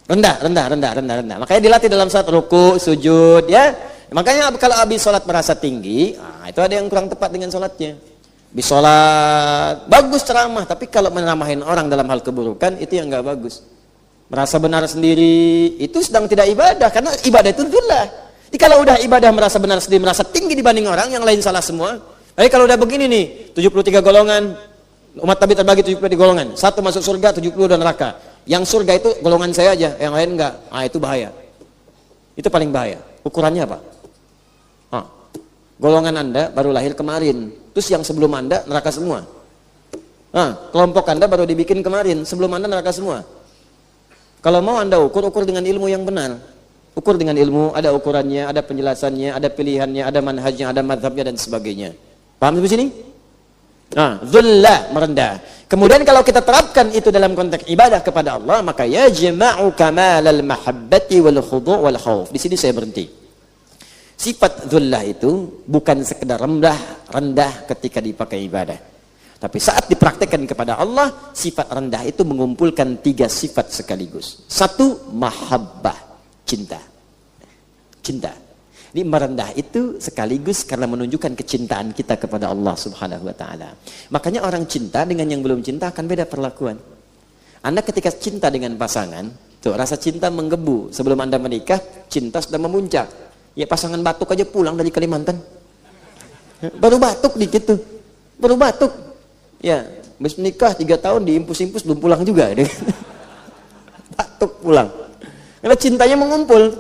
Rendah. Makanya dilatih dalam saat ruku, sujud, ya. Makanya kalau habis sholat merasa tinggi, itu ada yang kurang tepat dengan sholatnya. Habis sholat, bagus ceramah, tapi kalau menceramahin orang dalam hal keburukan, itu yang nggak bagus. Merasa benar sendiri, itu sedang tidak ibadah, karena ibadah itu dzullah. Jadi kalau udah ibadah merasa benar sendiri, merasa tinggi dibanding orang, yang lain salah semua. Tapi kalau udah begini nih, 73 golongan, umat Nabi terbagi 73 golongan, satu masuk surga, 70 dan neraka. Yang surga itu golongan saya aja, yang lain enggak. Itu bahaya. Itu paling bahaya. Ukurannya apa? Golongan Anda baru lahir kemarin, terus yang sebelum Anda neraka semua. Kelompok Anda baru dibikin kemarin, sebelum Anda neraka semua. Kalau mau Anda ukur dengan ilmu yang benar. Ukur dengan ilmu, ada ukurannya, ada penjelasannya, ada pilihannya, ada manhajnya, ada madhabnya dan sebagainya. Paham sampai sini? Dzullah, merendah. Kemudian kalau kita terapkan itu dalam konteks ibadah kepada Allah, maka yajma'u kamalal mahabbati wal khudu' wal khauf. Di sini saya berhenti. Sifat dzullah itu bukan sekedar rendah ketika dipakai ibadah. Tapi saat dipraktekkan kepada Allah, sifat rendah itu mengumpulkan 3 sifat sekaligus. 1, mahabbah, cinta. Cinta. Ini merendah itu sekaligus karena menunjukkan kecintaan kita kepada Allah Subhanahu wa taala. Makanya orang cinta dengan yang belum cinta akan beda perlakuan. Anda ketika cinta dengan pasangan, tuh rasa cinta menggebu. Sebelum Anda menikah, cinta sudah memuncak. Ya pasangan batuk aja pulang dari Kalimantan. Baru batuk dikit tuh. Baru batuk. Ya, habis menikah 3 tahun diimpus-impus belum pulang juga. Batuk pulang. Karena cintanya mengumpul.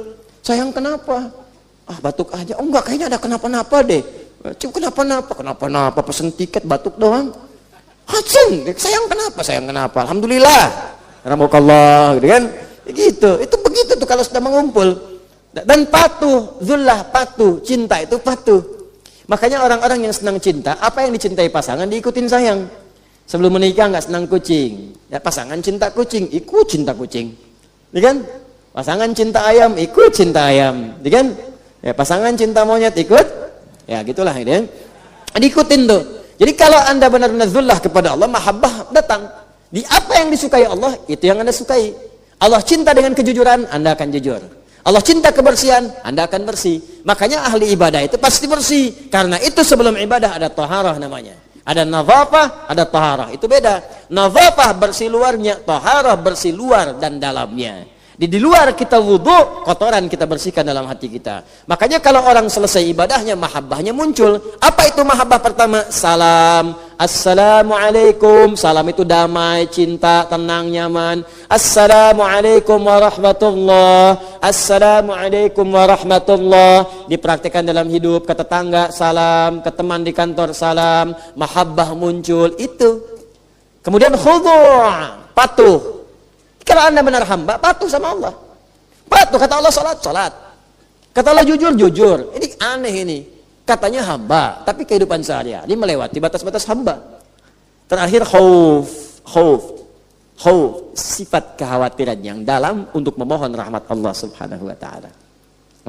Sayang kenapa? Batuk aja. Oh enggak, kayaknya ada kenapa-napa deh. Cuma kenapa-napa? Kenapa-napa? Pesen tiket batuk doang. Hasan, sayang kenapa? Sayang kenapa? Alhamdulillah. Rahmukallah, gitu kan? Gitu. Itu begitu tuh kalau sudah mengumpul. Dan patuh, dzullah patuh, cinta itu patuh. Makanya orang-orang yang senang cinta, apa yang dicintai pasangan diikutin sayang. Sebelum menikah nggak senang kucing, ya pasangan cinta kucing, ikut cinta kucing, ya kan? Pasangan cinta ayam, ikut cinta ayam, ya kan? Ya pasangan cinta monyet ikut, ya gitulah ini. Ya. Diikutin tuh. Jadi kalau Anda benar-benar dzullah kepada Allah, mahabbah datang. Di apa yang disukai Allah, itu yang Anda sukai. Allah cinta dengan kejujuran, Anda akan jujur. Allah cinta kebersihan, Anda akan bersih. Makanya ahli ibadah itu pasti bersih. Karena itu sebelum ibadah ada taharah namanya. Ada nazafah, ada taharah. Itu beda. Nazafah bersih luarnya, taharah bersih luar dan dalamnya. Di luar kita wudu, kotoran kita bersihkan dalam hati kita. Makanya kalau orang selesai ibadahnya, mahabbahnya muncul. Apa itu mahabbah pertama? Salam. Assalamualaikum. Salam itu damai, cinta, tenang, nyaman. Assalamualaikum warahmatullah. Assalamualaikum warahmatullah. Dipraktikkan dalam hidup, ke tetangga salam, ke teman di kantor salam. Mahabbah muncul. Itu. Kemudian khudu', patuh. Kalau Anda benar hamba, patuh sama Allah. Patuh, kata Allah salat, salat. Kata Allah jujur, jujur. Ini aneh ini. Katanya hamba, tapi kehidupan sehari-hari melewati batas-batas hamba. Terakhir khauf, sifat kekhawatiran yang dalam untuk memohon rahmat Allah Subhanahu wa taala.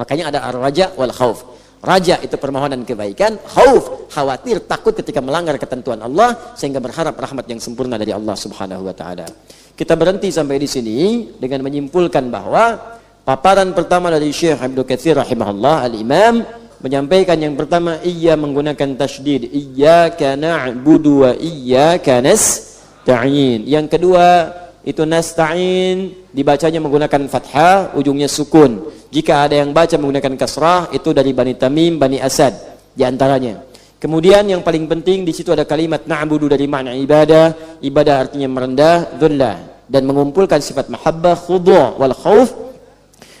Makanya ada ar-raja wal khauf. Raja itu permohonan kebaikan, khauf khawatir, takut ketika melanggar ketentuan Allah sehingga berharap rahmat yang sempurna dari Allah Subhanahu wa taala. Kita berhenti sampai di sini dengan menyimpulkan bahwa paparan pertama dari Syekh Ibnu Katsir rahimahullah al-Imam menyampaikan yang pertama ia menggunakan tasydid, iyyaka na'budu wa iyyaka nasta'in. Yang kedua itu nasta'in dibacanya menggunakan fathah, ujungnya sukun. Jika ada yang baca menggunakan kasrah itu dari Bani Tamim, Bani Asad di antaranya. Kemudian yang paling penting di situ ada kalimat na'budu dari makna ibadah. Ibadah artinya merendah, dzullah, dan mengumpulkan sifat mahabbah, khudu' wal khauf,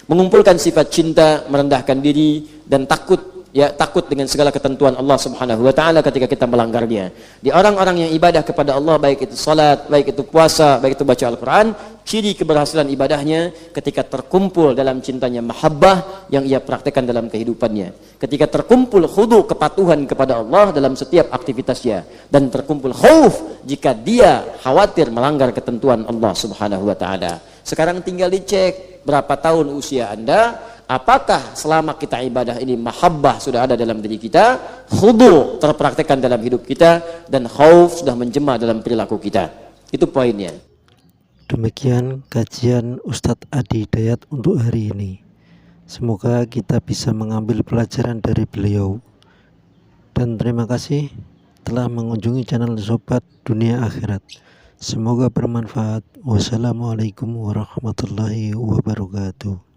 mengumpulkan sifat cinta, merendahkan diri dan takut, ya takut dengan segala ketentuan Allah Subhanahu wa taala ketika kita melanggarnya. Di orang-orang yang ibadah kepada Allah, baik itu salat, baik itu puasa, baik itu baca Al-Qur'an, ciri keberhasilan ibadahnya ketika terkumpul dalam cintanya mahabbah yang ia praktekkan dalam kehidupannya. Ketika terkumpul khudu, kepatuhan kepada Allah dalam setiap aktivitasnya, dan terkumpul khauf jika dia khawatir melanggar ketentuan Allah Subhanahu wa taala. Sekarang tinggal dicek berapa tahun usia Anda. Apakah selama kita ibadah ini mahabbah sudah ada dalam diri kita, khudu terpraktekkan dalam hidup kita, dan khauf sudah menjema dalam perilaku kita. Itu poinnya. Demikian kajian Ustadz Adi Hidayat untuk hari ini. Semoga kita bisa mengambil pelajaran dari beliau. Dan terima kasih telah mengunjungi channel Sobat Dunia Akhirat. Semoga bermanfaat. Wassalamualaikum warahmatullahi wabarakatuh.